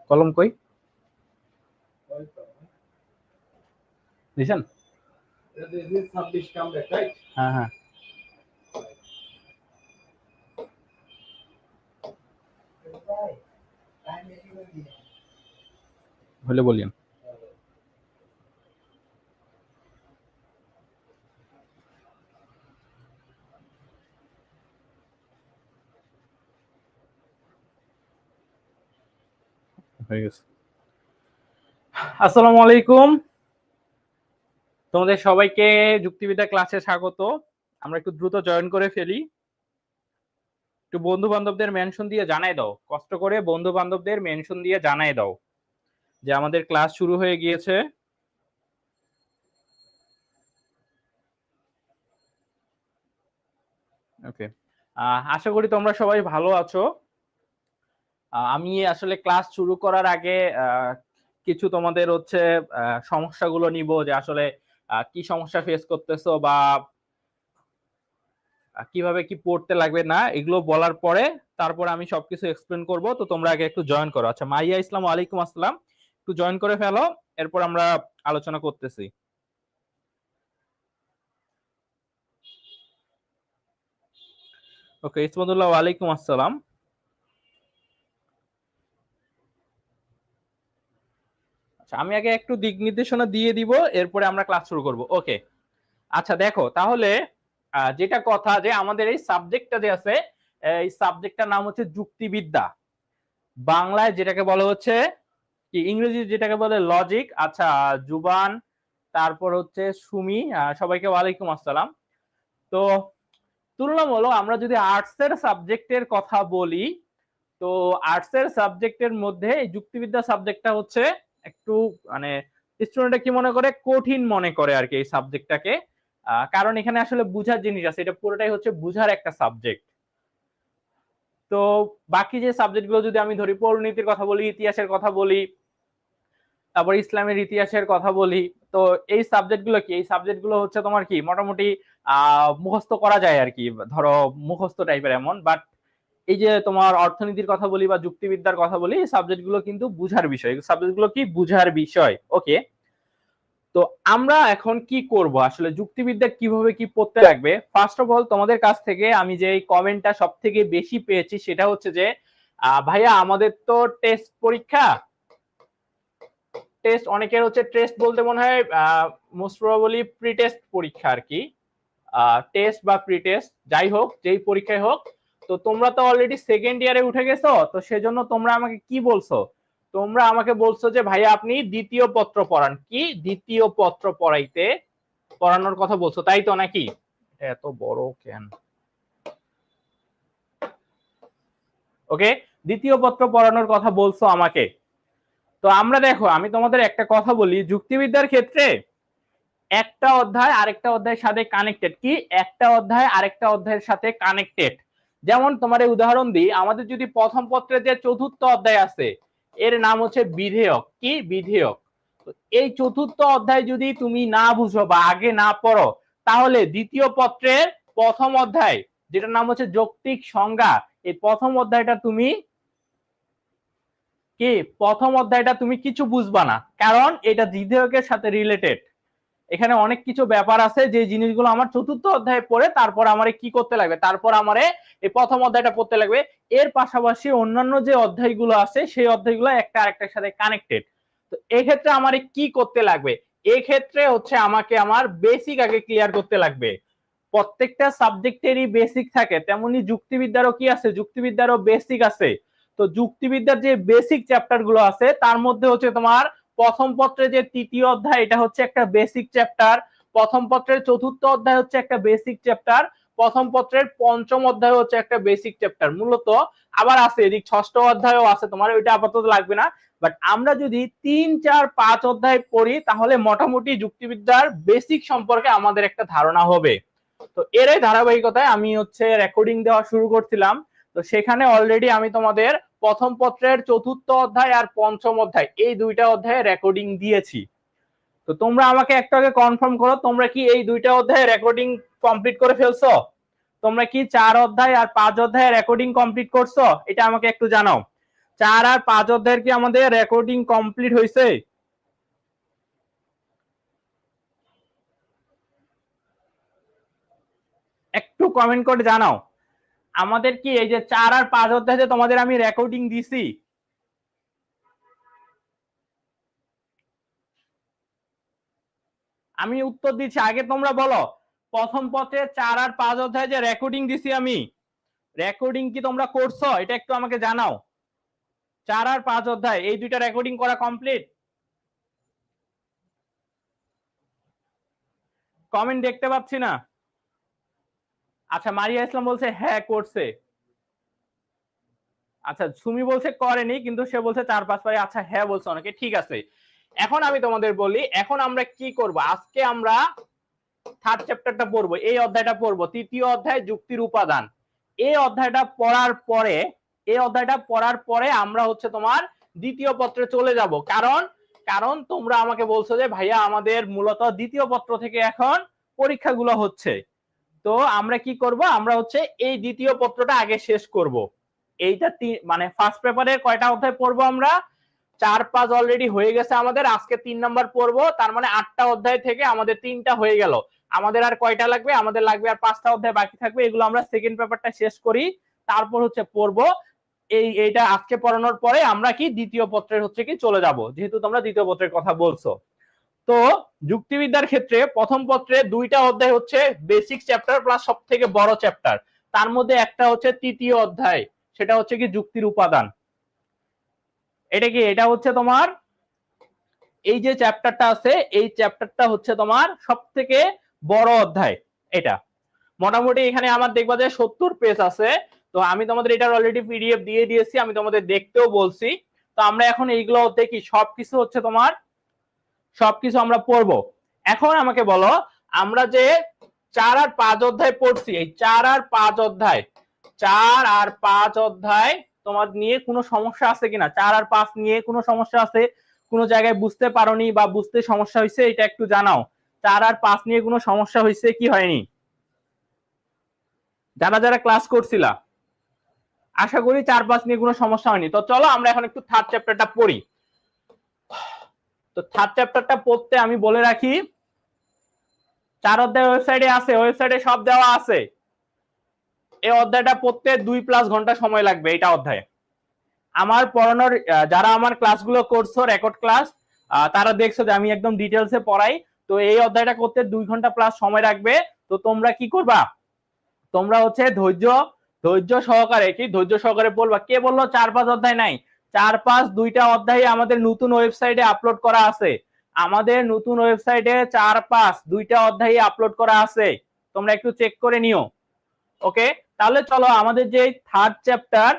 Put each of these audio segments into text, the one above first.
কলম কই দিছেন? হ্যাঁ হ্যাঁ হলে বলিয়েন। হয়ে গেছে। আসসালামু আলাইকুম, তোমাদের সবাইকে যুক্তিবিদ্যা ক্লাসে স্বাগত। আমরা একটু দ্রুত জয়েন করে ফেলি। একটু বন্ধু বান্ধবদের মেনশন দিয়ে জানাই দাও, কষ্ট করে বন্ধু বান্ধবদের মেনশন দিয়ে জানাই দাও যে আমাদের ক্লাস শুরু হয়ে গিয়েছে। ওকে, আশা করি তোমরা সবাই ভালো আছো। আমি আসলে ক্লাস শুরু করার আগে কিছু তোমাদের হচ্ছে সমস্যাগুলো নিব, যে আসলে কি সমস্যা ফেস করতেছো বা কিভাবে কি পড়তে লাগবে না, এগুলো বলার পরে তারপর আমি সবকিছু এক্সপ্লেন করব। তো তোমরা আগে একটু জয়েন করো। আচ্ছা, মাইয়া ইসলাম, ওয়ালাইকুম আসসালাম, একটু জয়েন করে ফেলো, এরপর আমরা আলোচনা করতেছি। ওকে, ইসমতুল্লাহ, ওয়ালাইকুম আসসালাম। আচ্ছা, আমি আগে একটু দিক নির্দেশনা দিয়ে দিব, এরপরে আমরা ক্লাস শুরু করব। ওকে, আচ্ছা দেখো তাহলে যেটা কথা, যে আমাদের এই সাবজেক্টটা যে আছে, এই সাবজেক্টটার নাম হচ্ছে যুক্তিবিদ্যা। বাংলায় যেটাকে বলা হচ্ছে কি, ইংরেজি যেটাকে বলে লজিক। আচ্ছা, জুবান, তারপর হচ্ছে সুমি, সবাইকে ওয়ালাইকুম আসসালাম। তো তুলনামূলক আমরা যদি আর্টস এর সাবজেক্টের কথা বলি, তো আর্টস এর সাবজেক্টের মধ্যে এই যুক্তিবিদ্যা সাবজেক্টটা হচ্ছে একটু মানে স্টুডেন্টরা কি মনে করে, কঠিন মনে করে আর কি এই সাবজেক্টটাকে। কারণ এখানে আসলে বুঝার জিনিস আছে, এটা পুরোটাই হচ্ছে বুঝার একটা সাবজেক্ট। তো বাকি যে সাবজেক্টগুলো যদি আমি ধরি, পরিণীতির কথা বলি, ইতিহাসের কথা বলি, তারপর ইসলামের ইতিহাসের কথা বলি, তো এই সাবজেক্টগুলো কি, এই সাবজেক্টগুলো হচ্ছে তোমার কি মোটামুটি মুখস্থ করা যায় আর কি, ধরো মুখস্থ টাইপের এমন। বাট এই যে তোমার অর্থনীতির কথা বলি বা যুক্তিবিদ্যার কথা বলি, এই সাবজেক্টগুলো কিন্তু বুঝার বিষয়, সাবজেক্টগুলো কি বুঝার বিষয়। ওকে, তো আমরা এখন কি করব, আসলে যুক্তিবিদ্যা কিভাবে কি পড়তে লাগবে। ফার্স্ট অফ অল তোমাদের কাছ থেকে আমি যে কমেন্টটা সব থেকে বেশি পেয়েছি সেটা হচ্ছে যে ভাইয়া আমাদের তো টেস্ট পরীক্ষা, টেস্ট অনেকের হচ্ছে, টেস্ট বলতে মনে হয় মোস্ট প্রবাবলি প্রি টেস্ট পরীক্ষা আর কি, টেস্ট বা প্রি টেস্ট যাই হোক, যেই পরীক্ষায় হোক। তো তোমরা তো অলরেডি সেকেন্ড ইয়ারে উঠে গেছো, তো সেজন্য তোমরা আমাকে কি বলছো, তোমরা আমাকে বলছো যে ভাইয়া আপনি দ্বিতীয় পত্র পড়ান, কি দ্বিতীয় পত্র পড়ানোর কথা বলছো, তাই তো নাকি? এত বড় কেন? ওকে, দ্বিতীয় পত্র পড়ানোর কথা বলছো আমাকে। তো আমরা দেখো, আমি তোমাদের একটা কথা বলি, যুক্তিবিদ্যার ক্ষেত্রে একটা অধ্যায় আরেকটা অধ্যায়ের সাথে কানেক্টেড। কি একটা অধ্যায় আরেকটা অধ্যায়ের সাথে কানেক্টেড? যেমন তোমার উদাহরণ দিই, আমাদের যদি প্রথম পত্রে যে চতুর্থ অধ্যায় আছে, এর নাম হচ্ছে বিধেয়ক। কি বিধেয়ক? এই চতুর্থ অধ্যায় যদি তুমি না বুঝো বা আগে না পড়ো, তাহলে দ্বিতীয় পত্রের প্রথম অধ্যায়, যেটার নাম হচ্ছে যৌক্তিক সংজ্ঞা, এই প্রথম অধ্যায়টা তুমি কি প্রথম অধ্যায়টা তুমি কিছু বুঝবা না, কারণ এটা বিধেয়কের সাথে রিলেটেড। এখানে অনেক কিছু ব্যাপার আছে যে জিনিসগুলো আমার চতুর্থ অধ্যায়ে পড়ে তারপর আমারে কি করতে লাগবে, তারপর আমারে এই প্রথম অধ্যায়টা পড়তে লাগবে। এর পাশাপাশি অন্যান্য যে অধ্যায়গুলো আছে সেই অধ্যায়গুলো একটা আরেকটার সাথে কানেক্টেড। তো এই ক্ষেত্রে আমারে কি করতে লাগবে, এই ক্ষেত্রে হচ্ছে আমাকে আমার বেসিক আগে ক্লিয়ার করতে লাগবে। প্রত্যেকটা সাবজেক্টেরই বেসিক থাকে, তেমনি যুক্তিবিদ্যারও কি আছে, যুক্তিবিদ্যারও বেসিক আছে। তো যুক্তিবিদ্যার যে বেসিক চ্যাপ্টার গুলো আছে তার মধ্যে হচ্ছে তোমার প্রথম পত্রে যে তৃতীয় অধ্যায়, এটা হচ্ছে একটা বেসিক চ্যাপ্টার। প্রথম পত্রের চতুর্থ অধ্যায় হচ্ছে একটা বেসিক চ্যাপ্টার। প্রথম পত্রের পঞ্চম অধ্যায় হচ্ছে একটা বেসিক চ্যাপ্টার মূলত। আবার আছে এদিক ষষ্ঠ অধ্যায়ও আছে তোমার, ওইটা আপাতত লাগবে না। বাট আমরা যদি 3, 4, 5 অধ্যায় পড়ি, তাহলে মোটামুটি যুক্তিবিদ্যার বেসিক সম্পর্কে আমাদের একটা ধারণা হবে। তো এরই ধারাবাহিকতায় আমি হচ্ছে রেকর্ডিং দেওয়া শুরু করছিলাম। তো সেখানে অলরেডি আমি তোমাদের প্রথম পত্রের চতুর্থ অধ্যায় আর পঞ্চম অধ্যায়, এই দুইটা অধ্যায়ে রেকর্ডিং দিয়েছি। তো তোমরা আমাকে একটু আগে কনফার্ম করো, তোমরা কি এই দুইটা অধ্যায়ে রেকর্ডিং কমপ্লিট করে ফেলছো? তোমরা কি 4 অধ্যায় আর 5 অধ্যায়ে রেকর্ডিং কমপ্লিট করছো? এটা আমাকে একটু জানাও। 4 আর 5 অধ্যায়ের কি আমাদের রেকর্ডিং কমপ্লিট হয়েছে? একটু কমেন্ট করে জানাও আমাদের কি এই যে 4 আর 5 অধ্যায়ে তোমাদের আমি রেকর্ডিং দিছি? আমি উত্তর দিচ্ছি, আগে তোমরা বলো প্রথম পত্রে 4 আর 5 অধ্যায়ে যে রেকর্ডিং দিছি আমি, রেকর্ডিং কি তোমরা করছো? এটা একটু আমাকে জানাও। 4 আর 5 অধ্যায় এই দুইটা রেকর্ডিং করা কমপ্লিট? কমেন্ট দেখতে পাচ্ছি না। আচ্ছা, মারিয়া ইসলাম বলছে হ্যাঁ করছে। আচ্ছা, সুমি বলছে করেনি, কিন্তু সে বলছে 4-5 পারে। আচ্ছা, হ্যাঁ বলছে অনেকে, ঠিক আছে। এখন আমি তোমাদের বলি, এখন আমরা কি করব, আজকে আমরা থার্ড চ্যাপ্টারটা পড়বো, এই অধ্যায়টা পড়বো, তৃতীয় অধ্যায় যুক্তির উপাদান। এই অধ্যায়টা পড়ার পরে আমরা হচ্ছে তোমার দ্বিতীয় পত্রে চলে যাব। কারণ তোমরা আমাকে বলছো যে ভাইয়া আমাদের মূলত দ্বিতীয় পত্র থেকে এখন পরীক্ষাগুলো হচ্ছে, তো আমরা কি করব, আমরা হচ্ছে এই দ্বিতীয় পত্রটা আগে শেষ করব। এইটা মানে ফার্স্ট পেপারের কয়টা অধ্যায় পড়বো আমরা? 4-5 অলরেডি হয়ে গেছে আমাদের, আজকে 3 নাম্বার পড়বো, তার মানে 8টা অধ্যায় থেকে আমাদের 3টা হয়ে গেল। আমাদের আর কয়টা লাগবে? আমাদের লাগবে আর 5টা অধ্যায় বাকি থাকবে। এগুলো আমরা সেকেন্ড পেপারটা শেষ করি, তারপর হচ্ছে পড়বো। এইটা আজকে পড়ানোর পরে আমরা কি দ্বিতীয় পত্রের হচ্ছে কি চলে যাব, যেহেতু তোমরা দ্বিতীয় পত্রের কথা বলছো। তো যুক্তিবিদ্যার ক্ষেত্রে প্রথম পত্রে 2টা অধ্যায় হচ্ছে বেসিক চ্যাপ্টার প্লাস সব থেকে বড় চ্যাপ্টার, তার মধ্যে একটা হচ্ছে তৃতীয় অধ্যায়, সেটা হচ্ছে কি যুক্তির উপাদান। এটা হচ্ছে তোমার এই যে চ্যাপ্টারটা আছে, এই চ্যাপ্টারটা হচ্ছে তোমার সব থেকে বড় অধ্যায়। এটা মোটামুটি এখানে আমার দেখবা যে 70 পেজ আছে। তো আমি তোমাদের এটা অলরেডি পিডিএফ দিয়ে দিয়েছি, আমি তোমাদের দেখতেও বলছি। তো আমরা এখন এইগুলো দেখি, সবকিছু হচ্ছে তোমার সবকিছু আমরা পড়বো। এখন আমাকে বলো, আমরা যে 4 আর 5 অধ্যায় পড়ছি, এই 4 আর 5 অধ্যায় তোমার নিয়ে কোনো সমস্যা আছে কিনা? 4 আর 5 নিয়ে কোনো সমস্যা আছে? কোনো জায়গায় বুঝতে পারোনি বা বুঝতে সমস্যা হয়েছে, এটা একটু জানাও। 4 আর 5 নিয়ে কোনো সমস্যা হয়েছে কি হয়নি? যারা যারা ক্লাস করছিলা, আশা করি 4-5 নিয়ে কোনো সমস্যা হয়নি। তো চলো আমরা এখন একটু থার্ড চ্যাপ্টারটা পড়ি। তো থার্ড চ্যাপ্টারটা পড়তে আমি বলে রাখি, 4 অধ্যায় ওয়েবসাইটে আছে, ওয়েবসাইটে সব দেওয়া আছে। এই অধ্যায়টা পড়তে 2+ ঘন্টা সময় লাগবে। এটা অধ্যায় আমার পড়ানোর, যারা আমার ক্লাসগুলো করছো রেকর্ড ক্লাস, তারা দেখছো যে আমি একদম ডিটেলসে পড়াই। তো এই অধ্যায়টা করতে 2 ঘন্টা প্লাস সময় লাগবে। তো তোমরা কি করবা, তোমরা হচ্ছে ধৈর্য সহকারে পড়বা। কে বললো 4-5 অধ্যায় নাই? 4-5 2টা অধ্যায় আমাদের নতুন ওয়েবসাইটে আপলোড করা আছে। আমাদের নতুন ওয়েবসাইটে 4-5 2টা অধ্যায় আপলোড করা আছে, তোমরা একটু চেক করে নিও। ওকে, তাহলে চলো আমাদের যে থার্ড চ্যাপ্টার,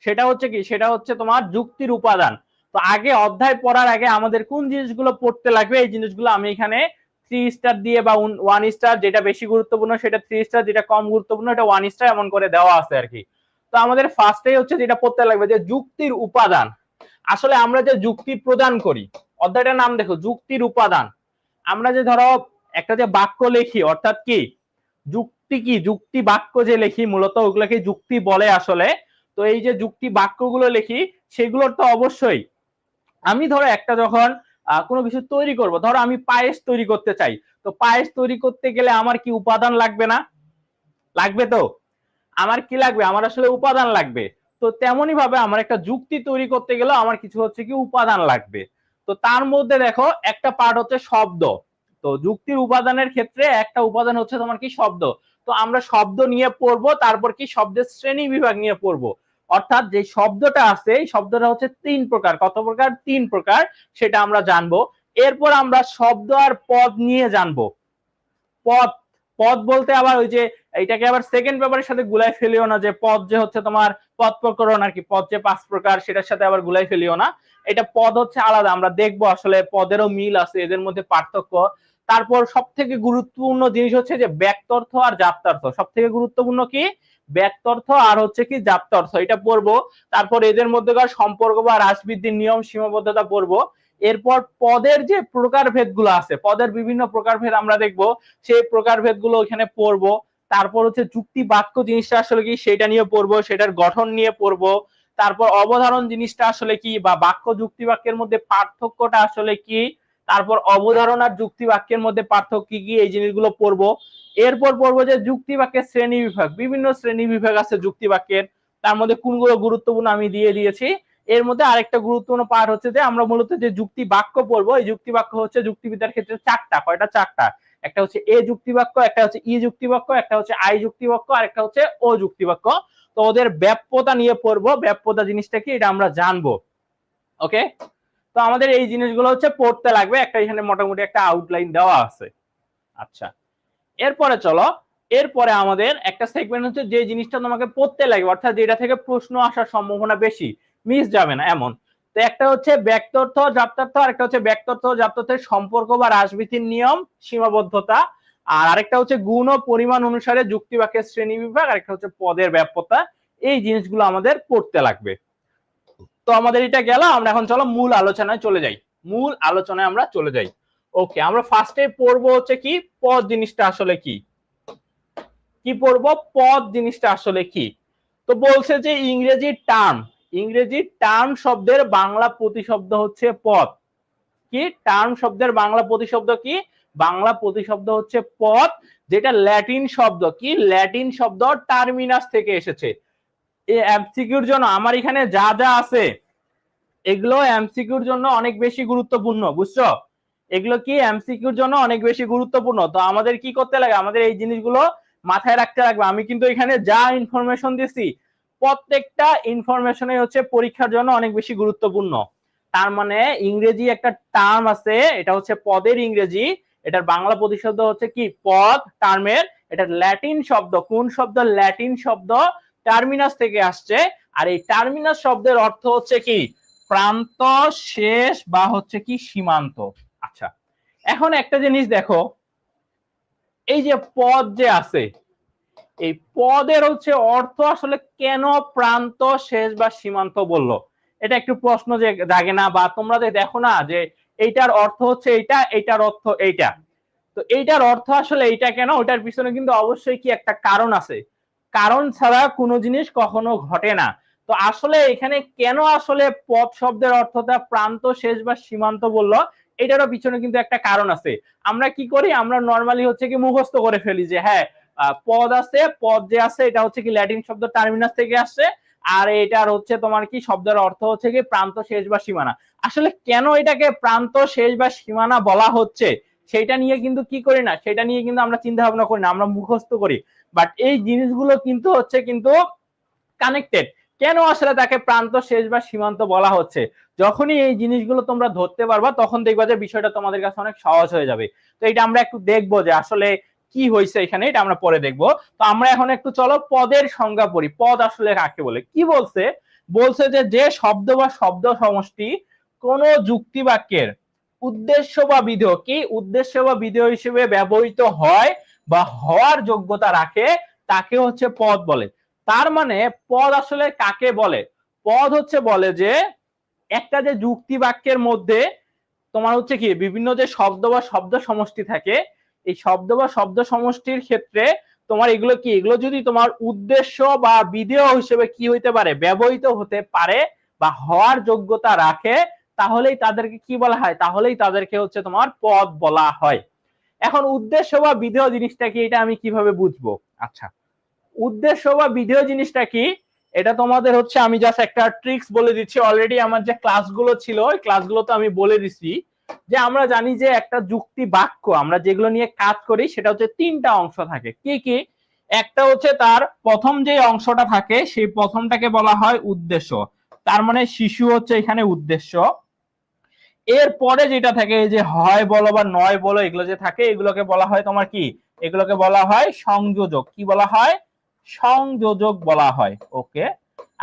সেটা হচ্ছে কি, সেটা হচ্ছে তোমার যুক্তির উপাদান। তো আগে অধ্যায় পড়ার আগে আমাদের কোন জিনিসগুলো পড়তে লাগবে, এই জিনিসগুলো আমি এখানে 3 স্টার দিয়ে বা 1 স্টার, যেটা বেশি গুরুত্বপূর্ণ সেটা 3 স্টার, যেটা কম গুরুত্বপূর্ণ এটা 1 স্টার, এমন করে দেওয়া আছে আর কি। তো আমাদের ফার্স্টেই হচ্ছে যেটা পড়তে লাগবে যে যুক্তির উপাদান। আসলে আমরা যে যুক্তি প্রদান করি, অধ্যায়টার নাম দেখো যুক্তির উপাদান। আমরা যে ধরো একটা যে বাক্য লেখি, অর্থাৎ কি যুক্তি বাক্য যে লেখি, মূলত ওগুলোকে যুক্তি বলে আসলে। তো এই যে যুক্তি বাক্যগুলো লেখি, সেগুলোর তো অবশ্যই আমি ধরো একটা যখন কোনো কিছু তৈরি করব, ধরো আমি পায়েস তৈরি করতে চাই, তো পায়েস তৈরি করতে গেলে আমার কি উপাদান লাগবে না? লাগবে। তো আমার কি লাগবে? আমার আসলে উপাদান লাগবে। তো তেমনি ভাবে আমার একটা যুক্তি তৈরি করতে গেলে আমার কিছু হচ্ছে কি উপাদান লাগবে। তো তার মধ্যে দেখো একটা পার্ট হচ্ছে শব্দ। তো যুক্তির উপাদানের ক্ষেত্রে একটা উপাদান হচ্ছে তোমার কি শব্দ। তো আমরা শব্দ নিয়ে পড়বো, তারপর কি শব্দের শ্রেণী বিভাগ নিয়ে পড়বো। অর্থাৎ যে শব্দটা আছে, এই শব্দটা হচ্ছে 3 প্রকার। কত প্রকার? 3 প্রকার, সেটা আমরা জানবো। এরপর আমরা শব্দ আর পদ নিয়ে জানবো। পদ পদ বলতে আবার ওই যে এটাকে আবার সেকেন্ড পেপারের সাথে গুলাই ফেলিও না, যে পদ যে হচ্ছে তোমার পদ প্রকরণ আর কি, পদ যে 5 প্রকার সেটার সাথে আবার গুলাই ফেলিও না। এটা পদ হচ্ছে আলাদা, আমরা দেখবো আসলে পদেরও মিল আছে, এদের মধ্যে পার্থক্য। তারপর সব থেকে গুরুত্বপূর্ণ জিনিস হচ্ছে যে ব্যক্তার্থ আর জাপ্তার্থ। সব থেকে গুরুত্বপূর্ণ কি? ব্যক্তার্থ আর হচ্ছে কি জাপ্তার্থ, এটা পড়বো। তারপর এদের মধ্যেকার সম্পর্ক বা হ্রাসবৃদ্ধির নিয়ম সীমাবদ্ধতা পড়বো। এরপর পদের যে প্রকারভেদ গুলো আছে, পদের বিভিন্ন প্রকারভেদ আমরা দেখবো, সেই প্রকারভেদ গুলো এখানে পড়বো। তারপর হচ্ছে যুক্তি বাক্য জিনিসটা আসলে কি, সেটা নিয়ে পড়বো, সেটার গঠন নিয়ে পড়বো। তারপর অবধারণ জিনিসটা আসলে কি, বা বাক্য যুক্তি বাক্যের মধ্যে পার্থক্যটা আসলে কি, তারপর অবধারণ আর যুক্তি বাক্যের মধ্যে পার্থক্য কি, এই জিনিসগুলো পড়বো। এরপর পড়বো যে যুক্তি বাক্যের শ্রেণী বিভাগ, বিভিন্ন শ্রেণী বিভাগ আছে যুক্তি বাক্যের, তার মধ্যে কোনগুলো গুরুত্বপূর্ণ আমি দিয়ে দিয়েছি। এর মধ্যে আরেকটা গুরুত্বপূর্ণ পার্ট হচ্ছে যে আমরা মূলত যে যুক্তি বাক্য পড়বো, এই যুক্তি বাক্য হচ্ছে যুক্তিবিদ্যার ক্ষেত্রে চারটা। কয়টা? চারটা। একটা হচ্ছে এ যুক্তি বাক্য, একটা হচ্ছে ই যুক্তি বাক্য, একটা হচ্ছে আই যুক্তি বাক্য, আর একটা হচ্ছে ও যুক্তি বাক্য। তো ওদের ব্যাপ্যতা নিয়ে পড়বো, ব্যাপ্যতা জিনিসটা কি এটা আমরা জানবো। ওকে, তো আমাদের এই জিনিসগুলো হচ্ছে পড়তে লাগবে, একটা এখানে মোটামুটি একটা আউটলাইন দেওয়া আছে। আচ্ছা, এরপরে চলো, এরপরে আমাদের একটা সেগমেন্ট হচ্ছে যে জিনিসটা তোমাকে পড়তে লাগবে, অর্থাৎ যেটা থেকে প্রশ্ন আসার সম্ভাবনা বেশি, মিস যাবে না এমন। তো একটা হচ্ছে ব্যক্তার্থ জাপ্তার্থ, আর একটা হচ্ছে ব্যক্তার্থ জাপ্তার্থের সম্পর্ক বা রাজনীতির নিয়ম, সীমাবদ্ধতা, আর আরেকটা হচ্ছে গুণ ও পরিমাণ অনুসারে যুক্তি বাক্যের শ্রেণী বিভাগ, আর একটা হচ্ছে পদের ব্যাপ্যতা। এই জিনিসগুলো আমাদের পড়তে লাগবে। তো আমাদের এটা গেল, আমরা এখন চলো মূল আলোচনায় চলে যাই। মূল আলোচনায় আমরা চলে যাই। ওকে, আমরা ফার্স্টে পড়বো হচ্ছে কি, পদ জিনিসটা আসলে কি। কি পড়বো? পদ জিনিসটা আসলে কি। তো বলছে যে ইংরেজি টার্ম শব্দের বাংলা প্রতিশব্দ হচ্ছে পদ। কি টার্ম শব্দের বাংলা প্রতিশব্দ কি? বাংলা প্রতিশব্দ হচ্ছে পদ, যেটা ল্যাটিন শব্দ কি, ল্যাটিন শব্দ টার্মিনাস থেকে এসেছে। এই এমসিকিউর জন্য আমার এখানে যা যা আছে এগুলো এমসিকিউর জন্য অনেক বেশি গুরুত্বপূর্ণ, বুঝছো? এগুলো কি এমসিকিউর জন্য অনেক বেশি গুরুত্বপূর্ণ। তো আমাদের কি করতে লাগে, আমাদের এই জিনিসগুলো মাথায় রাখতে লাগবে। আমি কিন্তু এখানে যা ইনফরমেশন দিছি প্রত্যেকটা ইনফরমেশনে হচ্ছে পরীক্ষার জন্য অনেক বেশি গুরুত্বপূর্ণ। তার মানে ইংরেজি একটা টার্ম আছে, এটা হচ্ছে পদের ইংরেজি, এটার বাংলা প্রতিশব্দ হচ্ছে কি পদ টার্মের। এটা ল্যাটিন শব্দ, কোন শব্দ? ল্যাটিন শব্দ টার্মিনাস থেকে আসছে। আর এই টার্মিনাস শব্দের অর্থ হচ্ছে কি প্রান্ত, শেষ বা হচ্ছে কি সীমান্ত। আচ্ছা, এখন একটা জিনিস দেখো, এই যে পদ যে আছে, এই পদের হচ্ছে অর্থ আসলে কেন প্রান্ত, শেষ বা সীমান্ত বললো? এটা একটু প্রশ্ন যে জাগে না? বা তোমরা দেখো না যে এইটার অর্থ হচ্ছে এইটা, এইটার অর্থ এইটা, তো এইটার অর্থ আসলে এইটা কেন? ওটার পিছনে কিন্তু অবশ্যই কি একটা কারণ আছে। কারণ ছাড়া কোনো জিনিস কখনো ঘটে না। তো আসলে এখানে কেন আসলে পদ শব্দের অর্থটা প্রান্ত, শেষ বা সীমান্ত বললো, এটারও পিছনে কিন্তু একটা কারণ আছে। আমরা কি করি, আমরা নর্মালি হচ্ছে কি মুখস্থ করে ফেলি যে হ্যাঁ পদ আছে, পদ যে আছে এটা হচ্ছে কি ল্যাটিন শব্দ টার্মিনাস থেকে আসছে, আর এটার হচ্ছে তোমার কি শব্দের অর্থ হচ্ছে কি প্রান্ত, শেষ বা সীমানা। আসলে কেন এটাকে প্রান্ত, শেষ বা সীমানা বলা হচ্ছে সেটা নিয়ে কিন্তু কি করি না, সেটা নিয়ে কিন্তু আমরা চিন্তা ভাবনা করি না, আমরা মুখস্থ করি। বাট এই জিনিসগুলো কিন্তু হচ্ছে কিন্তু কানেক্টেড। কেন আসলে তাকে প্রান্ত, শেষ বা সীমান্ত বলা হচ্ছে, যখনই এই জিনিসগুলো তোমরা ধরতে পারবা তখন দেখবা যে বিষয়টা তোমাদের কাছে অনেক সহজ হয়ে যাবে। তো এটা আমরা একটু দেখবো যে আসলে কি হয়েছে এখানে, এটা আমরা পরে দেখবো। তো আমরা এখন একটু চলো পদের সংজ্ঞা পড়ি। পদ আসলে কাকে বলে? কি বলছে? বলছে যে যে শব্দ বা শব্দ সমষ্টি কোন যুক্তি বাক্যের উদ্দেশ্য বা বিধেয়, কি উদ্দেশ্য বা বিধেয় হিসেবে ব্যবহৃত হয় বা হওয়ার যোগ্যতা রাখে, তাকে হচ্ছে পদ বলে। তার মানে পদ আসলে কাকে বলে? পদ হচ্ছে বলে যে একটা যে যুক্তি বাক্যের মধ্যে তোমার হচ্ছে কি বিভিন্ন যে শব্দ বা শব্দ সমষ্টি থাকে, এই শব্দ বা শব্দ সমষ্টির ক্ষেত্রে তোমার এগুলো কি, এগুলো যদি তোমার উদ্দেশ্য বা বিধেয় হিসেবে কি হইতে পারে, ব্যবহৃত হতে পারে বা হওয়ার যোগ্যতা রাখে, তাহলেই তাদেরকে কি বলা হয়, তাহলেই তাদেরকে হচ্ছে তোমার পদ বলা হয়। এখন উদ্দেশ্য বা বিধেয় জিনিসটা কি, এটা আমি কিভাবে বুঝবো? আচ্ছা, উদ্দেশ্য বা বিধেয় জিনিসটা কি, এটা তোমাদের হচ্ছে আমি জাস্ট একটা ট্রিক্স বলে দিচ্ছি। অলরেডি আমার যে ক্লাসগুলো ছিল ওই ক্লাসগুলো তো আমি বলে দিচ্ছি যে আমরা জানি যে একটা যুক্তি বাক্য আমরা যেগুলো নিয়ে কাজ করি সেটা হচ্ছে তিনটা অংশ থাকে। কি কি? একটা হচ্ছে তার প্রথম যে অংশটা থাকে সেই প্রথমটাকে বলা হয় উদ্দেশ্য, তার মানে শিশু হচ্ছে এখানে উদ্দেশ্য। এরপরে যেটা থাকে এই যে হয় বলো বা নয় বলো এগুলো যে থাকে, এগুলোকে বলা হয় তোমার কি, এগুলোকে বলা হয় সংযোজক। কি বলা হয়? সংযোজক বলা হয়। ওকে,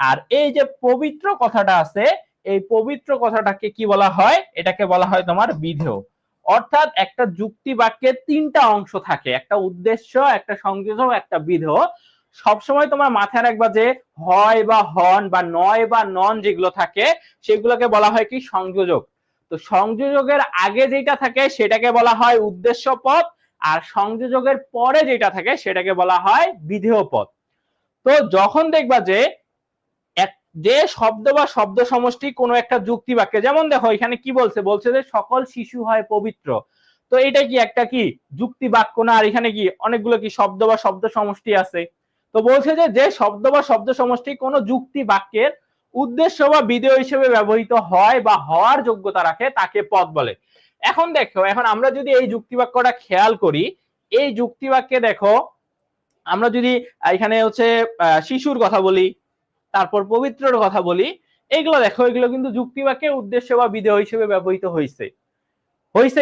আর এই যে পবিত্র কথাটা আছে, এই পবিত্র কথাটাকে কি বলা হয়? এটাকে বলা হয় তোমার বিধেয়। অর্থাৎ একটা যুক্তি বাক্যে তিনটা অংশ থাকে, একটা উদ্দেশ্য, একটা সংযোজক, একটা বিধেয়। সবসময় তোমার মাথায় রাখবা যে হয় বা হন বা নয় বা নন যেগুলো থাকে সেগুলোকে বলা হয় কি সংযোজক। তো সংযোজকের আগে যেটা থাকে সেটাকে বলা হয় উদ্দেশ্য পদ, আর সংযোজকের পরে যেটা থাকে সেটাকে বলা হয় বিধেয় পদ। তো যখন দেখবা যে যে শব্দ বা শব্দ সমষ্টি কোনো একটা যুক্তি বাক্যে, যেমন দেখো এখানে কি বলছে, বলছে যে সকল শিশু হয় পবিত্র। তো এটা কি একটা কি যুক্তি বাক্য না? আর এখানে কি অনেকগুলো কি শব্দ বা শব্দ সমষ্টি আছে। তো বলছে যে শব্দ বা শব্দ সমষ্টি কোনো যুক্তি বাক্যের উদ্দেশ্য বা বিধেয় হিসেবে ব্যবহৃত হয় বা হওয়ার যোগ্যতা রাখে তাকে পদ বলে। এখন দেখো, এখন আমরা যদি এই যুক্তি বাক্যটা খেয়াল করি, এই যুক্তি বাক্যে দেখো আমরা যদি এখানে হচ্ছে শিশুর কথা বলি, তারপর পবিত্রর কথা বলি, এগুলো দেখো, এগুলো কিন্তু যুক্তি বাক্যের উদ্দেশ্য বা বিধেয় হিসেবে ব্যবহৃত হয়েছে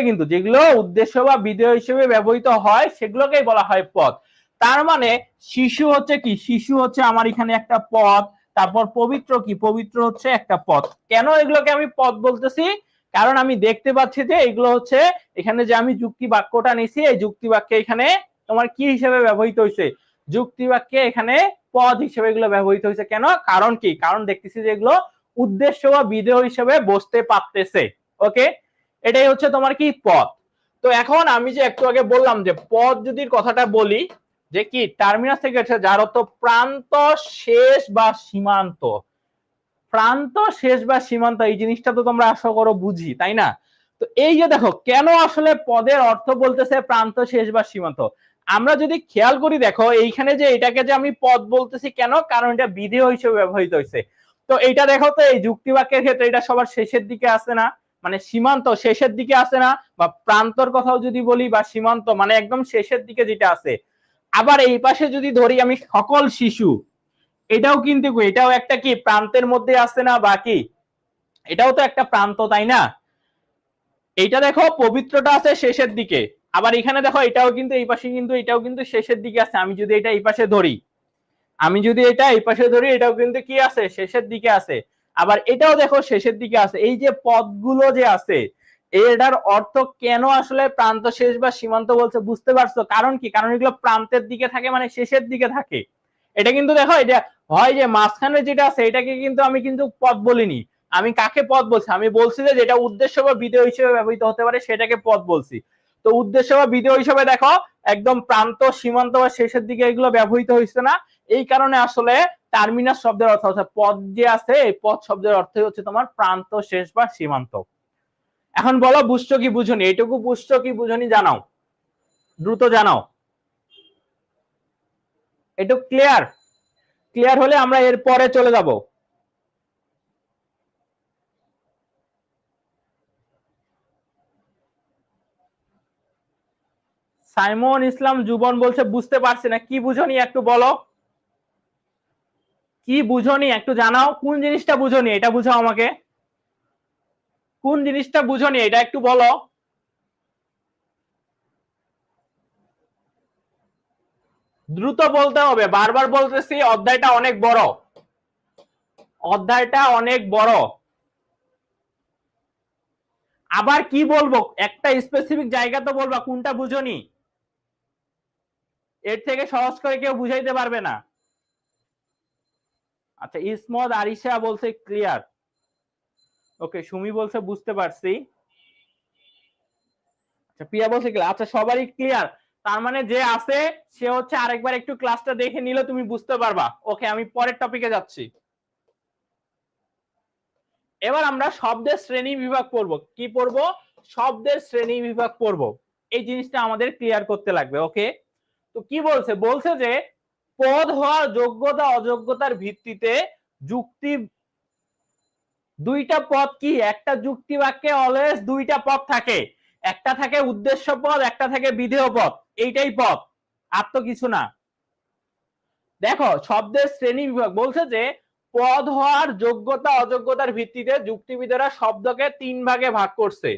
কিন্তু যেগুলো উদ্দেশ্য বা বিধেয় হিসেবে ব্যবহৃত হয় সেগুলোকেই বলা হয় পদ। তার মানে শিশু হচ্ছে কি, শিশু হচ্ছে আমার এখানে একটা পদ, তারপর পবিত্র কি, পবিত্র হচ্ছে একটা পদ। কেন এগুলোকে আমি পদ বলতেছি? কারণ আমি দেখতে পাচ্ছি যে এগুলো হচ্ছে এখানে যে আমি যুক্তি বাক্যটা নিছি, এই যুক্তি বাক্যে এখানে তোমার কি হিসেবে ব্যবহৃত হয়েছে, যুক্তি বাক্যে এখানে পদ হিসেবে এগুলো ব্যবহৃত হয়েছে। কেন? কারণ কি, কারণ দেখতেছি যে এগুলো উদ্দেশ্য বা বিধেয় হিসেবে বসতে পারতেছে। ওকে, এটাই হচ্ছে তোমার কি পদ। তো এখন আমি যে একটু আগে বললাম যে পদ যদি কথাটা বলি যে কি টার্মিনাস থেকে হচ্ছে যার অর্থ প্রান্ত, শেষ বা সীমান্ত। প্রান্ত, শেষ বা সীমান্ত, এই জিনিসটা তো তোমরা আশা করো বুঝি, তাই না? তো এই যে দেখো কেন আসলে পদের অর্থ বলতেছে প্রান্ত, শেষ বা সীমান্ত, আমরা যদি খেয়াল করি দেখো এইখানে যে এটাকে যে আমি পদ বলতেছি কেন, কারণ এটা বিধেয় হিসেবে ব্যবহৃত হয়েছে। তো এইটা দেখো তো এই যুক্তি বাক্যের ক্ষেত্রে এটা সবার শেষের দিকে আসে না, মানে সীমান্ত শেষের দিকে আসে না, বা প্রান্তর কথাও যদি বলি বা সীমান্ত মানে একদম শেষের দিকে যেটা আছে। আবার এই পাশে যদি ধরি আমি সকল শিশু, এটাও কিন্তু এটাও একটা কি প্রান্তের মধ্যে আসে না, বাকি এটাও তো একটা প্রান্ত, তাই না? এইটা দেখো পবিত্রটা আছে শেষের দিকে, আবার এখানে দেখো এটাও কিন্তু এই পাশে কিন্তু এটাও কিন্তু শেষের দিকে আছে। আমি যদি এটা এই পাশে ধরি, আমি যদি এটা এই পাশে ধরি, এটাও কিন্তু কি আছে শেষের দিকে আছে। আবার এটাও দেখো শেষের দিকে আছে। এই যে পদগুলো যে আছে, এটার অর্থ কেন আসলে প্রান্ত, শেষ বা সীমান্ত বলছে বুঝতে পারছো? কারণ কি, কারণ এগুলো প্রান্তের দিকে থাকে, মানে শেষের দিকে থাকে। এটা কিন্তু দেখো এটা হয় যে মাঝখানে যেটা আছে এটাকে কিন্তু আমি কিন্তু পদ বলিনি। আমি কাকে পদ বলছি? আমি বলছি যে যেটা উদ্দেশ্য বা বিধেয় হিসেবে ব্যবহৃত হতে পারে সেটাকে পদ বলছি। তো উদ্দেশ্য বা বিধেয় হিসেবে দেখো একদম প্রান্ত, সীমান্ত বা শেষের দিকে এগুলো ব্যবহৃত হয়েছে না। এই কারণে আসলে টার্মিনাস শব্দের অর্থ হচ্ছে পদ যে আছে, এই পদ শব্দের অর্থ হচ্ছে তোমার প্রান্ত, শেষ বা সীমান্ত। এখন বলো বুঝছো কি বুঝনি? এইটুকু বুঝছো কি বুঝনি জানাও, দ্রুত জানাও। এটুকু ক্লিয়ার? ক্লিয়ার হলে আমরা এর পরে চলে যাব। সাইমন ইসলাম জুবন বলছে বুঝতে পারছি না, কি বুঝনি একটু বলো, কি বুঝনি একটু জানাও, কোন জিনিসটা বুঝনি এটা বুঝাও আমাকে, কোন জিনিসটা বুঝনি এটা একটু বলো। দ্রুত বলতে হবে, বারবার বলতেছি অধ্যায়টা অনেক বড়, অধ্যায়টা অনেক বড়। আবার কি বলবো, একটা স্পেসিফিক জায়গা তো বলবা কোনটা বুঝনি, এর থেকে সহজ করে কেউ বুঝাইতে পারবে না। আচ্ছা, ইসমত আরিশা বলছে ক্লিয়ার। ওকে, সুমি বলছে বুঝতে পারছি। আচ্ছা, প্রিয়া বলছে ক্লিয়ার। আচ্ছা, সবারই ক্লিয়ার। তার মানে যে আছে সে হচ্ছে আরেকবার একটু ক্লাসটা দেখে নিলে তুমি বুঝতে পারবা। ওকে, আমি পরের টপিকে যাচ্ছি। এবার আমরা শব্দের শ্রেণী বিভাগ পড়ব। কি পড়ব? শব্দের শ্রেণী বিভাগ পড়ব। এই জিনিসটা আমাদের ক্লিয়ার করতে লাগবে। ওকে, তো কি বলছে, বলছে যে পদ হওয়ার যোগ্যতা অযোগ্যতার ভিত্তিতে যুক্তি, দুইটা পদ কি, একটা যুক্তি বাক্যে অলওয়েজ দুইটা পদ থাকে, একটা থাকে উদ্দেশ্য পদ, একটা থাকে বিধেয় পদ, এইটাই পদ, আর তো কিছু না। দেখো শব্দের শ্রেণী বিভাগ বলছে যে পদ হওয়ার যোগ্যতা অযোগ্যতার ভিত্তিতে যুক্তিবিদেরা শব্দকে তিন ভাগে ভাগ করছে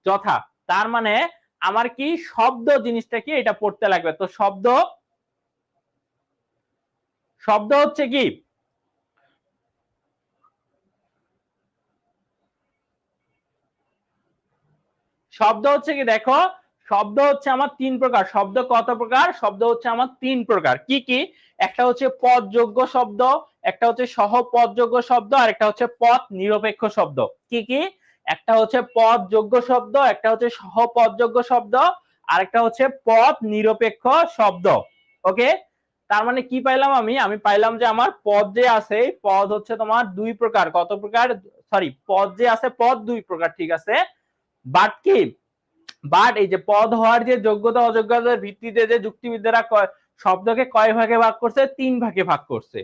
যথা, তার মানে আমার কি শব্দ জিনিসটা কি এটা পড়তে লাগবে। তো শব্দ, শব্দ হচ্ছে কি, শব্দ হচ্ছে কি দেখো, শব্দ হচ্ছে আমার তিন প্রকার। শব্দ কত প্রকার? শব্দ হচ্ছে আমার তিন প্রকার। কি কি? একটা হচ্ছে পদযোগ্য শব্দ, একটা হচ্ছে সহপদযোগ্য শব্দ, আর একটা হচ্ছে পদ নিরপেক্ষ শব্দ। কি কি? একটা হচ্ছে পদযোগ্য শব্দ, একটা হচ্ছে সহপদযোগ্য শব্দ, আর একটা হচ্ছে পদ নিরপেক্ষ শব্দ। ওকে, তার মানে কি পাইলাম আমি পাইলাম যে আমার পদ যে আছে পদ হচ্ছে তোমার দুই প্রকার। কত প্রকার? সরি, পদ যে আছে পদ দুই প্রকার, ঠিক আছে। বাট কি, বাট এই যে পদ হওয়ার যে যোগ্যতা অযোগ্যতার ভিত্তিতে যে যুক্তিবিদরা শব্দকে কয় ভাগে ভাগ করছে? 3 ভাগে ভাগ করছে।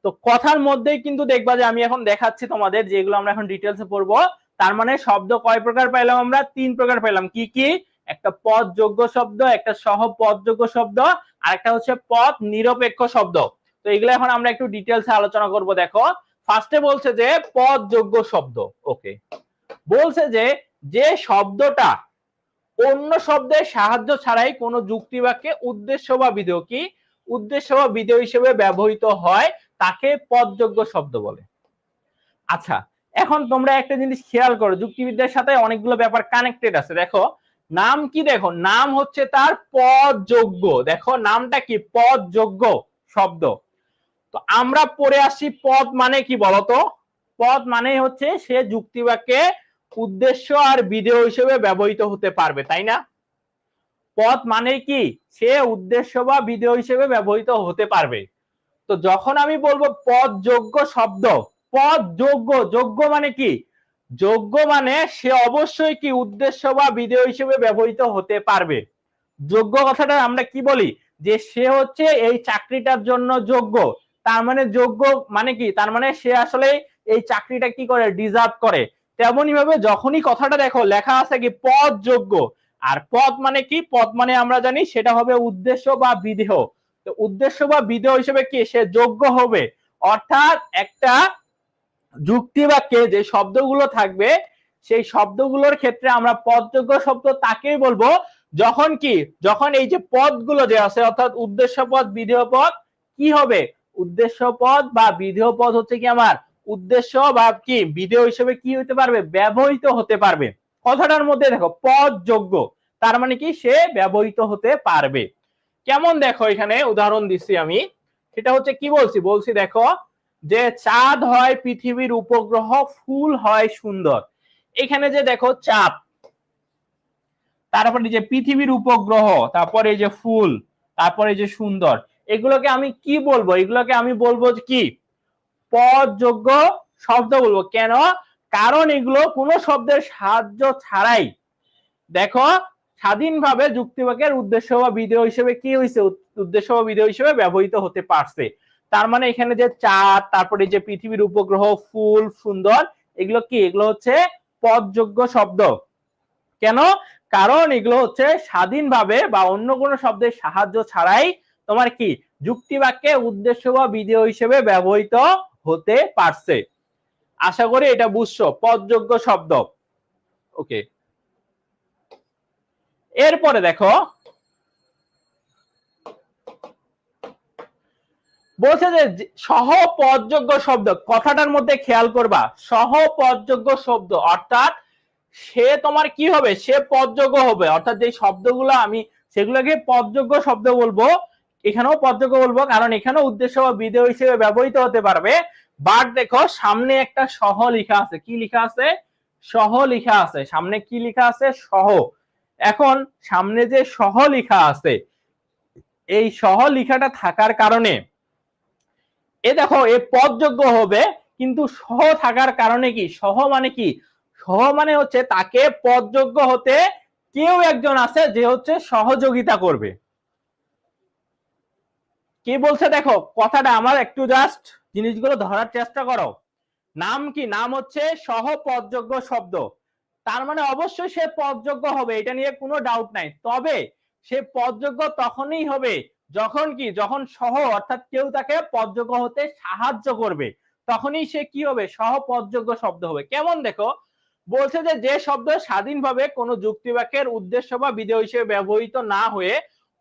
তো কথার মধ্যেই কিন্তু দেখবা যে আমি এখন দেখাচ্ছি তোমাদের, যেগুলো আমরা এখন ডিটেলসে পড়বো। তার মানে শব্দ কয় প্রকার পাইলাম? আমরা 3 প্রকার পাইলাম। কি কি? একটা পদ যোগ্য শব্দ, একটা সহ পদ যোগ্য শব্দ, আর একটা হচ্ছে পদ নিরপেক্ষ শব্দ। তো এগুলো এখন আমরা একটু ডিটেলসে আলোচনা করব। দেখো, ফার্স্টে বলছে যে পদ যোগ্য শব্দ। ওকে, বলছে যে যে শব্দটা অন্য শব্দের সাহায্য ছাড়াই কোন যুক্তি বাক্যে উদ্দেশ্য বা বিধেয়, কি উদ্দেশ্য বা বিধেয় হিসেবে ব্যবহৃত হয়, তাকে পদযোগ্য শব্দ বলে। আচ্ছা, এখন তোমরা একটা জিনিস খেয়াল করো, যুক্তিবিদ্যার সাথে অনেকগুলো ব্যাপার কানেক্টেড আছে। দেখো, নাম কি? দেখো, নাম হচ্ছে তার পদযোগ্য। দেখো, নামটা কি? পদযোগ্য শব্দ। তো আমরা পড়ে আসছি পদ মানে কি বলতো? পদ মানে হচ্ছে সে যুক্তি বাক্যে উদ্দেশ্য আর বিধেয় হিসেবে ব্যবহৃত হতে পারবে, তাই না? পদ মানে কি? সে উদ্দেশ্য বা বিধেয় হিসেবে ব্যবহৃত হতে পারবে। তো যখন আমি বলবো পদ যোগ্য শব্দ, পদ যোগ্য, যোগ্য মানে কি? যোগ্য মানে সে অবশ্যই কি উদ্দেশ্য বা বিধেয় হিসেবে ব্যবহৃত হতে পারবে। যোগ্য কথাটা আমরা কি বলি? যে সে হচ্ছে এই চাকরিটার জন্য যোগ্য। তার মানে যোগ্য মানে কি? তার মানে সে আসলে এই চাকরিটা কি করে? ডিজার্ভ করে। তেমনি ভাবে যখনই কথাটা দেখো লেখা আছে কি পদ যোগ্য, আর পদ মানে কি? পদ মানে আমরা জানি সেটা হবে উদ্দেশ্য বা বিধেয়। তো উদ্দেশ্য বা বিধেয় হিসেবে কি সে যোগ্য হবে। অর্থাৎ একটা যুক্তি বাক্যে যে শব্দগুলো থাকবে সেই শব্দগুলোর ক্ষেত্রে আমরা পদযোগ্য শব্দ তাকেই বলবো যখন কি, যখন এই যে পদগুলো যে আছে অর্থাৎ উদ্দেশ্য পদ বিধেয় পদ কি হবে? উদ্দেশ্য পদ বা বিধেয় পদ হচ্ছে কি আমার উদ্দেশ্য বা কি বিধেয় হিসেবে কি হতে পারবে? ব্যবহৃত হতে পারবে। কথাটার মধ্যে দেখো পদযোগ্য, তার মানে কি সে ব্যবহৃত হতে পারবে। কেমন? দেখো এখানে উদাহরণ দিচ্ছি আমি, সেটা হচ্ছে কি বলছি? বলছি দেখো যে চাঁদ হয় পৃথিবীর উপগ্রহ, ফুল হয় সুন্দর। এখানে যে দেখো চাঁদ, তারপরে যে পৃথিবীর উপগ্রহ, তারপরে যে ফুল, তারপরে যে সুন্দর, এগুলোকে আমি কি বলবো? এগুলোকে আমি বলবো কি পদযোগ্য শব্দ বলবো। কেন? কারণ এগুলো কোনো শব্দের সাহায্য ছাড়াই দেখো স্বাধীনভাবে যুক্তিবাক্যের উদ্দেশ্য বা বিধেয় হিসেবে কি হয়েছে? উদ্দেশ্য বা বিধেয় হিসেবে ব্যবহৃত হতে পারছে। তার মানে এখানে যে চাঁদ, তারপরে যে পৃথিবীর উপগ্রহ, ফুল, সুন্দর, এগুলো কি? এগুলো হচ্ছে পদযোগ্য শব্দ। কেন? কারণ এগুলো হচ্ছে স্বাধীনভাবে বা অন্য কোনো শব্দের সাহায্য ছাড়াই তোমার কি যুক্তিবাক্যে উদ্দেশ্য বা বিধেয় হিসেবে ব্যবহৃত হতে পারছে। আশা করি এটা বুঝছো, পদযোগ্য শব্দ। ওকে, এরপরে দেখো বলছে যে সহ পদযোগ্য শব্দ। কথাটার মধ্যে খেয়াল করবা, সহ পদযোগ্য শব্দ অর্থাৎ সে তোমার কি হবে? সে পদযোগ্য হবে। অর্থাৎ যে শব্দগুলো আমি সেগুলোকে পদযোগ্য শব্দ বলবো, এখানেও পদযোগ্য বলবো, কারণ এখানেও উদ্দেশ্য বা বিধেয় হিসেবে ব্যবহৃত হতে পারবে। বাট দেখো সামনে একটা সহ লেখা আছে। কি লেখা আছে? সহ লেখা আছে। সামনে কি লেখা আছে? সহ। এখন সামনে যে সহ লেখা আছে, এই সহ লেখাটা থাকার কারণে এ দেখো এ পদযোগ্য হবে, কিন্তু সহ থাকার কারণে কি? সহ মানে কি? সহ মানে হচ্ছে তাকে পদযোগ্য হতে কেউ একজন আছে যে হচ্ছে সহযোগিতা করবে। কি বলছে দেখো কথাটা, আমার একটু জাস্ট জিনিসগুলো ধরার চেষ্টা করো। নাম কি? নাম হচ্ছে সহ পদযোগ্য শব্দ। তার মানে অবশ্যই সে পদযোগ্য হবে, এটা নিয়ে কোনো ডাউট নাই। তবে সে পদযোগ্য তখনই হবে যখন কি, যখন সহ অর্থাৎ কেউ তাকে পদযোগ্য হতে সাহায্য করবে, তখনই সে কি হবে? সহ পদযোগ্য শব্দ হবে। কেমন? দেখো বলছে যে যে শব্দ স্বাধীনভাবে কোনো যুক্তিবাক্যের উদ্দেশ্য বা বিধেয় হিসেবে ব্যবহৃত না হয়ে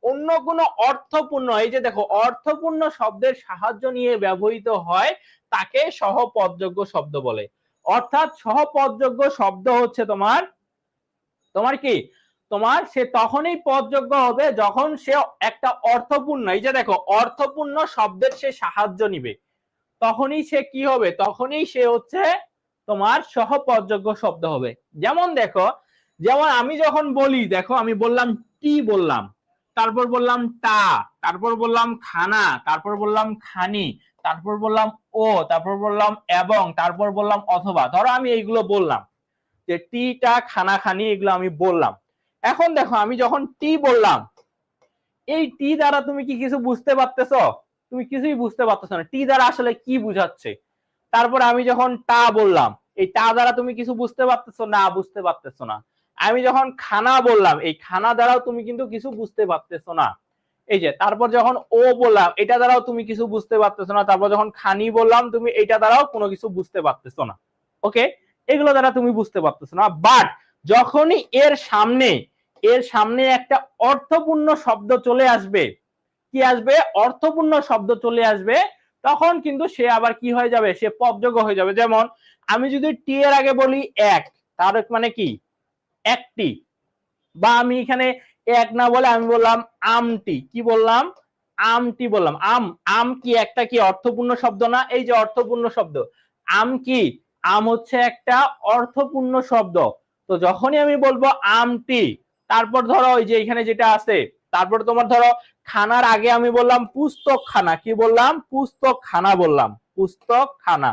অন্য কোনো অর্থপূর্ণ, এই যে দেখো অর্থপূর্ণ শব্দের সাহায্য নিয়ে ব্যবহৃত হয়, তাকে সহ পদযোগ্য শব্দ বলে। অর্থাৎ সহ পদযোগ্য শব্দ হচ্ছে তোমার তোমার কি তোমার সে তখনই পদযোগ্য হবে যখন সে একটা অর্থপূর্ণ, এই যে দেখো অর্থপূর্ণ শব্দের সে সাহায্য নিবে, তখনই সে কি হবে? তখনই সে হচ্ছে তোমার সহ পদযোগ্য শব্দ হবে। যেমন দেখো, যেমন আমি যখন বলি, দেখো আমি বললাম টি বললাম, তারপর বললাম টা, তারপর বললাম খানা, তারপর বললাম খানি, তারপর বললাম ও, তারপর বললাম এবং, তারপর বললাম অথবা। ধরো আমি এইগুলো বললাম যে টি টা খানা খানি, এগুলো আমি বললাম। এখন দেখো আমি যখন টি বললাম, এই টি দ্বারা তুমি কি কিছু বুঝতে পারতেছো? তুমি কিছুই বুঝতে পারতেছো না টি দ্বারা আসলে কি বুঝাচ্ছে। তারপর আমি যখন টা বললাম, এই টা দ্বারা তুমি কিছু বুঝতে পারতেছো না? বুঝতে পারতেছো না। আমি যখন খানা বললাম, এই খানা দ্বারাও তুমি কিন্তু কিছু বুঝতে পারতেছো না। এই যে তারপর যখন ও বললাম, এটা দ্বারাও তুমি কিছু বুঝতে পারতেছো না। তারপর যখন খানি বললাম, তুমি এটা দ্বারাও কোনো কিছু বুঝতে পারতেছো না। ওকে, এগুলো দ্বারা তুমি বুঝতে পারতেছো না। বাট যখনই এর সামনে একটা অর্থপূর্ণ শব্দ চলে আসবে, কি আসবে? অর্থপূর্ণ শব্দ চলে আসবে, তখন কিন্তু সে আবার কি হয়ে যাবে? সে পদযোগ্য হয়ে যাবে। যেমন আমি যদি টি এর আগে বলি এক, তার মানে কি? একটি। বা আমি এখানে এক না বলে আমি বললাম আমটি, কি বললাম? আমটি বললাম। আম, আম কি একটা কি অর্থপূর্ণ শব্দ না? এই যে অর্থপূর্ণ শব্দ। আম কি? আম হচ্ছে একটা অর্থপূর্ণ শব্দ। তো যখনই আমি বলবো আমটি, তারপর ধরো ওই যে এখানে যেটা আছে, তারপর তোমার ধরো খানার আগে আমি বললাম পুস্তক খানা, কি বললাম? পুস্তক খানা বললাম, পুস্তক খানা।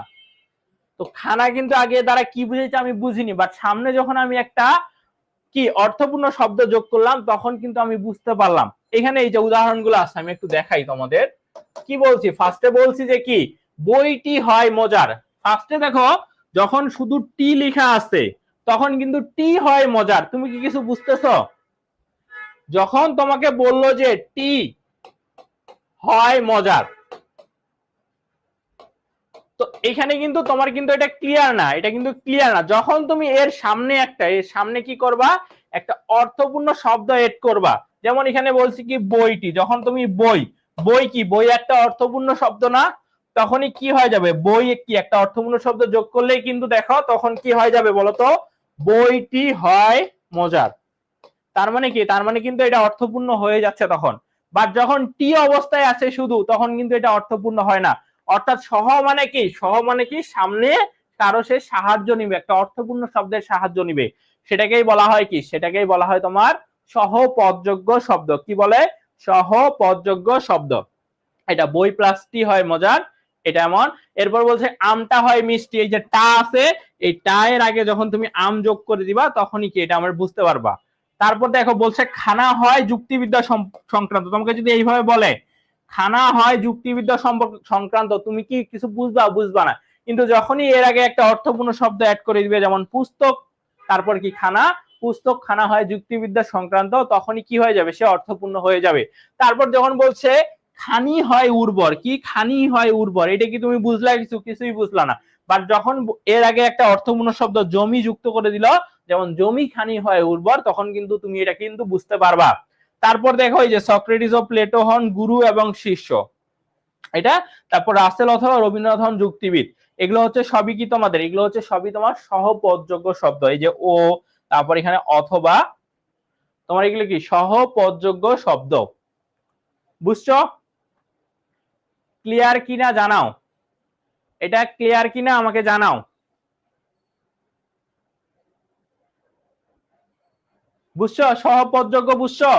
তো খানা কিন্তু আগে দ্বারা কি বুঝেছে আমি বুঝিনি, বাট সামনে যখন আমি একটা কি অর্থপূর্ণ শব্দ যোগ করলাম, তখন কিন্তু আমি বুঝতে পারলাম। এখানে এই যে উদাহরণগুলো আছে, আমি একটু দেখাই তোমাদের। কি বলছি? ফার্স্টে বলছি যে কি বইটি হয় মজার। ফার্স্টে দেখো যখন শুধু টি লেখা আছে, তখন কিন্তু টি হয় মজার। তুমি কি কিছু বুঝতেছো? যখন তোমাকে বললো যে টি হয় মজার, তো এখানে কিন্তু তোমার কিন্তু এটা ক্লিয়ার না, এটা কিন্তু ক্লিয়ার না। যখন তুমি এর সামনে কি করবা? একটা অর্থপূর্ণ শব্দ এড করবা। যেমন এখানে বলছি কি বইটি, যখন তুমি বই, বই কি? বই একটা অর্থপূর্ণ শব্দ না? তখনই কি হয়ে যাবে? বই কি একটা অর্থপূর্ণ শব্দ যোগ করলেই কিন্তু দেখো তখন কি হয়ে যাবে বলতো? বইটি হয় মজার। তার মানে কি? তার মানে কিন্তু এটা অর্থপূর্ণ হয়ে যাচ্ছে তখন। বাট যখন টি অবস্থায় আছে শুধু, তখন কিন্তু এটা অর্থপূর্ণ হয় না। অর্থাৎ সহ মানে কি? সহ মানে কি? সামনে কারো সে সাহায্য নিবে, একটা অর্থপূর্ণ শব্দের সাহায্য নিবে। সেটাকেই বলা হয় কি? সেটাকেই বলা হয় তোমার সহপদযোগ্য শব্দ। কি বলে? সহপদযোগ্য শব্দ। এটা বই প্লাস টি হয় মজার, এটা এমন। এরপর বলছে আমটা হয় মিষ্টি। এই যে টা আছে, এই টা এর আগে যখন তুমি আম যোগ করে দিবা, তখনই কি এটা আমরা বুঝতে পারবা। তারপর দেখো বলছে খানা হয় যুক্তিবিদ্যা সংক্রান্ত। তোমাকে যদি এইভাবে বলে খানা হয় যুক্তিবিদ্যা সংক্রান্ত, তুমি কি কিছু বুঝবা? বুঝবা না। কিন্তু যখনই এর আগে একটা অর্থপূর্ণ শব্দ অ্যাড করে দিবে, যেমন পুস্তক, তারপর কি খানা, পুস্তক খানা হয় যুক্তিবিদ্যা সংক্রান্ত, তখনই কি হয়ে যাবে? সে অর্থপূর্ণ হয়ে যাবে। তারপর যখন বলছে খানি হয় উর্বর, কি? খানি হয় উর্বর, এটা কি তুমি বুঝলা? কিছু? কিছুই বুঝলা না। বাট যখন এর আগে একটা অর্থপূর্ণ শব্দ জমি যুক্ত করে দিল, যেমন জমি খানি হয় উর্বর, তখন কিন্তু তুমি এটা কিন্তু বুঝতে পারবা। তারপর দেখো এই যে সক্রেটিস ও প্লেটো হন গুরু এবং শিষ্য, এটা। তারপর রাসেল অথবা রবীন্দ্রনাথ হন যুক্তিবিদ। এগুলো হচ্ছে সবই কি তোমাদের? এগুলো হচ্ছে সবই তোমার সহপদযোগ্য শব্দ। এই যে ও, তারপর এখানে অথবা, তোমার এগুলো কি সহপদযোগ্য শব্দ। বুঝছো? ক্লিয়ার কিনা জানাও, এটা ক্লিয়ার কিনা আমাকে জানাও। বুঝছো? সহপদযোগ্য বুঝছো?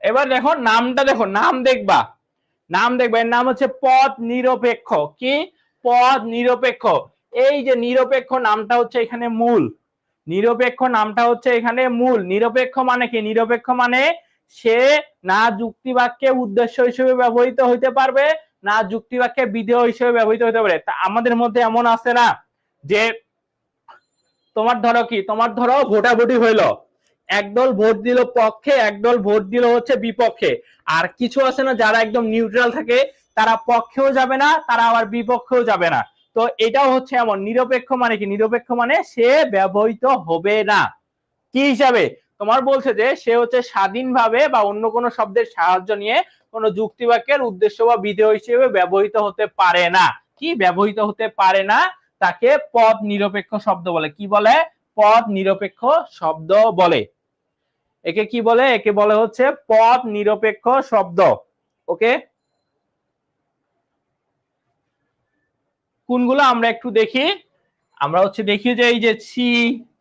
এবার দেখো নামটা, দেখো নাম দেখবা, নাম দেখবা। এর নাম হচ্ছে পদ নিরপেক্ষ। কি? পদ নিরপেক্ষ। এই যে নিরপেক্ষ নামটা হচ্ছে এখানে মূল, নিরপেক্ষ নামটা হচ্ছে এখানে মূল। নিরপেক্ষ মানে কি? নিরপেক্ষ মানে সে না যুক্তিবাক্যে উদ্দেশ্য হিসেবে ব্যবহৃত হইতে পারবে, না যুক্তিবাক্যে বিধেয় হিসেবে ব্যবহৃত হতে পারে। তা আমাদের মধ্যে এমন আছে না যে তোমার ধরো কি, তোমার ধরো ভোটাভুটি হইলো, একদল ভোট দিল পক্ষে, একদল ভোট দিল হচ্ছে বিপক্ষে। আর কিছু আছে না যারা একদম নিউট্রাল থাকে, তারা পক্ষেও যাবে না, তারা আবার বিপক্ষেও যাবে না। তো এটাও হচ্ছে এমন। নিরপেক্ষ মানে কি? নিরপেক্ষ মানে সে ব্যবহৃত হবে না। কি হিসাবে? তোমার বলছে যে সে হচ্ছে স্বাধীনভাবে বা অন্য কোনো শব্দের সাহায্য নিয়ে কোনো যুক্তিবাক্যের উদ্দেশ্য বা বিধেয় হিসেবে ব্যবহৃত হতে পারে না। কি? ব্যবহৃত হতে পারে না, তাকে পদ নিরপেক্ষ শব্দ বলে। কি বলে? পদ নিরপেক্ষ শব্দ বলে। একে কি বলে? একে বলে হচ্ছে পদ নিরপেক্ষ শব্দ। ওকে, কোনগুলো আমরা একটু দেখি। আমরা হচ্ছে দেখি যে এই যে ছি,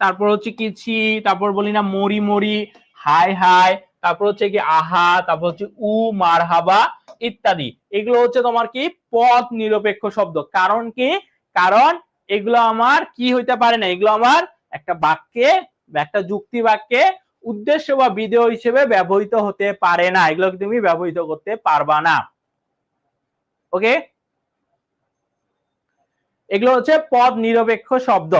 তারপর হচ্ছে কি ছি, তারপর বলি না মরি মরি, হাই হাই, তারপর হচ্ছে কি আহা, তারপর হচ্ছে উ, মারহাবা ইত্যাদি। এগুলো হচ্ছে তোমার কি পদ নিরপেক্ষ শব্দ। কারণ কি? কারণ এগুলো আমার কি হইতে পারে না, এগুলো আমার একটা বাক্যে বা একটা যুক্তি বাক্যে উদ্দেশ্য বা বিধেয় হিসেবে ব্যবহৃত হতে পারে না, এগুলো তুমি ব্যবহৃত করতে পারবা না। ওকে, এগুলো হচ্ছে পদ নিরপেক্ষ শব্দ।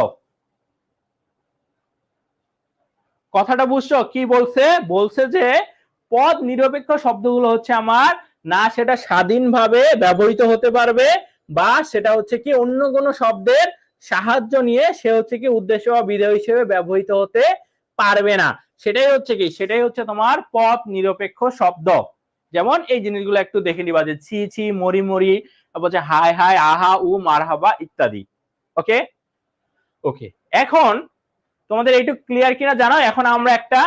কথাটা বুঝছো কি বলছে? বলছে যে পদ নিরপেক্ষ শব্দগুলো হচ্ছে আমার না সেটা স্বাধীনভাবে ব্যবহৃত হতে পারবে, বা সেটা হচ্ছে কি অন্য কোনো শব্দের সাহায্য নিয়ে সে হচ্ছে কি উদ্দেশ্য বা বিধেয় হিসেবে ব্যবহৃত হতে পারবে না। সেটাই হচ্ছে কি, সেটাই হচ্ছে তোমার পদ নিরপেক্ষ শব্দ। যেমন এই জিনিসগুলো একটু দেখে নিবা, যে ছি ছি, মরি মরি, তারপর হচ্ছে হাই হাই, আহা উ, মারহাবা ইত্যাদি। ওকে ওকে, এখন তোমাদের এইটুকু ক্লিয়ার কিনা জানো? এখন আমরা একটা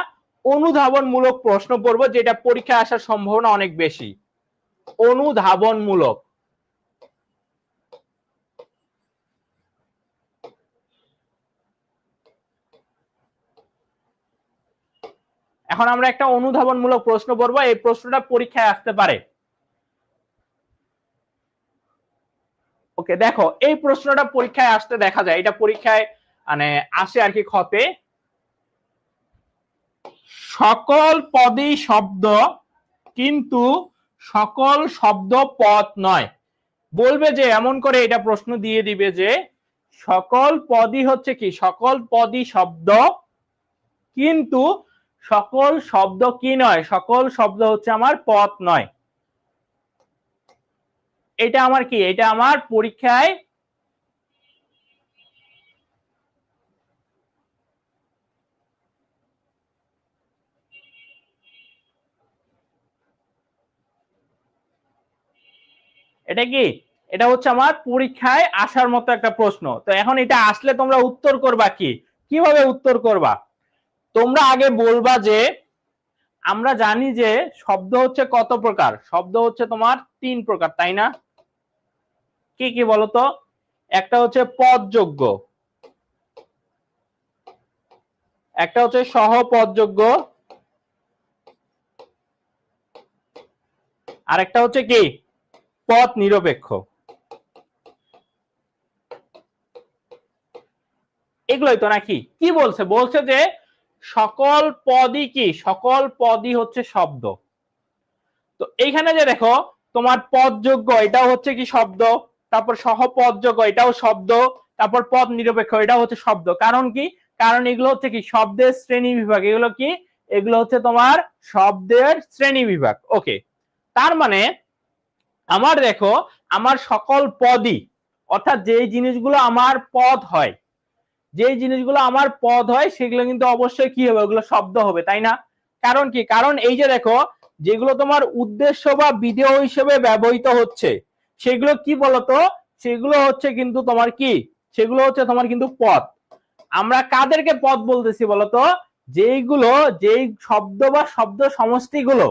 অনুধাবনমূলক প্রশ্ন পড়ব, যেটা পরীক্ষায় আসার সম্ভাবনা অনেক বেশি। অনুধাবনমূলক। এখন আমরা একটা অনুধাবনমূলক প্রশ্ন পড়ব, এই প্রশ্নটা পরীক্ষায় আসতে পারে। ওকে, দেখো এই প্রশ্নটা পরীক্ষায় আসতে দেখা যায়, এটা পরীক্ষায় মানে আসে আর কি খতে। সকল পদই শব্দ, কিন্তু সকল শব্দ পদ নয়। বলবে যে এমন করে এটা প্রশ্ন দিয়ে দিবে যে সকল পদই হচ্ছে কি, সকল পদই শব্দ, কিন্তু সকল শব্দ কি নয়, সকল শব্দ হচ্ছে আমার পদ নয়। এটা আমার কি, এটা আমার পরীক্ষায় এটা কি, এটা হচ্ছে আমার পরীক্ষায় আসার মতো একটা প্রশ্ন। তো এখন এটা আসলে তোমরা উত্তর করবা কি, কিভাবে উত্তর করবা? তোমরা আগে বলবা যে আমরা জানি যে শব্দ হচ্ছে কত প্রকার, শব্দ হচ্ছে তোমার 3 প্রকার, তাই না? কি কি বলতো? একটা হচ্ছে পদযোগ্য, একটা হচ্ছে সহপদযোগ্য, আর একটা হচ্ছে কি পদ নিরপেক্ষ। এগুলোই তো নাকি? কি বলছে? বলছে যে সকল পদই কি, সকল পদই হচ্ছে শব্দ। তো এইখানে যে দেখো তোমার পদযোগ্য এটাও হচ্ছে কি শব্দ, তারপর সহপদযোগ্য এটাও শব্দ, তারপর পদ নিরপেক্ষ এটাও হচ্ছে শব্দ। কারণ কি? কারণ এগুলো হচ্ছে কি শব্দের শ্রেণী বিভাগ। এগুলো কি? এগুলো হচ্ছে তোমার শব্দের শ্রেণী বিভাগ। ওকে, তার মানে আমার দেখো আমার সকল পদই, অর্থাৎ যেই জিনিসগুলো আমার পদ হয়, যেই জিনিসগুলো আমার পদ হয় সেগুলো কিন্তু অবশ্যই কি হবে, ওগুলো শব্দ হবে, তাই না? কারণ কি? কারণ এই যে দেখো যেগুলো তোমার উদ্দেশ্য বা বিধেয় হিসেবে ব্যবহৃত হচ্ছে সেগুলো কি বলতো? সেগুলো হচ্ছে কিন্তু তোমার কি, সেগুলো হচ্ছে তোমার কিন্তু পদ। আমরা কাদেরকে পদ বলতেছি বলতো? যেইগুলো, যেই শব্দ বা শব্দ সমষ্টিগুলো,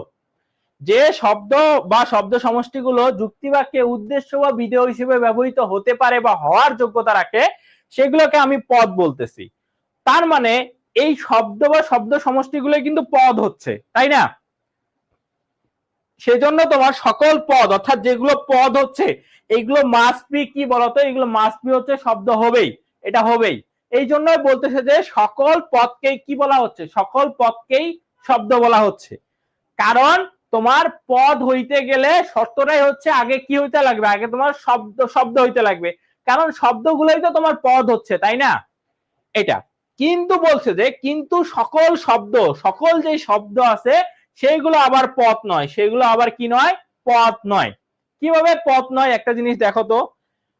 যে শব্দ বা শব্দ সমষ্টিগুলো যুক্তিবাক্যে উদ্দেশ্য বা বিধেয় হিসেবে ব্যবহৃত হতে পারে বা হওয়ার যোগ্যতা রাখে, সেগুলোকে আমি পদ বলতেছি। তার মানে এই শব্দ বা শব্দ সমষ্টিগুলো কিন্তু পদ হচ্ছে, তাই না? সেজন্য তোমার সকল পদ, অর্থাৎ যেগুলো পদ হচ্ছে এইগুলো মাস্ট বি কি বলতো? এগুলো মাস্ট বি হচ্ছে শব্দ হবেই, এটা হবেই। এই জন্যই বলতেছে যে সকল পদকেই কি বলা হচ্ছে, সকল পদকেই শব্দ বলা হচ্ছে। কারণ তোমার পদ হইতে গেলে শর্তটাই হচ্ছে আগে কি হইতে লাগবে, আগে তোমার শব্দ, শব্দ হইতে লাগবে। কারণ শব্দগুলোই তো তোমার পদ হচ্ছে, তাই না? এটা কিন্তু বলছে যে কিন্তু সকল শব্দ, সকল যে শব্দ আছে সেইগুলো আবার পদ নয়, সেগুলো আবার কি নয়, পদ নয়। কিভাবে পদ নয়? একটা জিনিস দেখো তো,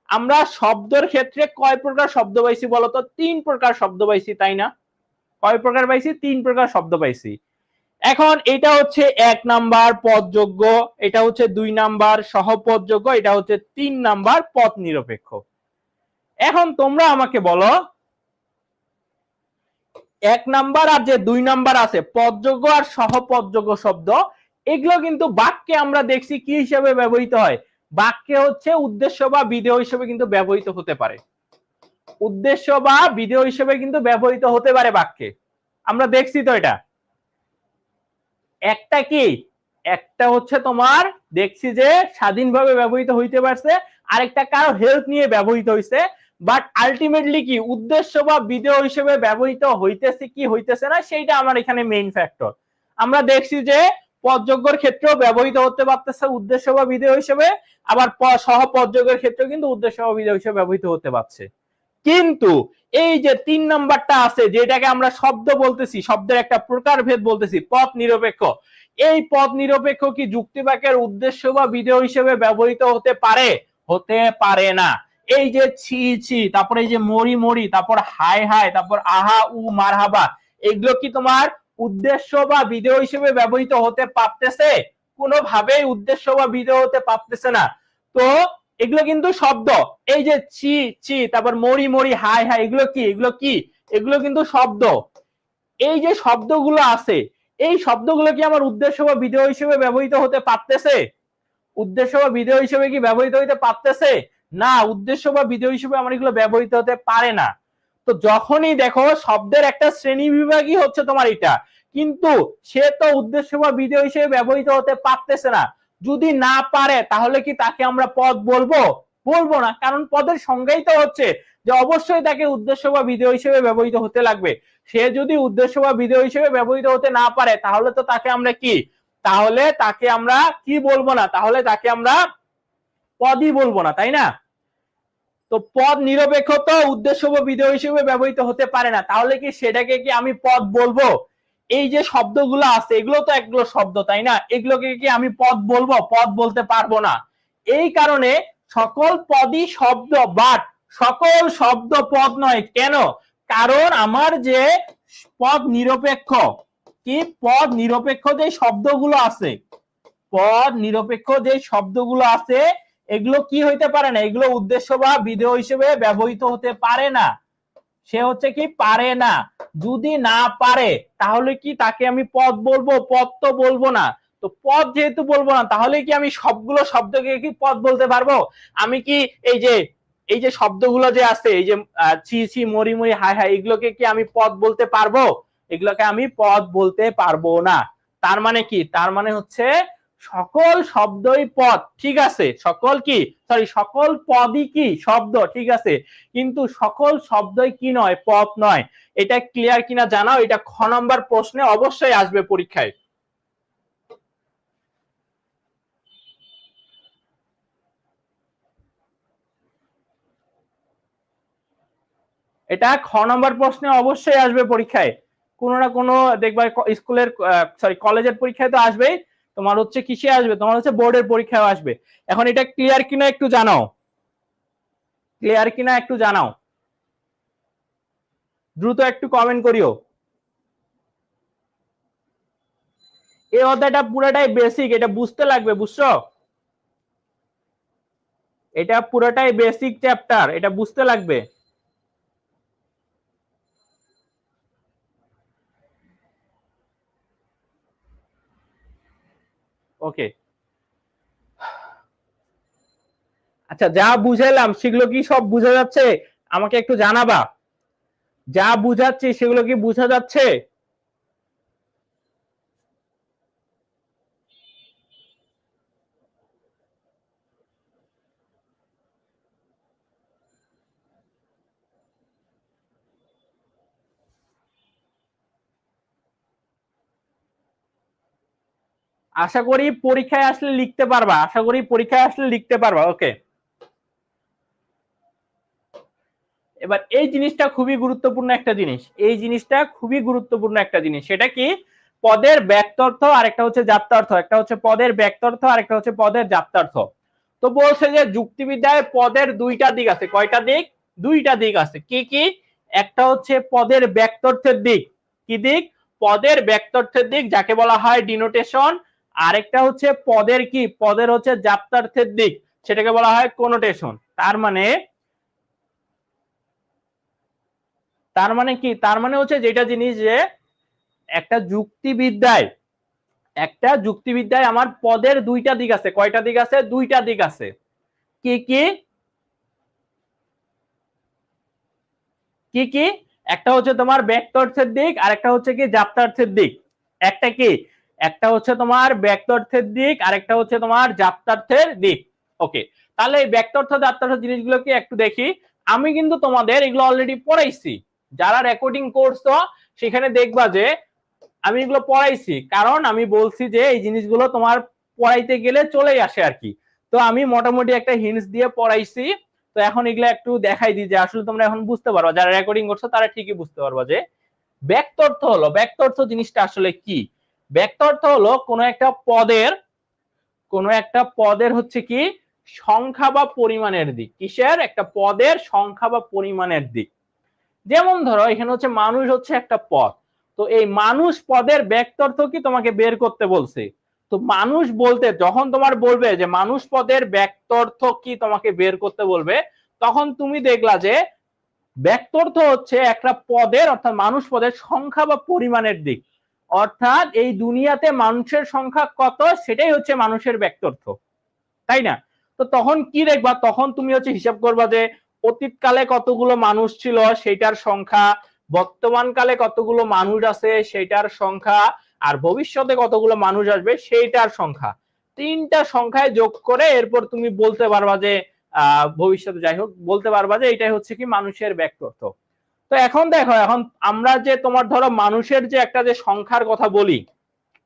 আমরা শব্দের ক্ষেত্রে কয় প্রকার শব্দ পাইছি বলতো? 3 প্রকার শব্দ পাইছি, তাই না? কয় প্রকার পাইছি? 3 প্রকার শব্দ পাইছি। এখন এটা হচ্ছে 1 নাম্বার পদযোগ্য, এটা হচ্ছে 2 নাম্বার সহপদযোগ্য, এটা হচ্ছে 3 নাম্বার পদ নিরপেক্ষ। এখন তোমরা আমাকে বলো এক নাম্বার আর যে 2 নাম্বার আছে পদযোগ্য আর সহপদযোগ্য শব্দ, এগুলো কিন্তু বাক্যে আমরা দেখছি কি হিসেবে ব্যবহৃত হয়, বাক্যে হচ্ছে উদ্দেশ্য বা বিধেয় হিসেবে কিন্তু ব্যবহৃত হতে পারে, উদ্দেশ্য বা বিধেয় হিসেবে কিন্তু ব্যবহৃত হতে পারে বাক্যে, আমরা দেখছি তো এটা। একটা কি, একটা হচ্ছে তোমার দেখছি যে স্বাধীনভাবে ব্যবহৃত হইতে পারছে, আরেকটা কারো হেল্প নিয়ে ব্যবহৃত হইছে, বাট আলটিমেটলি কি উদ্দেশ্য বা বিধেয় হিসেবে ব্যবহৃত হইতেছে কি হইতেছে না সেইটা আমার এখানে মেইন ফ্যাক্টর। আমরা দেখছি যে পদযোগ্যের ক্ষেত্রেও ব্যবহৃত হতে পারতেছে উদ্দেশ্য বা বিধেয় হিসেবে, আবার সহপদযোগ্যের ক্ষেত্রেও কিন্তু উদ্দেশ্য বা বিধেয় হিসেবে ব্যবহৃত হতে পারছে। কিন্তু এই যে 3 নাম্বারটা আছে যেটাকে আমরা শব্দ বলতেছি, শব্দের একটা প্রকারভেদ বলতেছি পদ নিরপেক্ষ, এই পদ নিরপেক্ষ কি যুক্তিবাক্যের উদ্দেশ্য বা বিধেয় হিসেবে ব্যবহৃত হতে পারে? হতে পারে না। এই যে ছি ছি, তারপরে এই যে মরি মরি, তারপর হাই হাই, তারপর আহা উ মারহাবা, এগুলো কি তোমার উদ্দেশ্য বা বিধেয় হিসেবে ব্যবহৃত হতে পারতেছে? কোনোভাবেই উদ্দেশ্য বা বিধেয় হতে পারতেছে না। তো এগুলো কিন্তু শব্দ, এই যে ছি ছি, তারপর মরি মরি, হাই হাই, এগুলো কি, এগুলো কি, এগুলো কিন্তু শব্দ। এই যে শব্দগুলো আছে, এই শব্দগুলো কি আমার উদ্দেশ্য বা বিধেয় হিসেবে ব্যবহৃত হতে পারতেছে? উদ্দেশ্য বা বিধেয় হিসেবে কি ব্যবহৃত হতে পারতেছে? না, উদ্দেশ্য বা বিধেয় হিসেবে আমার এগুলো ব্যবহৃত হতে পারে না। তো যখনই দেখো শব্দের একটা শ্রেণী বিভাগই হচ্ছে তোমার এটা, কিন্তু সে তো উদ্দেশ্য বা বিধেয় হিসেবে ব্যবহৃত হতে পারতেছে না। যদি না পারে তাহলে কি তাকে আমরা পদ বলবো? বলবো না, কারণ পদের সংজ্ঞাই তো হচ্ছে যে অবশ্যই তাকে উদ্দেশ্য বা বিধেয় হিসেবে ব্যবহৃত হতে লাগবে। সে যদি উদ্দেশ্য বা বিধেয় হিসেবে ব্যবহৃত হতে না পারে তাহলে তো তাকে আমরা কি, তাহলে তাকে আমরা কি বলবো না, তাহলে তাকে আমরা পদই বলবো না, তাই না? তো পদ নিরপেক্ষ তো উদ্দেশ্য বা বিধেয় হিসেবে ব্যবহৃত হতে পারে না, তাহলে কি সেটাকে কি আমি পদ বলবো? এই যে শব্দগুলো আছে এগুলো তো একগুলো শব্দ, তাই না? এগুলোকে কি আমি পদ বলবো? পদ বলতে পারবো না। এই কারণে সকল পদই শব্দ, বাট সকল শব্দ পদ নয়। কেন? কারণ আমার যে পদ নিরপেক্ষ, কি পদ নিরপেক্ষ যে শব্দগুলো আছে, পদ নিরপেক্ষ যে শব্দগুলো আছে এগুলো কি হইতে পারে না, এগুলো উদ্দেশ্য বা বিধেয় হিসেবে ব্যবহৃত হতে পারে না। সে হচ্ছে কি পারে না। যদি না পারে তাহলে কি তাকে আমি পদ বলবো? পদ তো বলবো না। তো পদ যেহেতু বলবো না তাহলে কি আমি সবগুলো শব্দকে কি পদ বলতে পারবো? আমি কি এই যে শব্দগুলো যে আছে, এই যে ছি ছি মরি মরি হাই হাই, এগুলোকে কি আমি পদ বলতে পারবো? এগুলোকে আমি পদ বলতে পারবো না। তার মানে কি? তার মানে হচ্ছে সকল শব্দই পদ, ঠিক আছে, সকল কি সরি সকল পদই কি শব্দ, ঠিক আছে, কিন্তু সকল শব্দই কি নয়, পদ নয়। এটা ক্লিয়ার কিনা জানাও, এটা খ নম্বর প্রশ্নে অবশ্যই আসবে পরীক্ষায়। এটা খ নম্বর প্রশ্নে অবশ্যই আসবে পরীক্ষায়, কোনো না কোনো দেখবা স্কুলের সরি কলেজের পরীক্ষায় তো আসবেই, তোমার হচ্ছে কিসে আসবে, তোমার হচ্ছে বোর্ডের পরীক্ষায় আসবে। এখন এটা ক্লিয়ার কিনা একটু জানাও, ক্লিয়ার কিনা একটু জানাও, দ্রুত একটু কমেন্ট করিও। এই অধ্যায়টা পুরোটাই বেসিক, এটা বুঝতে লাগবে, বুঝছো? এটা পুরোটাই বেসিক চ্যাপ্টার, এটা বুঝতে লাগবে। ওকে, আচ্ছা যা বুঝাইলাম সেগুলো কি সব বোঝা যাচ্ছে? আমাকে একটু জানাবা, যা বুঝাচ্ছি সেগুলো কি বোঝা যাচ্ছে? আশা করি পরীক্ষায় আসলে লিখতে পারবা, আশা করি পরীক্ষায় আসলে লিখতে পারবা। ওকে, এবার এই জিনিসটা খুবই গুরুত্বপূর্ণ একটা জিনিস, এই জিনিসটা খুবই গুরুত্বপূর্ণ একটা জিনিস, সেটা কি? পদের ব্যক্তার্থ আর একটা হচ্ছে জাপ্তার্থ, একটা হচ্ছে পদের ব্যক্তার্থ আর একটা হচ্ছে পদের জাপ্তার্থ। তো বলছে যে যুক্তিবিদ্যায় পদের দুইটা দিক আছে, কয়টা দিক? দুইটা দিক আছে। কি কি? একটা হচ্ছে পদের ব্যক্তার্থের দিক, কি দিক? পদের ব্যক্তার্থের দিক, যাকে বলা হয় ডিনোটেশন। আরেকটা হচ্ছে পদের কি, পদের হচ্ছে জাপ্তার্থের দিক, সেটাকে বলা হয় কোনোটেশন। তার মানে তার মানে কি, তার মানে হচ্ছে যেটা জিনিস যে একটা যুক্তিবিদ্যায় আমার পদের দুইটা দিক আছে। কয়টা দিক আছে? দুইটা দিক আছে। কি কি কি কি একটা হচ্ছে তোমার ব্যক্তার্থের দিক, আর একটা হচ্ছে কি জাপ্তার্থের দিক। একটা কি, একটা হচ্ছে তোমার ব্যক্তার্থের দিক, আর একটা হচ্ছে তোমার জাপ্তার্থের দিক। ওকে, তাহলে এই ব্যক্তার্থ জাপ্তার্থ জিনিসগুলোকে একটু দেখি। আমি কিন্তু তোমাদের এগুলো অলরেডি পড়াইছি, যারা রেকর্ডিং করছো সেখানে দেখবা যে আমি এগুলো পড়াইছি, কারণ আমি বলছি যে এই জিনিসগুলো তোমার পড়াইতে গেলে চলেই আসে আর কি। তো আমি মোটামুটি একটা হিন্টস দিয়ে পড়াইছি। তো এখন এগুলো একটু দেখাই দিই যে আসলে তোমরা এখন বুঝতে পারবা, যারা রেকর্ডিং করছো তারা ঠিকই বুঝতে পারবা যে ব্যক্তার্থ হলো, ব্যক্তার্থ জিনিসটা আসলে কি। ব্যক্তার্থ হলো কোনো একটা পদের হচ্ছে কি সংখ্যা বা পরিমাণের দিক। কিসের? একটা পদের সংখ্যা বা পরিমাণের দিক। যেমন ধরো এখানে হচ্ছে মানুষ হচ্ছে একটা পদ, তো এই মানুষ পদের ব্যক্তার্থ কি তোমাকে বের করতে বলছে। তো মানুষ বলতে যখন তোমার বলবে যে মানুষ পদের ব্যক্তার্থ কি তোমাকে বের করতে বলবে, তখন তুমি দেখলা যে ব্যক্তার্থ হচ্ছে একটা পদের, অর্থাৎ মানুষ পদের সংখ্যা বা পরিমাণের দিক। অর্থাৎ এই দুনিয়াতে মানুষের সংখ্যা কত, সেটাই হচ্ছে মানুষের ব্যক্তার্থ, তাই না? তো তখন কি দেখবা, তখন তুমি হচ্ছে হিসাব করবা যে অতীতকালে কতগুলো মানুষ ছিল সেটার সংখ্যা, বর্তমান কালে কতগুলো মানুষ আছে সেটার সংখ্যা, আর ভবিষ্যতে কতগুলো মানুষ আসবে সেইটার সংখ্যা। তিনটা সংখ্যায় যোগ করে এরপর তুমি বলতে পারবা যে ভবিষ্যতে যাই হোক বলতে পারবা যে এটাই হচ্ছে কি মানুষের ব্যক্তার্থ। তো এখন দেখো, এখন আমরা যে তোমার ধরো মানুষের যে একটা যে সংখ্যার কথা বলি,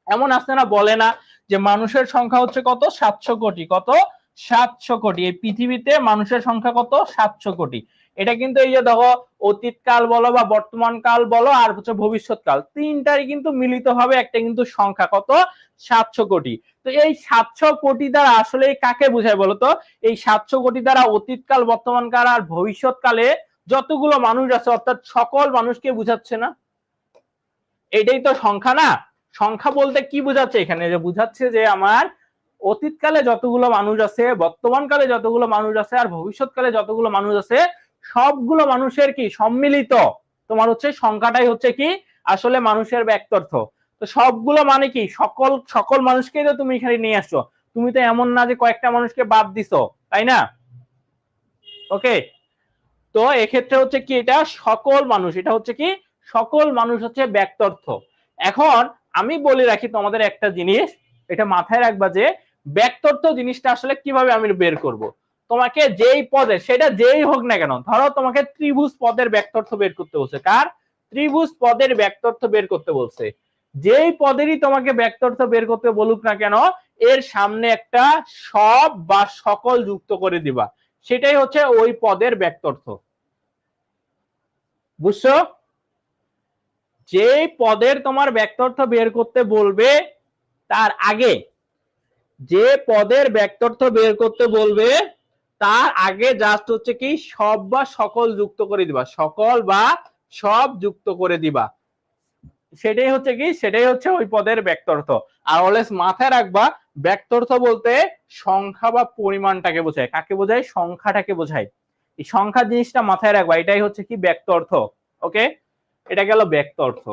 এমন আছে না, বলে না যে মানুষের সংখ্যা হচ্ছে কত? 700 কোটি। কত? 700 কোটি। এই পৃথিবীতে মানুষের সংখ্যা কত? 700 কোটি। এটা কিন্তু এই যে দেখো অতীতকাল বলো বা বর্তমান কাল বলো আর হচ্ছে ভবিষ্যৎকাল, তিনটাই কিন্তু মিলিত হবে একটা কিন্তু সংখ্যা, কত? 700 কোটি। তো এই 700 কোটি দ্বারা আসলে কাকে বোঝায় বলতো? এই 700 কোটি দ্বারা অতীতকাল, বর্তমান কাল আর ভবিষ্যৎকালে যতগুলো মানুষ আছে অর্থাৎ সকল মানুষকে বুঝাচ্ছে না? এটাই তো সংখ্যা না? সংখ্যা বলতে কি বোঝাচ্ছে এখানে? যে বুঝাচ্ছে যে আমার অতীতকালে যতগুলো মানুষ আছে, বর্তমানকালে যতগুলো মানুষ আছে আর ভবিষ্যৎকালে যতগুলো মানুষ আছে, সবগুলো মানুষের কি সম্মিলিত তোমার হচ্ছে সংখ্যাটাই হচ্ছে কি আসলে মানুষের ব্যক্তার্থ। তো সবগুলো মানে কি সকল সকল মানুষকেই তো তুমি এখানে নিয়ে আসছো, তুমি তো এমন না যে কয়েকটা মানুষকে বাদ দিছো, তাই না? ওকে, তো এক্ষেত্রে হচ্ছে কি এটা সকল মানুষ, এটা হচ্ছে কি সকল মানুষ হচ্ছে ব্যক্তার্থ। এখন আমি বলে রাখি তোমাদের একটা জিনিস, এটা মাথায় রাখবা যে ব্যক্তার্থ জিনিসটা আসলে কিভাবে আমি বের করব। তোমাকে যেই পদে, সেটা যেই হোক না কেন, ধরো তোমাকে ত্রিভুজ পদের ব্যক্তার্থ বের করতে বলছে। কার? ত্রিভুজ পদের ব্যক্তার্থ বের করতে বলছে। যেই পদেরই তোমাকে ব্যক্তার্থ বের করতে বলুক না কেন, এর সামনে একটা সব বা সকল যুক্ত করে দিবা, সেটাই হচ্ছে ওই পদের ব্যক্তার্থ। বুঝছো? যে পদের তোমার ব্যক্তার্থ বের করতে বলবে তার আগে, যে পদের ব্যক্তার্থ বের করতে বলবে তার আগে জাস্ট হচ্ছে কি সব বা সকল যুক্ত করে দিবা, সকল বা সব যুক্ত করে দিবা, সেটাই হচ্ছে কি, সেটাই হচ্ছে ওই পদের ব্যক্তার্থ। আর অলওয়েজ মাথায় রাখবা ব্যক্তার্থ বলতে সংখ্যা বা পরিমাণটাকে বোঝায়। কাকে বোঝায়? সংখ্যাটাকে বোঝায়। এই সংখ্যা জিনিসটা মাথায় রাখবা, এটাই হচ্ছে কি ব্যক্তার্থ। ওকে, এটা গেল ব্যক্তার্থ।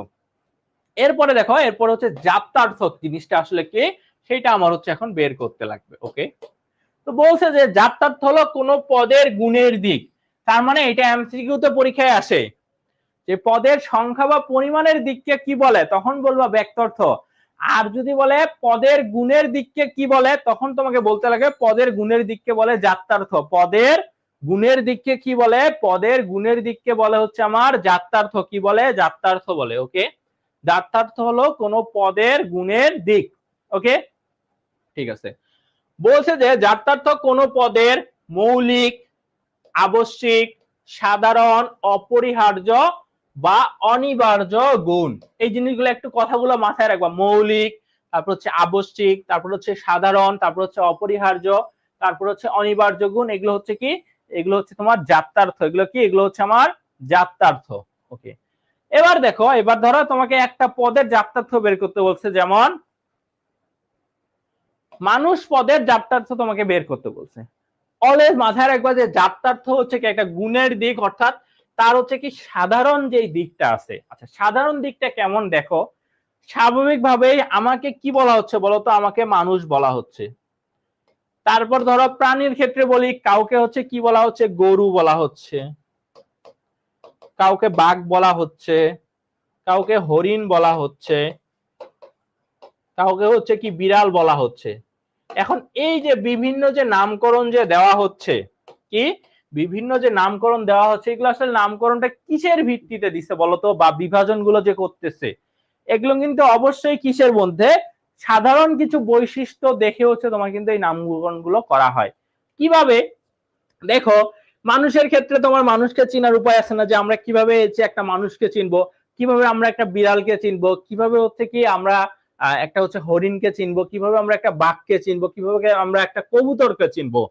এরপরে দেখো, এরপর হচ্ছে জাপ্তার্থ জিনিসটা আসলে কি সেটা আমার হচ্ছে এখন বের করতে লাগবে। ওকে, তো বলছে যে জাপ্তার্থ হলো কোন পদের গুণের দিক। তার মানে এটা এমসিকিউ তে পরীক্ষায় আসে যে পদের সংখ্যা বা পরিমাণের দিককে কি বলে, তখন বলবা ব্যক্তার্থ। আর যদি বলে পদের গুণের দিককে কি বলে, তখন তোমাকে বলতে লাগে পদের গুণের দিককে বলে জাপ্তার্থ। পদের গুণের দিককে কি বলে? পদের গুণের দিককে বলে হচ্ছে আমার জাপ্তার্থ। কি বলে? জাপ্তার্থ বলে। ওকে, জাপ্তার্থ হলো কোন পদের গুণের দিক। ওকে, ঠিক আছে। বলছে যে জাপ্তার্থ কোন পদের মৌলিক, আবশ্যিক, সাধারণ, অপরিহার্য বা অনিবার্য গুণ। এই জিনিসগুলো একটু কথাগুলো মাথায় রাখবা। মৌলিক, তারপর হচ্ছে আবশ্যিক, তারপর হচ্ছে সাধারণ, তারপর হচ্ছে অপরিহার্য, তারপর হচ্ছে অনিবার্য গুণ। এগুলো হচ্ছে কি? এগুলো হচ্ছে তোমার জাপ্তার্থ। এগুলো কি? এগুলো হচ্ছে আমার জাপ্তার্থ। ওকে, এবার দেখো, এবার ধরো তোমাকে একটা পদের জাপ্তার্থ বের করতে বলছে, যেমন মানুষ পদের জাপ্তার্থ তোমাকে বের করতে বলছে। অলওয়েজ মাথায় রাখবা যে জাপ্তার্থ হচ্ছে কি একটা গুণের দিক, অর্থাৎ তার হচ্ছে কি সাধারণ যে দিকটা আছে। আচ্ছা, সাধারণ দিকটা কেমন দেখো, স্বাভাবিকভাবেই আমাকে কি বলা হচ্ছে বলতো, আমাকে মানুষ বলা হচ্ছে। তারপর ধরো প্রাণীর ক্ষেত্রে বলি, কাউকে হচ্ছে কি বলা হচ্ছে, গরু বলা হচ্ছে, কাউকে বাঘ বলা হচ্ছে, কাউকে হরিণ বলা হচ্ছে, কাউকে হচ্ছে কি বিড়াল বলা হচ্ছে। এখন এই যে বিভিন্ন যে নামকরণ যে দেওয়া হচ্ছে, কি বিভিন্ন যে নামকরণ দেওয়া হচ্ছে, এগুলো আসলে নামকরণটা কিসের ভিত্তিতে দিচ্ছে বলতো, বা বিভাজন গুলো যে করতেছে এগুলো কিন্তু অবশ্যই কিসের মধ্যে, সাধারণ কিছু বৈশিষ্ট্য দেখে হচ্ছে তোমার কিন্তু এই নামকরণ গুলো করা হয়। কিভাবে দেখো, মানুষের ক্ষেত্রে তোমার মানুষকে চেনার উপায় আছে না, যে আমরা কিভাবে একটা মানুষকে চিনবো, কিভাবে আমরা একটা বিড়ালকে চিনবো, কিভাবে হচ্ছে কি আমরা একটা হচ্ছে হরিণকে চিনবো, কিভাবে আমরা একটা বাঘকে চিনবো, কিভাবে আমরা একটা কবুতরকে চিনবো।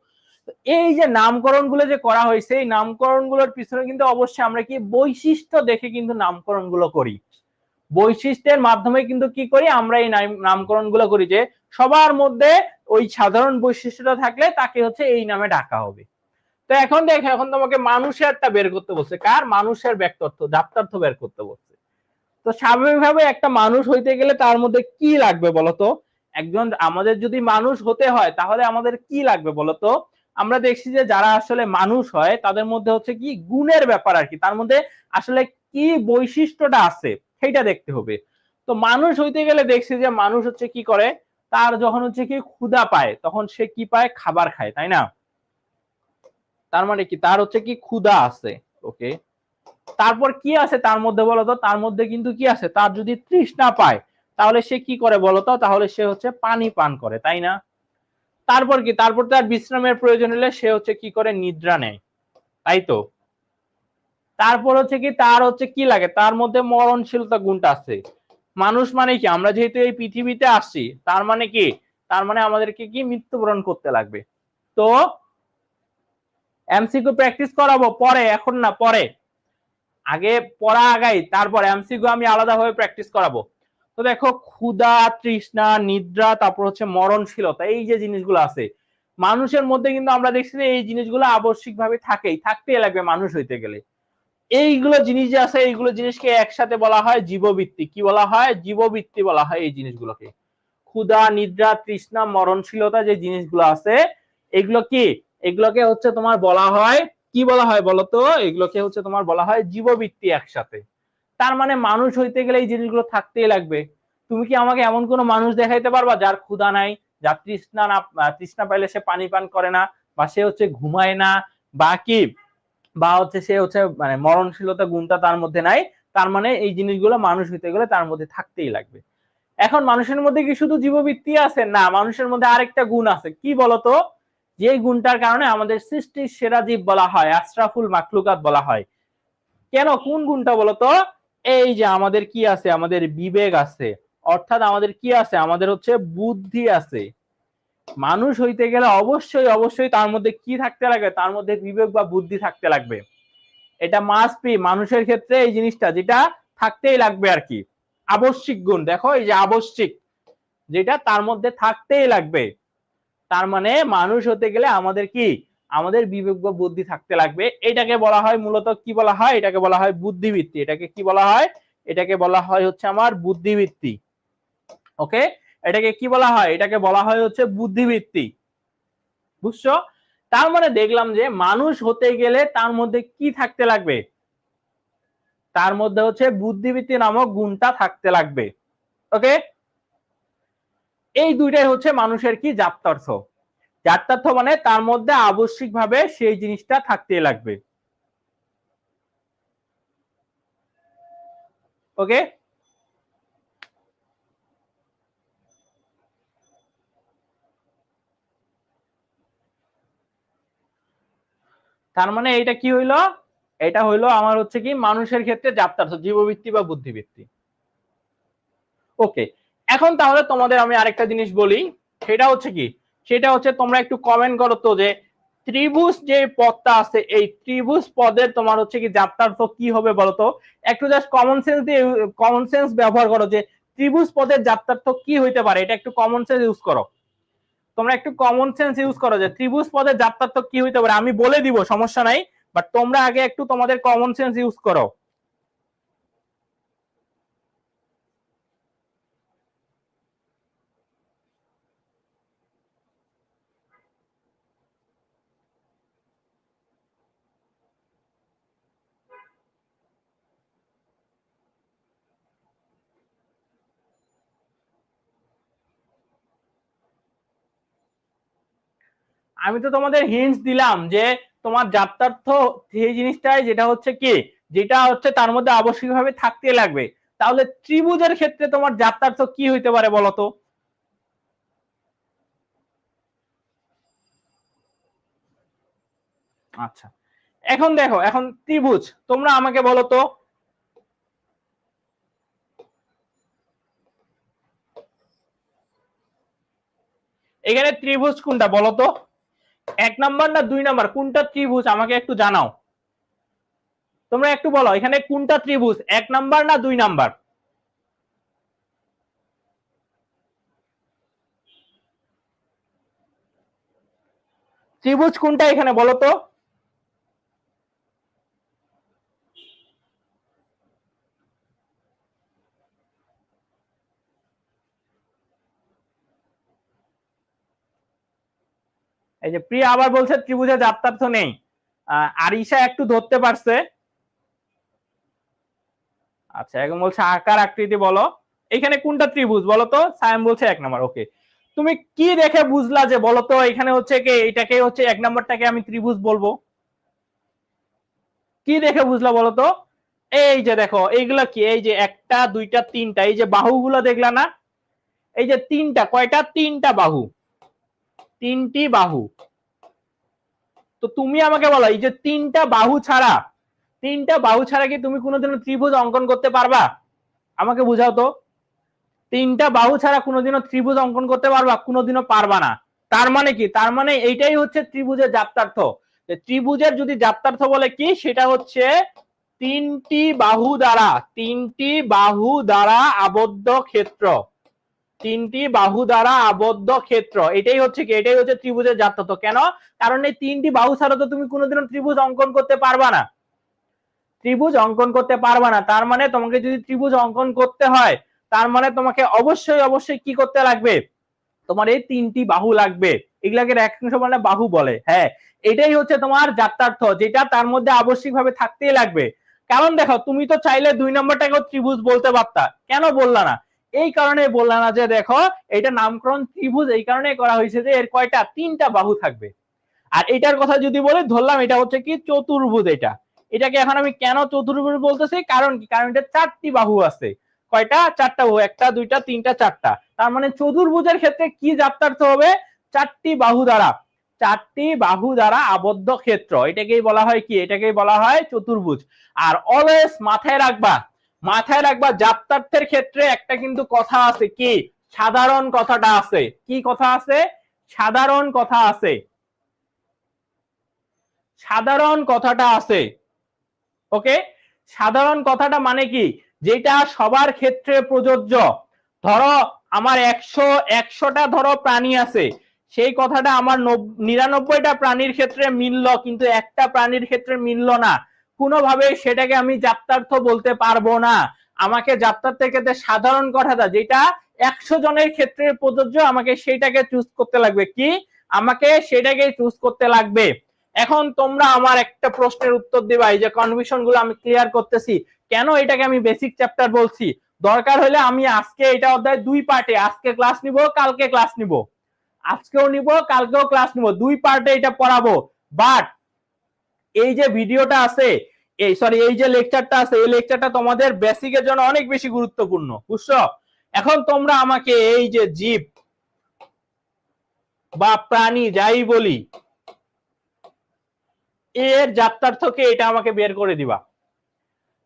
এই যে নামকরণ গুলো যে করা হয়েছে, এই নামকরণ গুলোর পিছনে কিন্তু অবশ্যই আমরা কি বৈশিষ্ট্য দেখে কিন্তু নামকরণ গুলো করি। বৈশিষ্ট্যের মাধ্যমে কিন্তু কি করি আমরা এই নামকরণ গুলো করি, যে সবার মধ্যে ওই সাধারণ বৈশিষ্ট্যটা থাকলে তাকে হচ্ছে এই নামে ডাকা হবে। তো এখন দেখো, এখন তোমাকে মানুষেরটা বের করতে বলছে, কার, মানুষের ব্যক্তার্থ জাত্যার্থ বের করতে বলছে। তো স্বাভাবিকভাবে একটা মানুষ হইতে গেলে তার মধ্যে কি লাগবে বলতো, একজন আমাদের যদি মানুষ হতে হয় তাহলে আমাদের কি লাগবে বলতো। আমরা দেখছি যে যারা আসলে মানুষ হয় তাদের মধ্যে হচ্ছে কি গুণের ব্যাপার আর কি, তার মধ্যে আসলে কি বৈশিষ্ট্যটা আছে সেটা দেখতে হবে। তো মানুষ হইতে গেলে দেখছি যে মানুষ হচ্ছে কি করে, তার যখন হচ্ছে কি ক্ষুধা পায় তখন সে কি পায়, খাবার খায়, তাই না। তার মানে কি তার হচ্ছে কি ক্ষুধা আছে। ওকে, তারপর কি আছে তার মধ্যে বলতো, তার মধ্যে কিন্তু কি আছে, তার যদি তৃষ্ণা পায় তাহলে সে কি করে বলতো, তাহলে সে হচ্ছে পানি পান করে, তাই না। তারপর কি, তারপর তার বিশ্রামের প্রয়োজন হলে সে হচ্ছে কি করে, নিদ্রা নেয়, তাই তো। তারপর হচ্ছে কি, তার হচ্ছে কি লাগে, তার মধ্যে মরণশীলতা গুণটা আছে। মানুষ মানে কি, আমরা যেহেতু এই পৃথিবীতে আসছি তার মানে কি, তার মানে আমাদেরকে কি মৃত্যুবরণ করতে লাগবে। তো এমসিকিউ প্র্যাকটিস করাবো পরে, এখন না, পরে, আগে পড়া আগাই, তারপর এমসিকিউ আমি আলাদাভাবে প্র্যাকটিস করাবো। তো দেখো, ক্ষুধা, তৃষ্ণা, নিদ্রা, তারপর হচ্ছে মরণশীলতা, এই যে জিনিসগুলো আছে মানুষের মধ্যে কিন্তু আমরা দেখছি যে এই জিনিসগুলো আবশ্যিকভাবে থাকতেই লাগবে মানুষ হইতে গেলে। এইগুলো জিনিস যে আছে, এইগুলো জিনিসকে একসাথে বলা হয় জীববৃত্তি। কি বলা হয়, জীববৃত্তি বলা হয় এই জিনিসগুলোকে। ক্ষুধা, নিদ্রা, তৃষ্ণা, মরণশীলতা যে জিনিসগুলো আছে এগুলো কি, এগুলোকে হচ্ছে তোমার বলা হয়, কি বলা হয় বলতো, এগুলোকে হচ্ছে তোমার বলা হয় জীববৃত্তি একসাথে। তার মানে মানুষ হইতে গেলে এই জিনিসগুলো থাকতেই লাগবে। তুমি কি আমাকে এমন কোন মানুষ দেখাইতে পারবা যার ক্ষুধা নাই, যার তৃষ্ণা না, তৃষ্ণা পাইলে সে পানি পান করে না, বা সে হচ্ছে ঘুমায় না, বা কি, বা হচ্ছে সে হচ্ছে মানে মরণশীলতা গুণটা তার মধ্যে নাই। তার মানে এই জিনিসগুলো মানুষ হইতে গেলে তার মধ্যে থাকতেই লাগবে। এখন মানুষের মধ্যে কি শুধু জীববৃত্তি আছে, না, মানুষের মধ্যে আরেকটা গুণ আছে, কি বলতো, যে গুণটার কারণে আমাদের সৃষ্টির সেরা জীব বলা হয়, আশরাফুল মাখলুকাত বলা হয়। কেন, কোন গুণটা বলতো, এই যে আমাদের কি আছে, আমাদের বিবেক আছে, অর্থাৎ আমাদের কি আছে, আমাদের হচ্ছে বুদ্ধি আছে। মানুষ হইতে গেলে অবশ্যই অবশ্যই তার মধ্যে কি থাকতে লাগবে, তার মধ্যে বিবেক বা বুদ্ধি থাকতে লাগবে। এটা মাস্ট বি মানুষের ক্ষেত্রে এই জিনিসটা যেটা থাকতেই লাগবে আর কি, আবশ্যিক গুণ। দেখো এই যে আবশ্যিক, যেটা তার মধ্যে থাকতেই লাগবে। তার মানে মানুষ হতে গেলে আমাদের কি, আমাদের বিবেক বা বুদ্ধি থাকতে লাগবে। এটাকে বলা হয় মূলত, কি বলা হয়, এটাকে বলা হয় বুদ্ধিবৃত্তি। এটাকে কি বলা হয়, এটাকে বলা হয় হচ্ছে আমার বুদ্ধিবৃত্তি। ওকে, এটাকে কি বলা হয়, এটাকে বলা হয় হচ্ছে বুদ্ধিবৃত্তি। বুঝছো। তার মানে দেখলাম যে মানুষ হতে গেলে তার মধ্যে কি থাকতে লাগবে, তার মধ্যে হচ্ছে বুদ্ধিবৃত্তি নামক গুণটা থাকতে লাগবে। ওকে, এই দুইটাই হচ্ছে মানুষের কি জাত্যার্থ। জাত্যার্থ মানে তার মধ্যে আবশ্যিকভাবে সেই জিনিসটা থাকতেই লাগবে। ওকে, তার মানে এটা কি হইলো, এটা হইলো আমার হচ্ছে কি মানুষের ক্ষেত্রে জাত্যার্থ, জীববৃত্তি বা বুদ্ধিবৃত্তি। ওকে, এখন তাহলে তোমাদের আমি আরেকটা জিনিস বলি, সেটা হচ্ছে কি, সেটা হচ্ছে তোমরা একটু কমেন্ট করো তো, যে ত্রিভুজ যে পদটা আছে এই ত্রিভুজ পদের তোমার হচ্ছে কি জাত্যার্থ কি হবে বলতো। একটু জাস্ট কমন সেন্স দিয়ে, কমন সেন্স ব্যবহার করো, যে ত্রিভুজ পদের জাত্যার্থ কি হইতে পারে, এটা একটু কমন সেন্স ইউজ করো। তোমরা একটু কমন সেন্স ইউজ করো যে ত্রিভুজ পদের জাত্যার্থ কি হইতে পারে, আমি বলে দিব সমস্যা নাই, বাট তোমরা আগে একটু তোমাদের কমন সেন্স ইউজ করো। আমি তো তোমাদের হিন্টস দিলাম যে তোমার যাত্রার্থ সেই জিনিসটাই যেটা হচ্ছে কি, যেটা হচ্ছে তার মধ্যে আবশ্যিকভাবে থাকতে লাগবে। তাহলে ত্রিভুজের ক্ষেত্রে তোমার যাত্রার্থ কি হইতে পারে বলো তো? আচ্ছা, এখন দেখো, এখন ত্রিভুজ তোমরা আমাকে বলো তো, এখানে ত্রিভুজ কোনটা বলো তো? 1 নাম্বার না 2 নাম্বার, কোনটা ত্রিভুজ আমাকে একটু জানাও। তোমরা একটু বলো এখানে কোনটা ত্রিভুজ, 1 নাম্বার না 2 নাম্বার? ত্রিভুজ কোনটা এখানে বলো তো? এই যে প্রিয়া আবার বলছে ত্রিভুজের যাত্রার্থ নেই। আরিশা একটু ধরতে পারছে। আচ্ছা, এখন বলছে আকার আকৃতি বলো, এখানে কোনটা ত্রিভুজ বলো তো? সায়েম বলছে 1 নাম্বার। ওকে, তুমি কি দেখে বুঝলা যে বলো তো এখানে হচ্ছে কি এটাকে হচ্ছে 1 নাম্বারটাকে আমি ত্রিভুজ বলবো? কি দেখে বুঝলা বলো তো? এই যে দেখো এইগুলা কি, এই যে 1টা 2টা 3টা, এই যে বাহুগুলো দেখলা না? এই যে 3টা, কয়টা? 3টা বাহু, 3টি বাহু। তো তুমি আমাকে বলো এই যে 3টা বাহু ছাড়া, 3টা বাহু ছাড়া কি তুমি কোনোদিনও ত্রিভুজ অঙ্কন করতে পারবা? আমাকে বুঝাও তো। 3টা বাহু ছাড়া কোনোদিনও ত্রিভুজ অঙ্কন করতে পারবা? কোনোদিনও পারবা না। তার মানে কি? তার মানে এইটাই হচ্ছে ত্রিভুজের যাত্রার্থ। ত্রিভুজের যদি যাত্রার্থ বলে কি, সেটা হচ্ছে 3টি বাহু দ্বারা, 3টি বাহু দ্বারা আবদ্ধ ক্ষেত্র, 3টি বাহু দ্বারা আবদ্ধ ক্ষেত্র, এটাই হচ্ছে কি, এটাই হচ্ছে ত্রিভুজের যাত্রার্থ। কেন? কারণ এই 3টি বাহু ছাড়া তো তুমি কোনোদিনও ত্রিভুজ অঙ্কন করতে পারবা না, ত্রিভুজ অঙ্কন করতে পারবা না। তার মানে তোমাকে যদি ত্রিভুজ অঙ্কন করতে হয়, তার মানে তোমাকে অবশ্যই অবশ্যই কি করতে লাগবে? তোমার এই 3টি বাহু লাগবে। এগুলাকে রেখাংশ মানে বাহু বলে। হ্যাঁ, এটাই হচ্ছে তোমার যাত্রার্থ, যেটা তার মধ্যে আবশ্যিকভাবে থাকতেই লাগবে। কারণ দেখো, তুমি তো চাইলে 2 নম্বরটাকে ত্রিভুজ বলতে পারতা, কেন বললা না? এই কারণে বললা না যে দেখো এটা নামকরণ ত্রিভুজ এই কারণে করা হয়েছে যে এর কয়টা? 3টা বাহু থাকবে। আর এটার কথা যদি বলে ধরলাম এটা হচ্ছে কি চতুর্ভুজ। এটাকে এখন আমি কেন চতুর্ভুজ বলতেছি? কারণ কি? কারণ এটা 4টি বাহু আছে। কয়টা? 4টা বাহু, 1টা 2টা 3টা 4টা। তার মানে চতুর্ভুজের ক্ষেত্রে কি যাত্রার্থ হবে? 4টি বাহু দ্বারা, 4টি বাহু দ্বারা আবদ্ধ ক্ষেত্র, এটাকেই বলা হয় কি? এটাকেই বলা হয় চতুর্ভুজ। আর অলওয়েজ মাথায় রাখবা, মাথায় রাখবা যাত্রার্থের ক্ষেত্রে একটা কিন্তু কথা আছে, কি? সাধারণ কথাটা আছে। কি কথা আছে? সাধারণ কথা আছে, সাধারণ কথাটা আছে। ওকে, সাধারণ কথাটা মানে কি? যেটা সবার ক্ষেত্রে প্রযোজ্য। ধরো আমার 100টা ধরো প্রাণী আছে, সেই কথাটা আমার 99টা প্রাণীর ক্ষেত্রে মিলল, কিন্তু একটা প্রাণীর ক্ষেত্রে মিলল না, কোনোভাবে সেটাকে আমি যাত্রার্থ বলতে পারবো না। আমাকে যাত্রার্থের ক্ষেত্রে সাধারণ কথাটা যেটা 100 জনের ক্ষেত্রে প্রযোজ্য, আমাকে সেইটাকে চুজ করতে লাগবে। কি? আমাকে সেটাকে চুজ করতে লাগবে। এখন তোমরা আমার একটা প্রশ্নের উত্তর দিবা, এই যে কনফিউশন গুলো আমি ক্লিয়ার করতেছি, কেন এটাকে আমি বেসিক চ্যাপ্টার বলছি। দরকার হলে আমি আজকে এটা অধ্যায় 2 পার্টে, আজকে ক্লাস নিব, কালকে ক্লাস নিব, আজকেও নিব কালকেও ক্লাস নিব, 2 পার্টে এটা পড়াবো। বাট এই যে ভিডিওটা আছে, এই যে লেকচারটা আছে, এই লেকচারটা তোমাদের বেসিকের জন্য অনেক বেশি গুরুত্বপূর্ণ, বুঝছো? এখন তোমরা আমাকে এই যে জীব বা প্রাণী যাই বলি, এর যাত্রার্থ কি এটা আমাকে বের করে দিবা।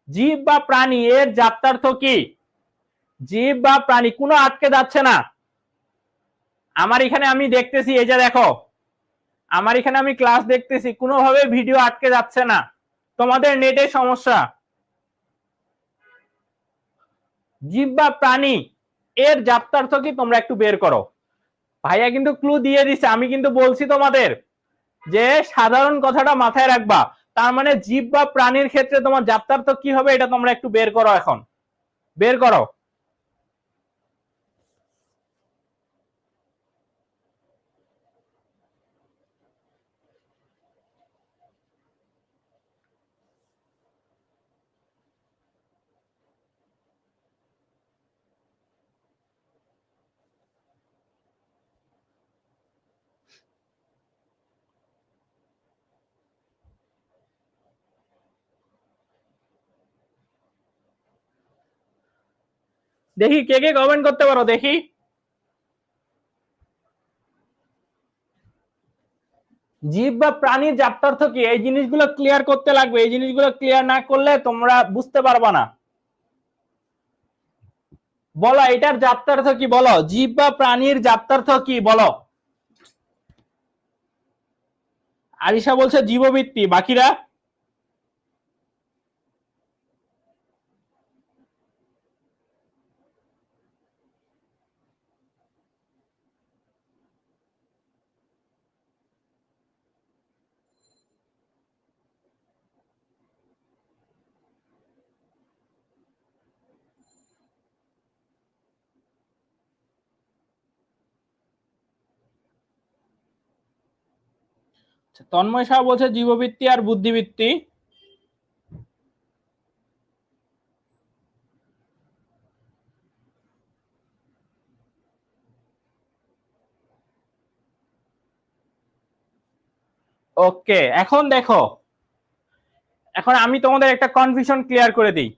জীব বা প্রাণী এর যাত্রার্থ কি? জীব বা প্রাণী, কোনো আটকে যাচ্ছে না। আমার এখানে আমি দেখতেছি, এই যে দেখো আমার এখানে আমি ক্লাস দেখতেছি, কোনোভাবে ভিডিও আটকে যাচ্ছে না। তোমাদের নেটের সমস্যা। জীব বা প্রাণী এর যাত্রার্থ কি তোমরা একটু বের করো। ভাইয়া কিন্তু ক্লু দিয়ে দিছে, আমি কিন্তু বলছি তোমাদের যে সাধারণ কথাটা মাথায় রাখবা। তার মানে জীব বা প্রাণীর ক্ষেত্রে তোমার জাত্যার্থ কি হবে এটা তোমরা একটু বের করো, এখন বের করো। দেখি কে কে কমেন্ট করতে পারো, দেখি। জীব বা প্রাণীর জাত্যার্থ কি, এই জিনিসগুলো ক্লিয়ার করতে লাগবে। এই জিনিসগুলো ক্লিয়ার না করলে তোমরা বুঝতে পারবা না। বলো এটার জাত্যার্থ কি, বলো জীব বা প্রাণীর জাত্যার্থ কি বলো। আরিশা বলছে জীববৃত্তি, বাকিরা? তন্ময় শাহ বলছে জীববৃত্তি আর বুদ্ধিবৃত্তি। ওকে, এখন দেখো, এখন আমি তোমাদের একটা কনফিউশন ক্লিয়ার করে দিই।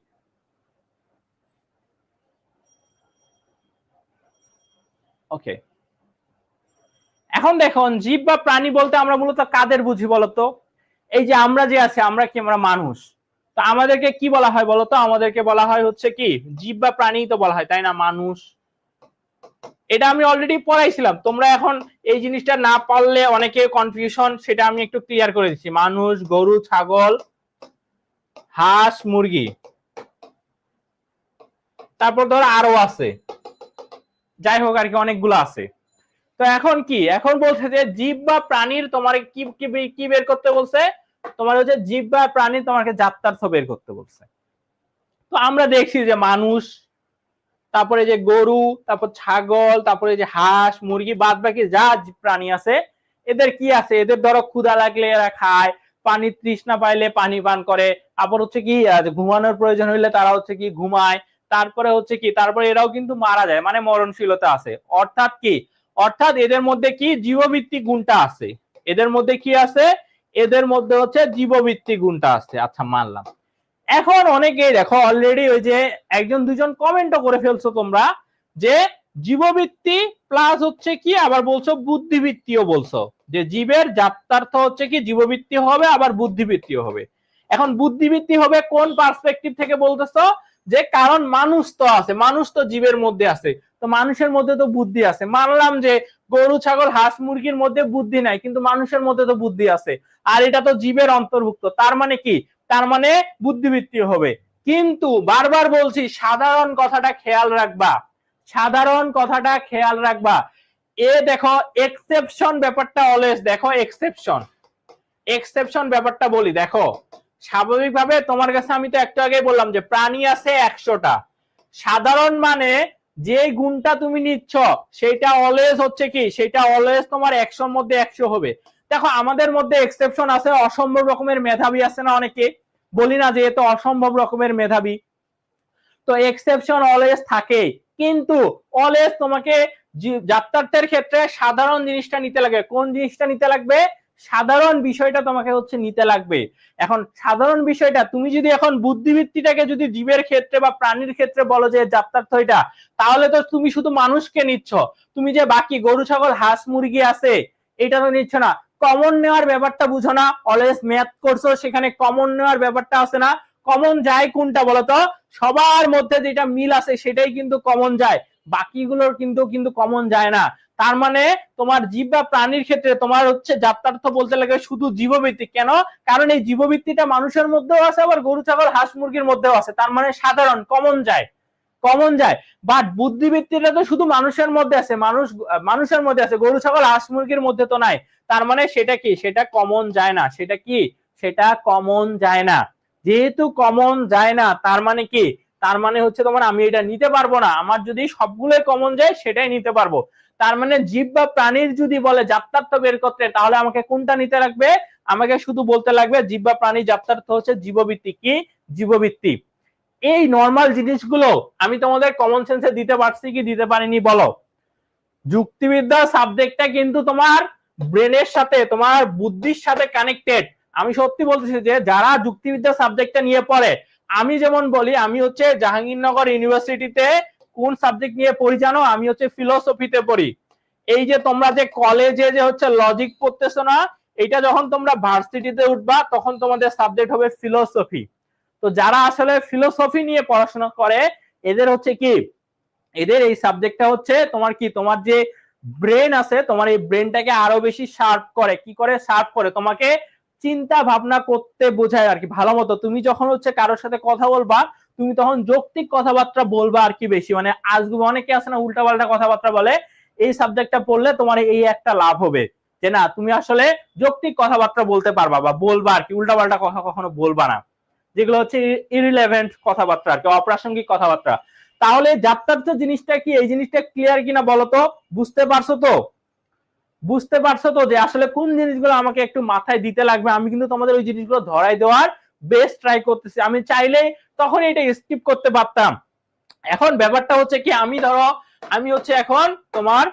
ওকে, এখন দেখো জীব বা প্রাণী বলতে আমরা মূলত কাদের বুঝি বলতো? এই যে আমরা যে আছি, আমরা কি, আমরা মানুষ। তো আমাদেরকে কি বলা হয় বলতো? আমাদেরকে বলা হয় হচ্ছে কি জীব বা প্রাণী তো বলা হয়, তাই না? মানুষ, এটা আমি অলরেডি পড়াইছিলাম। তোমরা এখন এই জিনিসটা না পারলে অনেকে কনফিউশন, সেটা আমি একটু ক্লিয়ার করে দিচ্ছি। মানুষ, গরু, ছাগল, হাঁস, মুরগি, তারপর ধরো আরো আছে, যাই হোক আর কি, অনেকগুলো আছে। তো এখন কি, এখন বলছে যে জীব বা প্রাণীর তোমার কি কি বের করতে বলছে? তোমার হচ্ছে জীব বা প্রাণীর তোমাকে জাত্যার্থ বের করতে বলছে। তো আমরা দেখছি যে মানুষ, তারপরে যে গরু, তারপর ছাগল, তারপরে যে হাঁস, মুরগি, বাদ বাকি যা প্রাণী আছে, এদের কি আছে? এদের ধরো ক্ষুধা লাগলে এরা খায়, পানি তৃষ্ণা পাইলে পানি পান করে, আবার হচ্ছে কি ঘুমানোর প্রয়োজন হইলে তারা হচ্ছে কি ঘুমায়, তারপরে হচ্ছে কি, তারপরে এরাও কিন্তু মারা যায়, মানে মরণশীলতা আছে। অর্থাৎ কি, অর্থাৎ এদের মধ্যে কি জীবভিত্তিক গুণটা আছে। এদের মধ্যে কি আছে? এদের মধ্যে হচ্ছে জীবভিত্তিক গুণটা আছে। আচ্ছা, মানলাম। এখন অনেকেই দেখো অলরেডি ওই যে একজন দুজন কমেন্টও করে ফেলছো তোমরা, যে জীববৃত্তি প্লাস হচ্ছে কি আবার বলছো বুদ্ধিবৃত্তিও বলছো, যে জীবের জাত্যার্থ হচ্ছে কি জীববৃত্তি হবে আবার বুদ্ধিবৃত্তিও হবে। এখন বুদ্ধিবৃত্তি হবে কোন পার্সপেক্টিভ থেকে বলতেছো? যে কারণ মানুষ তো আছে, মানুষ তো জীবের মধ্যে আছে, তো মানুষের মধ্যে তো বুদ্ধি আছে। মানলাম যে গরু, ছাগল, হাঁস, মুরগির মধ্যে বুদ্ধি নাই, কিন্তু মানুষের মধ্যে তো বুদ্ধি আছে, আর এটা তো জীবের অন্তর্ভুক্ত, তার মানে কি, তার মানে বুদ্ধিবৃত্তি হবে। কিন্তু বারবার বলছি, সাধারণ কথাটা খেয়াল রাখবা, সাধারণ কথাটা খেয়াল রাখবা। এ দেখো এক্সেপশন ব্যাপারটা অলওয়েজ দেখো, এক্সেপশন, এক্সেপশন ব্যাপারটা বলি দেখো। স্বাভাবিকভাবে তোমার কাছে আমি তো একটু আগে বললাম যে প্রাণী আছে 100টা, সাধারণ মানে যে গুণটা তুমি নিচ্ছ সেটা অলওয়েজ হচ্ছে কি, সেটা অলওয়েজ তোমার 100-র মধ্যে 100 হবে। দেখো আমাদের মধ্যে এক্সেপশন আছে, অসম্ভব রকমের মেধাবী আছে না অনেকে, বলি না যে এ তো অসম্ভব রকমের মেধাবী। তো এক্সেপশন অলওয়েজ থাকে, কিন্তু অলওয়েজ তোমাকে জাত্যার্থের ক্ষেত্রে সাধারণ জিনিসটা নিতে লাগবে। কোন জিনিসটা নিতে লাগবে? সাধারণ বিষয়টা তোমাকে হচ্ছে নিতে লাগবে। এখন সাধারণ বিষয়টা তুমি যদি এখন বুদ্ধিবৃত্তিটাকে যদি জীবের ক্ষেত্রে বা প্রাণীর ক্ষেত্রে বলো যে জাত্যার্থ এটা, তাহলে তো তুমি শুধু মানুষকে নিচ্ছ, তুমি যে বাকি গরু, ছাগল, হাঁস, মুরগি আছে এটা তো নিচ্ছ না। কমন নেওয়ার ব্যাপারটা বুঝো না, অলওয়েজ ম্যাথ করছো, সেখানে কমন নেওয়ার ব্যাপারটা আছে না। কমন যায় কোনটা বলতো? সবার মধ্যে যেটা মিল আছে সেটাই কিন্তু কমন যায়, বাকিগুলোর কিন্তু কিন্তু কমন যায় না। তার মানে তোমার জীব বা প্রাণীর ক্ষেত্রে তোমার হচ্ছে জাত্যার্থ বলতে লাগে শুধু জীবভিত্তিক। কেন? কারণ এই জীবভিত্তিটা মানুষের মধ্যেও আছে, আবার গরু, ছাগল, হাঁস, মুরগির মধ্যেও আছে, তার মানে সাধারণ, কমন যায়, কমন যায়। বাট বুদ্ধিবৃত্তিটা তো শুধু মানুষের মধ্যে আছে, মানুষের মধ্যে আছে, গরু, ছাগল, হাঁস, মুরগির মধ্যে তো নাই, তার মানে সেটা কি, সেটা কমন যায় না, সেটা কি, সেটা কমন যায় না। যেহেতু কমন যায় না তার মানে কি, তার মানে হচ্ছে তোমার আমি এটা নিতে পারবো না। আমার যদি সবগুলোই কমন যায় সেটাই নিতে পারবো। তার মানে জীব বা প্রাণীর যদি বলে জাত্যার্থ বের করতে, তাহলে আমাকে কোনটা নিতে লাগবে? আমাকে শুধু বলতে লাগবে জীব বা প্রাণী জাত্যার্থ হচ্ছে জীবভিত্তিক। কি? জীবভিত্তিক। এই নর্মাল জিনিসগুলো আমি তোমাদের কমন সেন্সে দিতে পারছি কি দিতে পারিনি বলো? যুক্তিবিদ্যা সাবজেক্টটা কিন্তু তোমার ব্রেনের সাথে, তোমার বুদ্ধির সাথে কানেক্টেড। আমি সত্যি বলতেছি যে যারা যুক্তিবিদ্যা সাবজেক্টটা নিয়ে পড়ে, আমি যেমন বলি আমি হচ্ছে জাহাঙ্গীরনগর ইউনিভার্সিটিতে কোন সাবজেক্ট নিয়ে পড়ি জানো? আমি হচ্ছে ফিলোসফিতে পড়ি। এই যে তোমরা যে কলেজে যে হচ্ছে লজিক পড়তেছো না, এটা যখন তোমরা ভার্সিটিতে উঠবা তখন তোমাদের সাবজেক্ট হবে ফিলোসফি। তো যারা আসলে ফিলোসফি নিয়ে পড়াশোনা করে এদের হচ্ছে কি, এদের এই সাবজেক্টটা হচ্ছে তোমার কি, তোমার যে ব্রেন আছে তোমার এই ব্রেনটাকে আরো বেশি শার্প করে। কি করে শার্প করে? তোমাকে চিন্তা ভাবনা করতে বোঝায় আর কি ভালো মতো। তুমি যখন হচ্ছে কারোর সাথে কথা বলবা তুমি তখন যৌক্তিক কথাবার্তা বলবা আর কি বেশি। মানে আজকে অনেকে আছে না উল্টাপাল্টা কথাবার্তা বলে, এই সাবজেক্টটা পড়লে তোমার এই একটা লাভ হবে যে না তুমি আসলে যৌক্তিক কথাবার্তা বলতে পারবা বা বলবা আর কি, উল্টাপাল্টা কথা কখনো বলবা না, যেগুলো হচ্ছে ইরিলেভেন্ট কথাবার্তা আর কি, অপ্রাসঙ্গিক কথাবার্তা। তাহলে যাত্রার্থ জিনিসটা কি, এই জিনিসটা ক্লিয়ার কিনা বলো তো? বুঝতে পারছো তো? বুঝতে পারছো তো যে আসলে কোন জিনিসগুলো আমাকে একটু মাথায় দিতে লাগবে? আমি কিন্তু তোমাদের ওই জিনিসগুলো ধরাই দেওয়ার বেস্ট ট্রাই করতেছি। আমি চাইলে তখন এটা স্কিপ করতে পারতাম। এখন ব্যাপারটা হচ্ছে কি, আমি ধরো আমি হচ্ছে এখন তোমার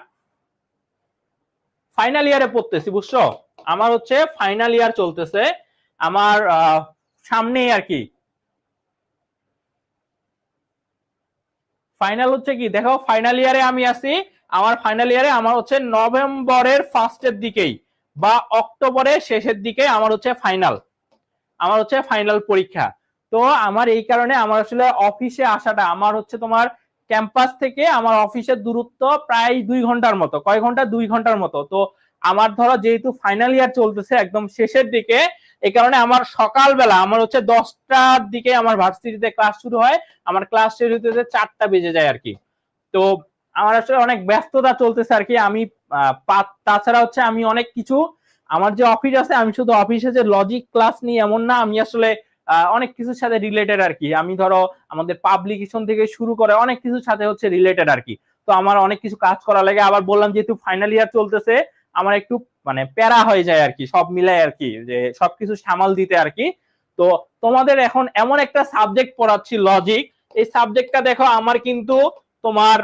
ফাইনাল ইয়ারে পড়তেছি, বুঝছো? আমার হচ্ছে ফাইনাল ইয়ার চলতেছে আমার সামনেই আর কি। ফাইনাল হচ্ছে কি, দেখো ফাইনাল ইয়ারে আমি আছি। আমার ফাইনাল ইয়ারে আমার হচ্ছে নভেম্বরের ফার্স্টের দিকেই বা অক্টোবরের শেষের দিকে আমার হচ্ছে ফাইনাল, আমার হচ্ছে ফাইনাল পরীক্ষা। তো আমার এই কারণে আমার আসলে অফিসে আসাটা, আমার হচ্ছে তোমার ক্যাম্পাস থেকে আমার অফিসের দূরত্ব প্রায় 2 ঘন্টার মতো। কয় ঘন্টা? 2 ঘন্টার মতো। তো আমার ধরো যেহেতু ফাইনাল ইয়ার চলতেছে একদম শেষের দিকে, এই কারণে আমার সকালবেলা আমার হচ্ছে 10টার দিকে আমার ভার্সিটিতে ক্লাস শুরু হয়, আমার ক্লাস শেষ হতে 4টা বেজে যায় আর কি। তো আমার আসলে অনেক ব্যস্ততা চলতেছে আর কি। আমি তাছাড়া হচ্ছে আমি অনেক কিছু, আমার যে অফিস আছে আমি শুধু অফিসে যে লজিক ক্লাস নিই এমন না, আমি আসলে অনেক কিছুর সাথে রিলেটেড আর কি। আমি ধরো আমাদের পাবলিকেশন থেকে শুরু করে অনেক কিছুর সাথে হচ্ছে রিলেটেড আর কি। তো আমার অনেক কিছু কাজ করা লাগে। আবার বললাম যেহেতু ফাইনাল ইয়ার চলতেছে আমার একটু মানে প্যারা হয়ে যায় আর কি, সব মিলাই আর কি, যে সবকিছু সামাল দিতে আর কি। তো তোমাদের এখন এমন একটা সাবজেক্ট পড়াচ্ছি লজিক, এই সাবজেক্টটা দেখো আমার কিন্তু তোমার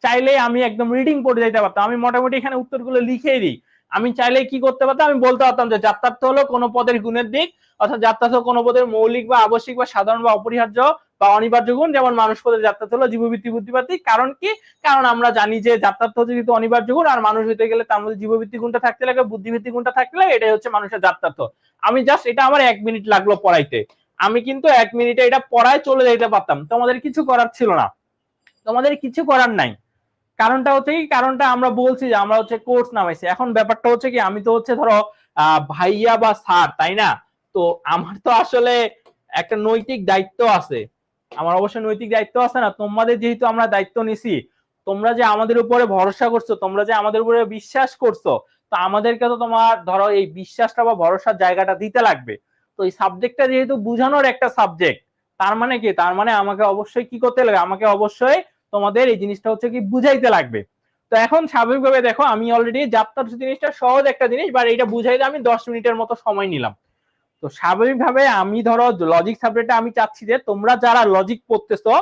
চাইলে আমি একদম রিডিং পড়ে যাইতে পারতাম। আমি মোটামুটি এখানে উত্তরগুলো লিখেই দিই। আমি চাইলে কি করতে পারতাম, আমি বলতে পারতাম যে যাত্রার্থ হলো কোনো পদের গুণের দিক, অর্থাৎ যাত্রার্থ কোনো পদের মৌলিক বা আবশ্যিক বা সাধারণ বা অপরিহার্য বা অনিবার্য গুণ। যেমন মানুষ পদের যাত্রার্থ হলো জীবভিত্তিক বুদ্ধিপাতিক। কারণ কি? কারণ আমরা জানি যে যাত্রার্থ হচ্ছে যেহেতু অনিবার্য গুণ, আর মানুষ হইতে গেলে তার মধ্যে জীবভিত্তিক গুণটা থাকতে লাগে, বুদ্ধিভিত্তিক গুণটা থাকতে লাগে, এটাই হচ্ছে মানুষের যাত্রার্থ। আমি জাস্ট এটা আমার 1 মিনিট লাগলো পড়াইতে, আমি কিন্তু 1 মিনিটে এটা পড়ায় চলে যেতে পারতাম। তোমাদের কিছু করার ছিল না, তোমাদের কিছু করার নাই। কারণটা হচ্ছে কি, কারণটা আমরা বলছি যে আমরা হচ্ছে কোর্স নামাইছি। এখন ব্যাপারটা হচ্ছে কি, আমি তো হচ্ছে ধরো ভাইয়া বা স্যার, তাই না? তো আমার তো আসলে একটা নৈতিক দায়িত্ব আছে, আমার অবশ্যই নৈতিক দায়িত্ব আছে না? তোমাদের যেহেতু আমরা দায়িত্ব নিছি, তোমরা যে আমাদের উপরে ভরসা করছো, তোমরা যে আমাদের উপরে বিশ্বাস করছো, তো আমাদেরকে তো তোমার ধরো এই বিশ্বাসটা বা ভরসার জায়গাটা দিতে লাগবে। তো এই সাবজেক্টটা যেহেতু বুঝানোর একটা সাবজেক্ট, তার মানে কি, তার মানে আমাকে অবশ্যই কি করতে লাগবে, আমাকে অবশ্যই তোমাদের এই জিনিসটা হচ্ছে কি বুঝাইতে লাগবে। তো এখন স্বাভাবিকভাবে দেখো আমি অলরেডি যাত্রার জিনিসটা সহজ একটা জিনিস, বাট এটা বুঝাইতে আমি 10 মিনিটের মতো সময় নিলাম। তো স্বাভাবিকভাবে আমি ধরো লজিক সাবজেক্টে আমি চাচ্ছি যে তোমরা যারা লজিক পড়তেছো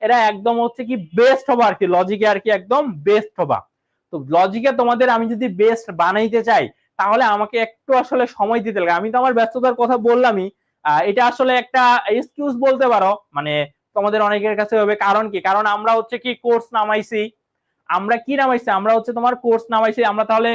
এরা একদম হচ্ছে কি বেস্ট হবা আর কি, লজিকে আর কি একদম বেস্ট হবা। তো লজিকে তোমাদের আমি যদি বেস্ট বানাইতে চাই তাহলে আমাকে একটু আসলে সময় দিতে লাগে। আমি তো আমার ব্যস্ততার কথা বললামই, এটা আসলে একটা এক্সকিউজ বলতে পারো, মানে তোমাদের অনেকের কাছে হবে। কারণ কি, কারণ আমরা হচ্ছে কি কোর্স নামাইছি, আমরা কি নামাইছি, আমরা হচ্ছে তোমার কোর্স নামাইছি, আমরা তাহলে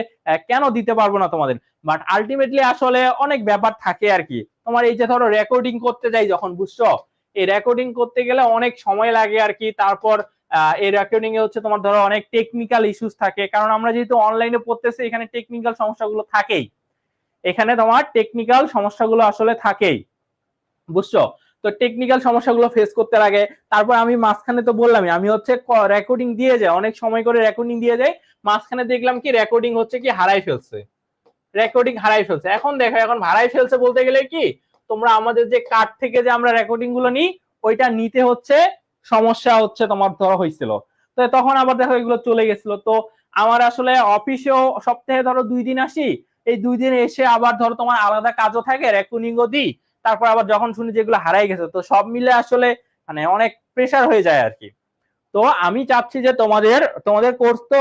কেন দিতে পারবো না তোমাদের? বাট আলটিমেটলি আসলে অনেক ব্যাপার থাকে আর কি। তোমার এই যে ধরো রেকর্ডিং করতে যাই যখন, বুঝছো, এই রেকর্ডিং করতে গেলে অনেক সময় লাগে আর কি। তারপর এই রেকর্ডিং এ হচ্ছে তোমার ধরো অনেক টেকনিক্যাল ইস্যুস থাকে, কারণ আমরা যেহেতু অনলাইনে পড়তেছি এখানে টেকনিক্যাল সমস্যাগুলো থাকেই, এখানে তোমার টেকনিক্যাল সমস্যাগুলো আসলে থাকেই, বুঝছো? তো টেকনিক্যাল সমস্যাগুলো ফেস করতে লাগে। তারপর আমি মাঝখানে তো বললামই আমি হচ্ছে রেকর্ডিং দিয়ে যাই, অনেক সময় করে রেকর্ডিং দিয়ে যাই, মাঝখানে দেখলাম কি রেকর্ডিং হচ্ছে কি হারাই ফেলছে। রেকর্ডিং হারাই ফেলছে। এখন দেখো, এখন হারাই ফেলছে বলতে গেলে কি, তোমরা আমাদের যে কার্ড থেকে যে আমরা রেকর্ডিং গুলো নিই, ওইটা নিতে হচ্ছে সমস্যা হচ্ছে তোমার ধরো হয়েছিল, তো তখন আবার দেখো এগুলো চলে গেছিল। তো আমার আসলে অফিসেও সপ্তাহে ধরো 2 দিন আসি, এই 2 দিন এসে আবার ধরো তোমার আলাদা কাজও থাকে, রেকর্ডিংও দিই, তারপর আবার যখন শুনি যেগুলো হারাই গেছে, তো সব মিলে আসলে মানে অনেক প্রেসার হয়ে যায় আর কি। তো আমি চাচ্ছি যে তোমাদের তোমাদের কোর্স তো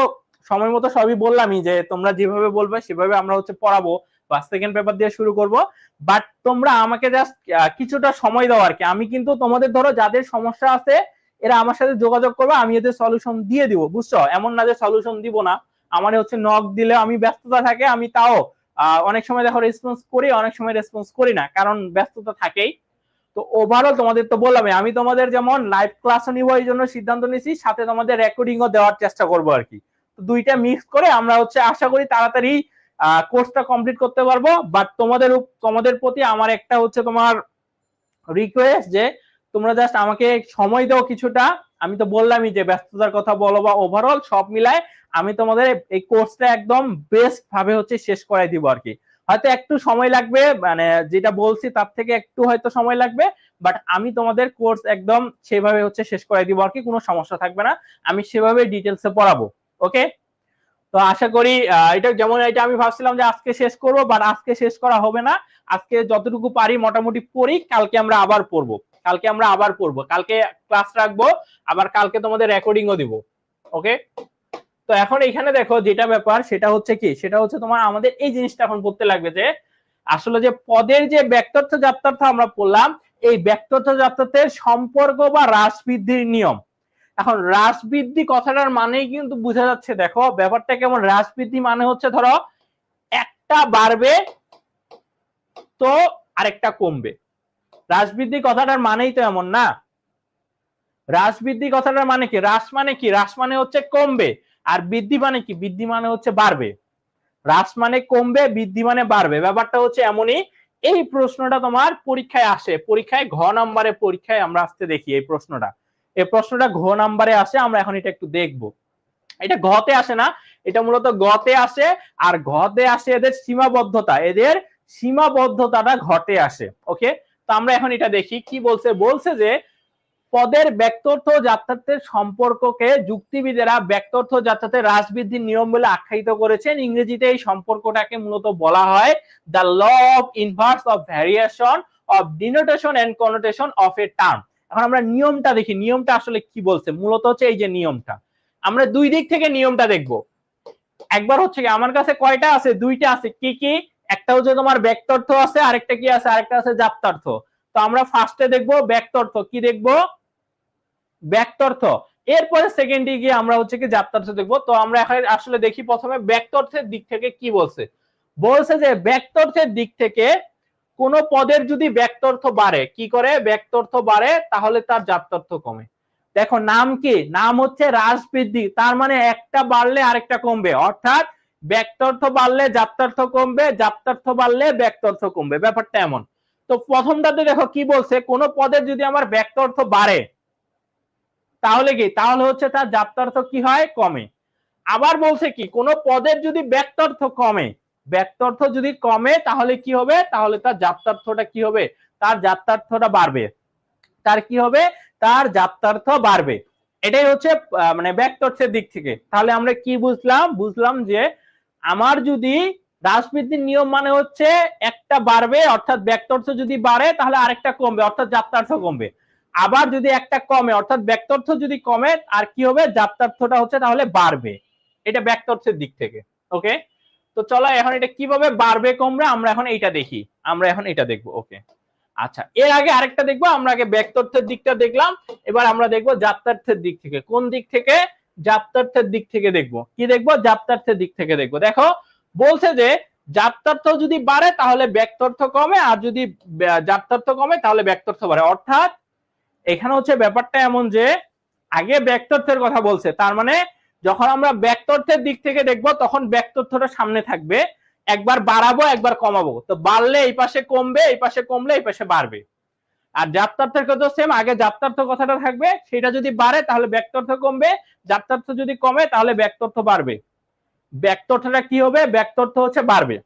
সময় মতো সবই বললামই, যে তোমরা যেভাবে বলবে সেভাবে আমরা হচ্ছে পড়াবো বা সেকেন্ড পেপার দিয়ে শুরু করব। বাট তোমরা আমাকে জাস্ট কিছুটা সময় দাও আর কি। আমি কিন্তু তোমাদের ধরো যাদের সমস্যা আছে এরা আমার সাথে যোগাযোগ করবে, আমি এদের সলিউশন দিয়ে দিব, বুঝছো? এমন না যে সলিউশন দিব না, আমার হচ্ছে নক দিলে আমি ব্যস্ততা থাকে, আমি তাও অনেক সময় দেখো রেসপন্স করি, অনেক সময় রেসপন্স করি না, কারণ ব্যস্ততা থাকেই। তো ওভারঅল তোমাদের তো বললাম আমি তোমাদের যেমন লাইভ ক্লাসও নিব এই জন্য সিদ্ধান্ত নিয়েছি, সাথে তোমাদের রেকর্ডিংও দেওয়ার চেষ্টা করবো আর কি। তো দুইটা মিক্স করে আমরা হচ্ছে আশা করি তাড়াতাড়ি কোর্সটা কমপ্লিট করতে পারবো। বাট তোমাদের প্রতি আমার একটা হচ্ছে তোমার রিকোয়েস্ট, যে তোমরা জাস্ট আমাকে সময় দাও কিছুটা। আমি তো বললামই যে ব্যস্ততার কথা বলো বা ওভারঅল সব মিলায় আমি তোমাদের এই কোর্সটা একদম বেস্ট ভাবে হচ্ছে শেষ করাই দিব আর কি। হয়তো একটু সময় লাগবে, মানে যেটা বলছি তার থেকে একটু হয়তো সময় লাগবে, বাট আমি তোমাদের কোর্স একদম সেভাবে হচ্ছে শেষ করাই দিব আর কি, কোনো সমস্যা থাকবে না, আমি সেভাবে ডিটেলসে পড়াবো। ওকে, তো আশা করি এটা যেমন এটা আমি ভাবছিলাম যে আজকে শেষ করব, বাট আজকে শেষ করা হবে না। আজকে যতটুকু পারি মোটামুটি পড়ি, কালকে আমরা আবার পড়বো, কালকে ক্লাস রাখবো, আবার কালকে তোমাদের রেকর্ডিংও দিব। ওকে, তো এখন এখানে দেখো যেটা ব্যাপার সেটা হচ্ছে কি, সেটা হচ্ছে তোমার আমাদের এই জিনিসটা এখন পড়তে লাগবে যে আসলে যে পদের যে ব্যক্তার্থ যাত্রার্থ আমরা পড়লাম, এই ব্যক্তার্থ যাত্রার্থের সম্পর্ক বা হ্রাস বৃদ্ধির নিয়ম। এখন হ্রাস বৃদ্ধি কথাটার মানেই কিন্তু বোঝা যাচ্ছে, দেখো ব্যাপারটা কেমন। হ্রাস বৃদ্ধি মানে হচ্ছে ধরো একটা বাড়বে তো আরেকটা কমবে, হ্রাস বৃদ্ধি কথাটার মানেই তো এমন না। হ্রাস বৃদ্ধি কথাটার মানে কি, হ্রাস মানে কি, হ্রাস মানে হচ্ছে কমবে, আর বৃদ্ধি মানে কি, বৃদ্ধি মানে হচ্ছে বাড়বে। হ্রাস মানে কমবে, বৃদ্ধি মানে বাড়বে, ব্যাপারটা হচ্ছে এমনই। এই প্রশ্নটা তোমার পরীক্ষায় আসে, পরীক্ষায় ঘ নাম্বারে পরীক্ষায় আমরা আসতে দেখি এই প্রশ্নটা ঘ নাম্বারে আসে। আমরা এখন এটা একটু দেখবো, এটা ঘতে আসে না, এটা মূলত গতে আসে। আর ঘতে আসে এদের সীমাবদ্ধতাটা ঘটে আসে। ওকে, তো আমরা এখন এটা দেখি কি বলছে। বলছে যে পদের ব্যক্তার্থ যাত্রার্থের সম্পর্ককে যুক্তিবিদেরা ব্যক্তার্থ যাত্রার্থের হ্রাস বৃদ্ধির নিয়ম বলে আখ্যায়িত করেছেন। ইংরেজিতে এই সম্পর্কটাকে মূলত বলা হয় the law of inverse of variation of denotation and connotation of a term. এখন আমরা নিয়মটা দেখি, নিয়মটা আসলে কি বলছে। মূলত হচ্ছে এই যে নিয়মটা, আমরা দুই দিক থেকে নিয়মটা দেখবো। একবার হচ্ছে কি আমার কাছে কয়টা আছে, দুইটা আছে। কি কি? একটা হচ্ছে তোমার ব্যক্তার্থ আছে, আরেকটা কি আছে, আরেকটা আছে যাত্রার্থ। তো আমরা ফার্স্টে দেখবো ব্যক্তার্থ, কি দেখবো, ব্যক্তার্থ। এরপরে সেকেন্ডে গিয়ে আমরা হচ্ছে কি যাত্রার্থ দেখবো। তো আমরা এখন আসলে দেখি প্রথমে ব্যক্তার্থের দিক থেকে কি বলছে। বলছে যে ব্যক্তার্থের দিক থেকে কোন পদের যদি ব্যক্তার্থ বাড়ে, কি করে, ব্যক্তার্থ বাড়ে তাহলে তার যাত্রার্থ কমে। দেখো নাম কি, নাম হচ্ছে হ্রাস বৃদ্ধি, তার মানে একটা বাড়লে আরেকটা কমবে, অর্থাৎ ব্যক্তার্থ বাড়লে যাত্রার্থ কমবে, যাত্রার্থ বাড়লে ব্যক্তার্থ কমবে, ব্যাপারটা এমন। তো প্রথমটাতে দেখো কি বলছে, কোন পদের যদি আমার ব্যক্তার্থ বাড়ে তাহলে কি, তাহলে হচ্ছে তার যাত্রার্থ কি হয়, কমে। আবার বলছে কি, কোন পদের যদি ব্যক্তার্থ কমে, ব্যক্তার্থ যদি কমে তাহলে কি হবে, তাহলে তার যাত্রার্থটা কি হবে, তার যাত্রার্থটা বাড়বে, তার কি হবে, তার যাত্রার্থ বাড়বে। এটাই হচ্ছে মানে ব্যক্তার্থের দিক থেকে। তাহলে আমরা কি বুঝলাম, বুঝলাম যে আমার যদি হ্রাস বৃদ্ধির নিয়ম মানে হচ্ছে একটা বাড়বে, অর্থাৎ ব্যক্তার্থ যদি বাড়ে তাহলে আরেকটা কমবে, অর্থাৎ যাত্রার্থ কমবে। আবার যদি একটা কমে, অর্থাৎ ব্যক্তার্থ যদি কমে আর কি হবে, যাত্রার্থটা হচ্ছে তাহলে বাড়বে। এটা ব্যক্তার্থের দিক থেকে। ওকে, তো চলো এখন এটা কিভাবে বাড়বে কমবে আমরা এখন এইটা দেখি, আমরা এখন এটা দেখবো। ওকে, আচ্ছা এর আগে আরেকটা দেখবো, আমরা আগে ব্যক্তার্থের দিকটা দেখলাম, এবার আমরা দেখবো যাত্রার্থের দিক থেকে। কোন দিক থেকে, যাত্রার্থের দিক থেকে দেখবো। কি দেখবো, যাত্রার্থের দিক থেকে দেখবো। দেখো বলছে যে যাত্রার্থ যদি বাড়ে তাহলে ব্যক্তার্থ কমে, আর যদি যাত্রার্থ কমে তাহলে ব্যক্তার্থ বাড়ে। অর্থাৎ এখানে হচ্ছে ব্যাপারটা এমন যে আগে ব্যক্তার্থের কথা বলছে, তার মানে যখন আমরা ব্যক্তার্থের দিক থেকে দেখবো তখন ব্যক্তার্থটা সামনে থাকবে, একবার বাড়াবো একবার কমাবো, তো বাড়লে এই পাশে কমবে, এই পাশে কমলে এই পাশে বাড়বে। আর যাত্রার্থের কথা সেম, আগে যাত্রার্থ কথাটা থাকবে, সেটা যদি বাড়ে তাহলে ব্যক্তার্থ কমবে, যাত্রার্থ যদি কমে তাহলে ব্যক্তার্থ বাড়বে। ব্যক্তার্থটা কি হবে, ব্যক্তার্থ হচ্ছে বাড়বে।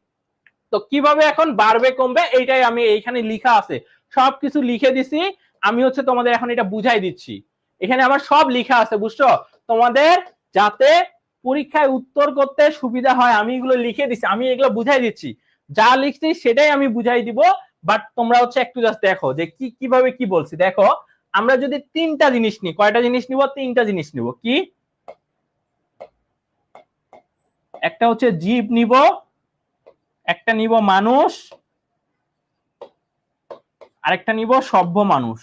তো কিভাবে এখন বাড়বে কমবে এইটাই আমি এইখানে লিখা আছে, সবকিছু লিখে দিছি। আমি হচ্ছে তোমাদের এখন এটা বুঝাই দিচ্ছি, এখানে আমার সব লিখা আছে, বুঝছো? তোমাদের যাতে পরীক্ষায় উত্তর করতে সুবিধা হয় আমি এগুলো লিখে দিচ্ছি, আমি এগুলো বুঝাই দিচ্ছি, যা লিখছি সেটাই আমি বুঝাই দিব। বাট তোমরা হচ্ছে একটু জাস্ট দেখো যে কি কিভাবে কি বলছি। দেখো আমরা যদি তিনটা জিনিস নিই, কয়টা জিনিস নিব? তিনটা জিনিস নিব। কি? একটা হচ্ছে জীব নিব, একটা নিব মানুষ, আরেকটা নিব সভ্য মানুষ।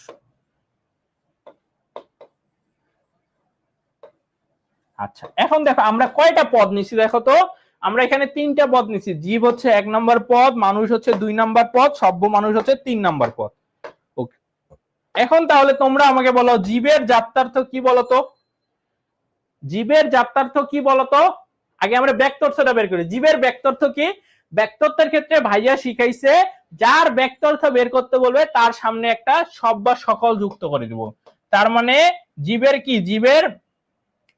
আচ্ছা এখন দেখো আমরা কয়টা পদ নিছি, দেখো তো আমরা এখানে তিনটা পদ নিছি। জীব হচ্ছে 1 নম্বর পদ, মানুষ হচ্ছে 2 নম্বর পদ, সভ্য মানুষ হচ্ছে 3 নম্বর পদ। ওকে, এখন তাহলে তোমরা আমাকে বলো জীবের জাত্যার্থ কি বলতো? জীবের জাত্যার্থ কি বলতো? আগে আমরা ব্যক্তর্থটা বের করি। জীবের ব্যক্তর্থ কি? ব্যক্তর্থের ক্ষেত্রে ভাইয়া শিখাইছে যার ব্যক্তর্থ বের করতে বলবে তার সামনে একটা সব বা সকল যুক্ত করে দিব। তার মানে জীবের কি? জীবের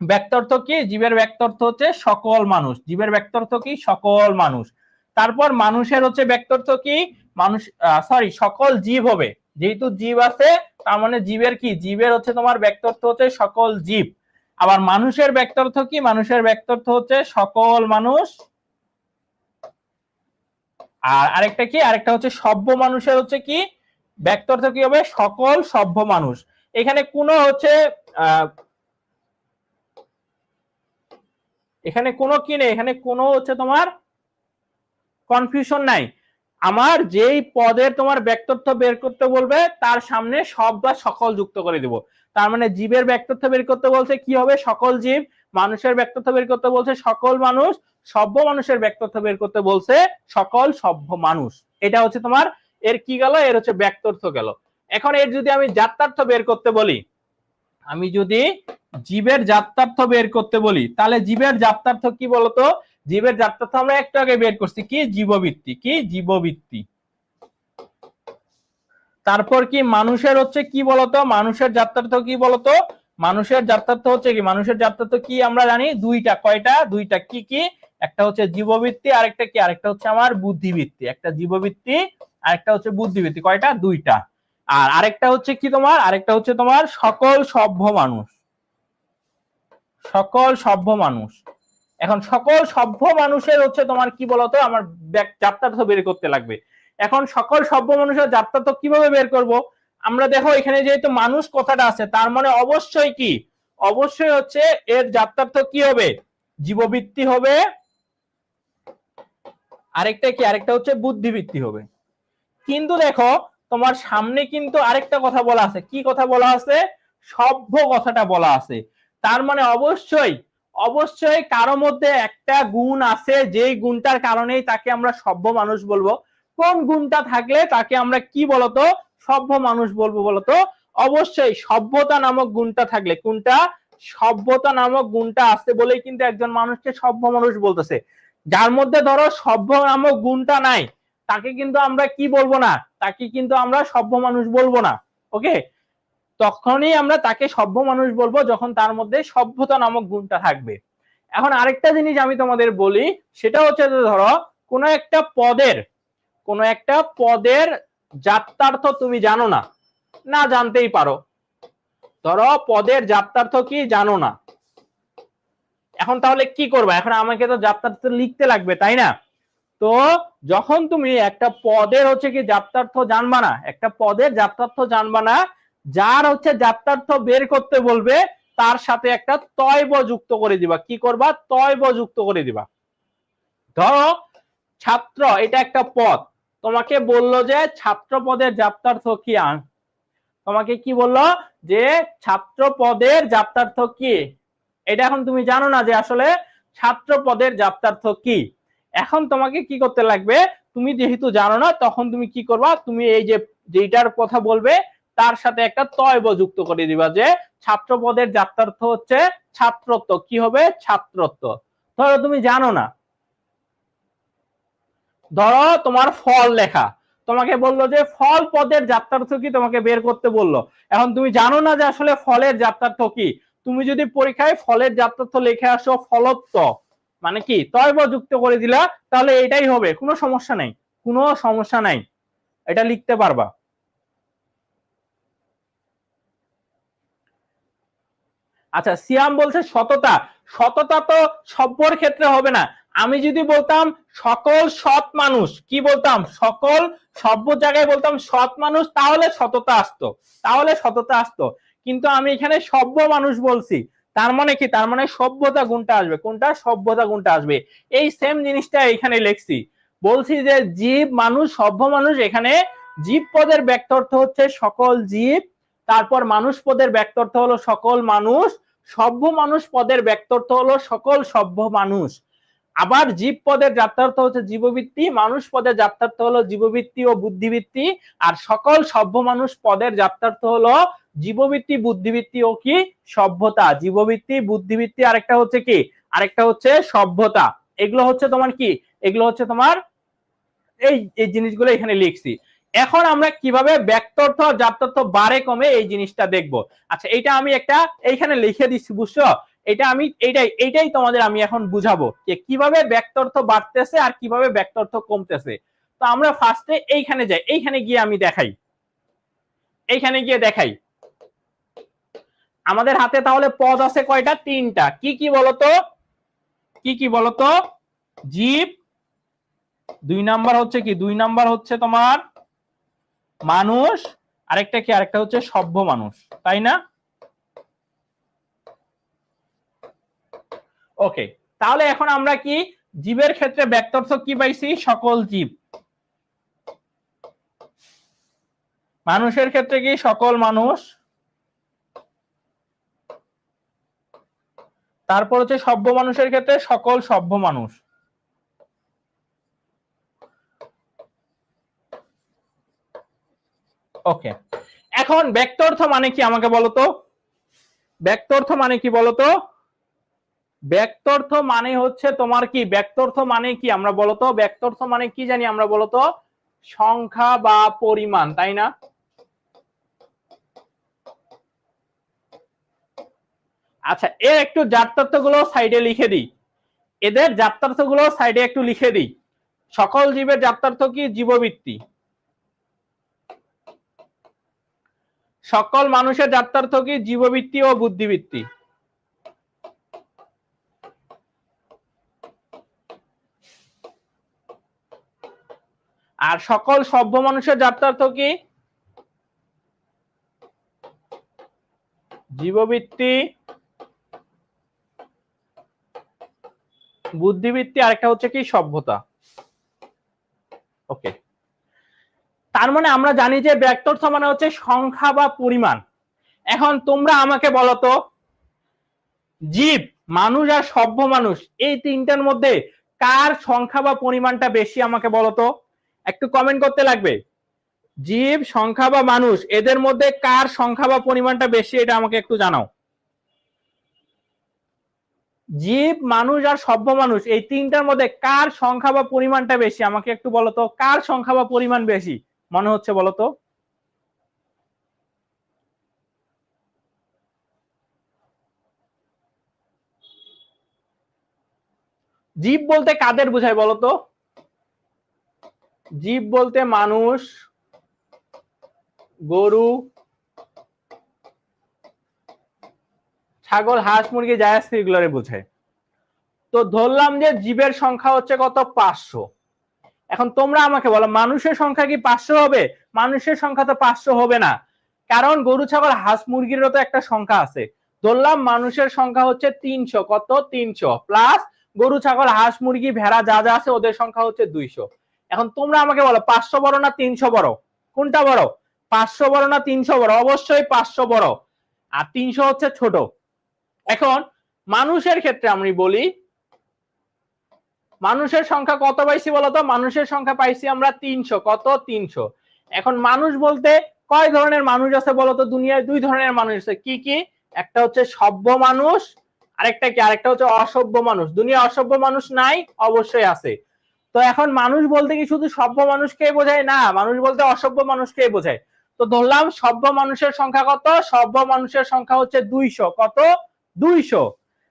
ব্যক্তর্থ কি? জীবের ব্যক্তর্থ হচ্ছে সকল মানুষ। জীবের ব্যক্তর্থ কি? সকল মানুষ। তারপর মানুষের হচ্ছে ব্যক্তর্থ কি? মানুষ সরি সকল জীব হবে, যেহেতু জীব আছে তার মানে জীবের কি? জীবের হচ্ছে তোমার ব্যক্তর্থ হচ্ছে সকল জীব। আবার মানুষের ব্যক্তর্থ কি? মানুষের ব্যক্তর্থ হচ্ছে সকল মানুষ। আর আরেকটা কি? আরেকটা হচ্ছে সভ্য মানুষের হচ্ছে কি? ব্যক্তর্থ কি হবে? সকল সভ্য মানুষ। এখানে কোনো হচ্ছে এখানে কোনো কি নেই, এখানে কোনো হচ্ছে তোমার কনফিউশন নাই। আমার যেই পদের তোমার ব্যক্তর্থ বের করতে বলবে তার সামনে সব বা সকল যুক্ত করে দিব। তার মানে জীবের ব্যক্তর্থ বের করতে বলছে কি হবে? সকল জীব। মানুষের ব্যক্তর্থ বের করতে বলছে সকল মানুষ। সভ্য মানুষের ব্যক্তর্থ বের করতে বলছে সকল সভ্য মানুষ। এটা হচ্ছে তোমার এর কি গেল? এর হচ্ছে ব্যক্তর্থ গেল। এখন এর যদি আমি জাত্যার্থ বের করতে বলি, আমি যদি জীবের জাত্যার্থ বের করতে বলি তাহলে জীবের জাত্যার্থ কি বলতো? জীবের জাত্যার্থ আমরা একটু আগে বের করছি, কি? জীববৃত্তি। কি? জীববৃত্তি। তারপর কি মানুষের হচ্ছে কি বলতো? মানুষের জাত্যার্থ কি বলতো? মানুষের জাত্যার্থ হচ্ছে কি? মানুষের জাত্যার্থ কি আমরা জানি? দুইটা। কয়টা? দুইটা। কি কি? একটা হচ্ছে জীববৃত্তি, আরেকটা কি? আরেকটা হচ্ছে আমার বুদ্ধিবৃত্তি। একটা জীববৃত্তি, আরেকটা হচ্ছে বুদ্ধিবৃত্তি। কয়টা? দুইটা। আর আরেকটা হচ্ছে কি তোমার? আরেকটা হচ্ছে তোমার সকল সভ্য মানুষ। সকল সভ্য মানুষ। এখন সকল সভ্য মানুষের হচ্ছে তোমার কি বলতো? আমার জাত্যার্থ বের করতে লাগবে। এখন সকল সভ্য মানুষের জাত্যার্থ কিভাবে বের করব? আমরা দেখো এখানে যেহেতু মানুষ কথাটা আছে তার মানে অবশ্যই কি? অবশ্যই হচ্ছে এর জাত্যার্থ কি হবে? জীববৃত্তি হবে। আরেকটা কি? আরেকটা হচ্ছে বুদ্ধিবৃত্তি হবে। কিন্তু দেখো তোমার সামনে কিন্তু আরেকটা কথা বলা আছে। কি কথা বলা আছে? সভ্য কথাটা বলা আছে। তার মানে অবশ্যই অবশ্যই কারো মধ্যে একটা গুণ আছে যেই গুণটার কারণেই তাকে আমরা সভ্য মানুষ বলবো। কোন গুণটা থাকলে তাকে আমরা কি বলতো? সভ্য মানুষ বলবো বলতো? অবশ্যই সভ্যতা নামক গুণটা থাকলে। কোনটা? সভ্যতা নামক গুণটা আছে বলেই কিন্তু একজন মানুষকে সভ্য মানুষ বলতেছে। যার মধ্যে ধরো সভ্য নামক গুণটা নাই তাকে কিন্তু আমরা কি বলবো না? তাকে কিন্তু আমরা সভ্য মানুষ বলবো না। ওকে, তখনই আমরা তাকে সভ্য মানুষ বলবো যখন তার মধ্যে সভ্যতা নামক গুণটা থাকবে। এখন আরেকটা জিনিস আমি তোমাদের বলি, সেটা হচ্ছে যে ধরো কোন একটা পদের জাত্যার্থ তুমি জানো না, না জানতেই পারো। ধরো পদের জাত্যার্থ কি জানো না, এখন তাহলে কি করবা? এখন আমাকে তো জাত্যার্থ লিখতে লাগবে, তাই না? তো যখন তুমি একটা পদের হচ্ছে কি জাত্যার্থ জানবা না, একটা পদের জাত্যার্থ জানবা না, যার হচ্ছে জাত্যার্থ বের করতে বলবে তার সাথে একটা তয়ব যুক্ত করে দিবা। কি করবা? তয়ব যুক্ত করে দিবা। ধরো ছাত্র, এটা একটা পদ, তোমাকে বললো যে ছাত্র পদের জাত্যার্থ কি? তোমাকে কি বললো? যে ছাত্র পদের জাত্যার্থ কি? এটা এখন তুমি জানো না যে আসলে ছাত্র পদের জাত্যার্থ কি। এখন তোমাকে কি করতে লাগবে? তুমি যেহেতু জানো না তখন তুমি কি করবা? তুমি এই যে যেটার কথা বলবে তার সাথে একটা তয়ব যুক্ত করে দিবা যে ছাত্র পদের জাত্যার্থ হচ্ছে ছাত্রত্ব। কি হবে? ছাত্রত্ব। ধরো তুমি জানো না, ধরো তোমার ফল লেখা, তোমাকে বললো যে ফল পদের জাত্যার্থ কি, তোমাকে বের করতে বললো। এখন তুমি জানো না যে আসলে ফলের জাত্যার্থ কি। তুমি যদি পরীক্ষায় ফলের জাত্যার্থ লিখে আসো ফলত্ব, মানে কি তয়ব যুক্ত করে দিলা, তাহলে এটাই হবে, কোনো সমস্যা নেই। কোনো সমস্যা নাই, এটা লিখতে পারবা। আচ্ছা, সিয়াম বলছে সততা। সততা তো সভ্যর ক্ষেত্রে হবে না। আমি যদি বলতাম সকল সৎ মানুষ, কি বলতাম, সকল সভ্য জায়গায় বলতাম সৎ মানুষ, তাহলে সততা আসতো, তাহলে সততা আসতো। কিন্তু আমি এখানে সভ্য মানুষ বলছি, তার মানে কি, তার মানে সভ্যতা গুণটা আসবে। কোনটা? সভ্যতা গুণটা আসবে। এই সেম জিনিসটা এখানে লিখছি, বলছি যে জীব মানুষ সভ্য মানুষ, এখানে জীব পদের ব্যক্তার্থ হচ্ছে সকল জীব, তারপর মানুষ পদের ব্যক্তার্থ হলো সকল মানুষ, সভ্য মানুষ পদের ব্যক্তার্থ হলো সকল সভ্য মানুষ। আবার জীব পদের যাত্রার্থ হচ্ছে জীববৃত্তি, মানুষ পদের যাত্রার্থ হলো জীববৃত্তি ও বুদ্ধিবৃত্তি, আর সকল সভ্য মানুষ পদের যাত্রার্থ হলো জীববৃত্তি, বুদ্ধিবৃত্তি ও কি সভ্যতা। জীববৃত্তি, বুদ্ধিবৃত্তি, আরেকটা হচ্ছে কি, আরেকটা হচ্ছে সভ্যতা। এগুলো হচ্ছে তোমার কি, এগুলো হচ্ছে তোমার এই জিনিসগুলো এখানে লিখছি। এখন আমরা কিভাবে ব্যক্তার্থ যাত্রার্থ বাড়ে কমে এই জিনিসটা দেখব। আচ্ছা, এটা আমি একটা এইখানে লিখে দিচ্ছি, বুঝছো? এটা আমি এইটাই তোমাদের আমি এখন বুঝাবো যে কিভাবে ব্যক্তার্থ বাড়তেছে আর কিভাবে ব্যক্তার্থ কমতেছে। তো আমরা ফার্স্টে এইখানে যাই, এইখানে গিয়ে আমি দেখাই, এইখানে গিয়ে দেখাই। আমাদের হাতে তাহলে পদ আছে কয়টা? তিনটা। কি কি বলতো, কি কি বলতো? জীব, 2 নাম্বার হচ্ছে কি, 2 নাম্বার হচ্ছে তোমার মানুষ, আরেকটা কি, আরেকটা হচ্ছে সভ্য মানুষ, তাই না? ওকে, তাহলে এখন আমরা কি জীবের ক্ষেত্রে ব্যক্তার্থ কি পাইছি? সকল জীব। মানুষের ক্ষেত্রে কি? সকল মানুষ। তারপর হচ্ছে সভ্য মানুষের ক্ষেত্রে সকল সভ্য মানুষ। ওকে, এখন ব্যক্তার্থ মানে কি আমাকে বলতো? ব্যক্তার্থ মানে কি বলতো? ব্যক্তার্থ মানে হচ্ছে তোমার কি, ব্যক্তার্থ মানে কি আমরা বলতো? ব্যক্তার্থ মানে কি জানি আমরা বলতো? সংখ্যা বা পরিমাণ, তাই না? আচ্ছা, এর একটু জাত্যার্থ গুলো সাইডে লিখে দিই, এদের জাত্যার্থ গুলো সাইডে একটু লিখে দিই। সকল জীবের জাত্যার্থ কি? জীববৃত্তি। সকল মানুষের জাত্যার্থ কি? জীববৃত্তি ও বুদ্ধিবৃত্তি। আর সকল সভ্য মানুষের জাত্যার্থ কি? জীববৃত্তি, বুদ্ধিবৃত্তি, আরেকটা হচ্ছে কি? সভ্যতা। ওকে, তার মানে আমরা জানি যে ব্যক্তার্থ মানে হচ্ছে সংখ্যা বা পরিমাণ। এখন তোমরা আমাকে বলো তো, জীব, মানুষ আর সভ্য মানুষ, এই তিনটার মধ্যে কার সংখ্যা বা পরিমাণটা বেশি আমাকে বলো তো? একটু কমেন্ট করতে লাগবে। জীব, সংখ্যা বা মানুষ, এদের মধ্যে কার সংখ্যা বা পরিমাণটা বেশি, এটা আমাকে একটু জানাও। জীব, মানুষ আর সভ্য মানুষ, এই তিনটার মধ্যে কার সংখ্যা বা পরিমাণটা বেশি আমাকে একটু বলো তো, কার সংখ্যা বা পরিমাণ বেশি মনে হচ্ছে বলো তো? জীব বলতে কাদের বোঝায় বলো তো? জীব বলতে মানুষ, গরু, ছাগল, হাঁস, মুরগি, জায়াজ, এগুলোরে বোঝায়। তো ধরলাম যে জীবের সংখ্যা হচ্ছে কত? 500। এখন তোমরা আমাকে বলো, মানুষের সংখ্যা কি 500 হবে? মানুষের সংখ্যা তো 500 হবে না, কারণ গরু, ছাগল, হাঁস, মুরগিরও তো একটা সংখ্যা আছে। ধরলাম মানুষের সংখ্যা হচ্ছে 300, কত? 300 প্লাস গরু, ছাগল, হাঁস, মুরগি, ভেড়া যা যা আছে ওদের সংখ্যা হচ্ছে 200। এখন তোমরা আমাকে বলো 500 বড় না 300 বড়? কোনটা বড়? 500 বড় না 300 বড়? অবশ্যই 500 বড়, আর 300 হচ্ছে ছোট। এখন মানুষের ক্ষেত্রে আমি বলি, মানুষের সংখ্যা কত পাইছি বলতো? মানুষের সংখ্যা পাইছি আমরা 300, কত? 300। এখন মানুষ বলতে কয় ধরনের মানুষ আছে বলতো? দুনিয়ায় 2 ধরনের মানুষ আছে। কি কি? একটা হচ্ছে সভ্য মানুষ, আরেকটা কি? আরেকটা হচ্ছে অসভ্য মানুষ। দুনিয়ায় অসভ্য মানুষ নাই? অবশ্যই আছে। তো এখন মানুষ বলতে কি শুধু সভ্য মানুষকে বোঝায়? না, মানুষ বলতে অসভ্য মানুষকে বোঝায়। তো ধরলাম সভ্য মানুষের সংখ্যা কত? সভ্য মানুষের সংখ্যা হচ্ছে 200, কত? 200।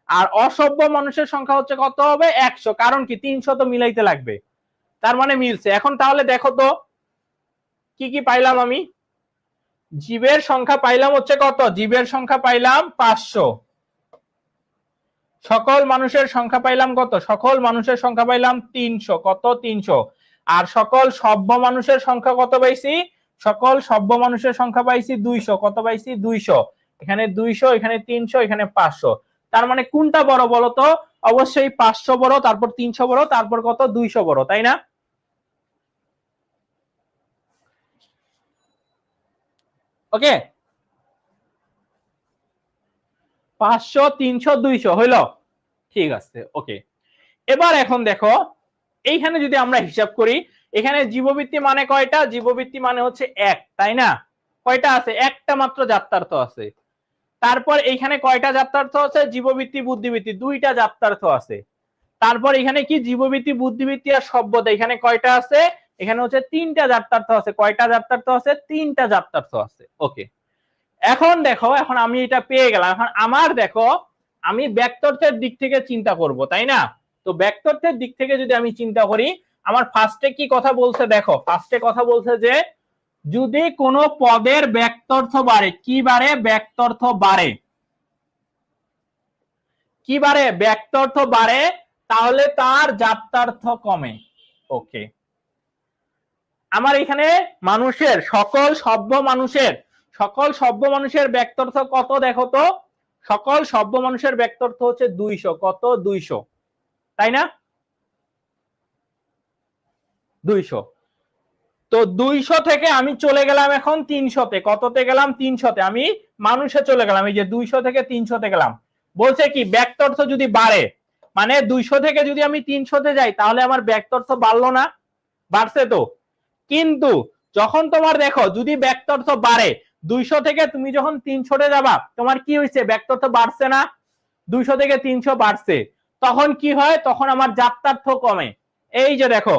আর অসভ্য মানুষের সংখ্যা হচ্ছে কত হবে? 100। কারণ কি? 300 তো মিলাইতে লাগবে। তার মানে মিলছে। এখন তাহলে দেখো তো কি কি পাইলাম আমি। জীবের সংখ্যা পাইলাম হচ্ছে কত, জীবের সংখ্যা পাইলাম 500, সকল মানুষের সংখ্যা পাইলাম কত, সকল মানুষের সংখ্যা পাইলাম 300, কত 300। আর সকল সভ্য মানুষের সংখ্যা কত পাইছি, সকল সভ্য মানুষের সংখ্যা পাইছি 200, কত পাইছি 200। এখানে 200, এখানে 300, এখানে 500। তার মানে কোনটা বড় বলতো, অবশ্যই 500 বড়, তারপর 300 বড়, তারপর কত 200 বড়, তাই না? ওকে, 500, 300, 200 হইল, ঠিক আছে। ওকে, এবার এখন দেখো এইখানে যদি আমরা হিসাব করি, এখানে জীববৃত্তি মানে কয়টা, জীববৃত্তি মানে হচ্ছে এক, তাই না? কয়টা আছে, একটা মাত্র যাত্রার্থ আছে। তারপর এইখানে কয়টা যাত্রার্থ আছে, জীববৃত্তি বুদ্ধিবৃত্তি দুইটা যাত্রার্থ আছে। তারপর এখানে কি জীববৃত্তি বুদ্ধিবৃত্তি আর সভ্যতা, এখানে কয়টা আছে, এখানে হচ্ছে তিনটা যাত্রার্থ আছে। কয়টা যাত্রার্থ আছে, তিনটা যাত্রার্থ আছে। ওকে, এখন দেখো, এখন আমি এটা পেয়ে গেলাম। এখন আমার দেখো, আমি ব্যক্তর্থের দিক থেকে চিন্তা করব, তাই না? তো ব্যক্তর্থের দিক থেকে যদি আমি চিন্তা করি, আমার ফার্স্টে কি কথা বলছে, দেখো ফার্স্টে কথা বলছে যে যদি কোনো পদের ব্যক্তর্থ বাড়ে, কি বাড়ে, ব্যক্তর্থ বাড়ে, কি বাড়ে, ব্যক্তর্থ বাড়ে, তাহলে তার যাত্রার্থ কমে। ওকে, আমার এখানে মানুষের, সকল সভ্য মানুষের, সকল সভ্য মানুষের ব্যক্তর্থ কত দেখো তো, সকল সভ্য মানুষের ব্যক্তর্থ হচ্ছে 200, কত 200, তাই না? 200। তো 200 থেকে আমি চলে গেলাম এখন 300-তে, কততে গেলাম, 300-তে, আমি মানুষে চলে গেলাম, এই যে 200 থেকে 300-তে গেলাম। বলছে কি ব্যক্তর্থ যদি বাড়ে, মানে 200 থেকে যদি আমি 300-তে যাই, তাহলে আমার ব্যক্তর্থ বাড়লো না, বাড়ছে তো। কিন্তু যখন তোমার দেখো যদি ব্যক্তর্থ বাড়ে, 200 থেকে তুমি যখন 300-তে যাবা, তোমার কি হয়েছে, ব্যক্তর্থ বাড়ছে না, 200 থেকে 300 বাড়ছে। তখন কি হয়, তখন আমার যাত্রার্থ কমে। এই যে দেখো,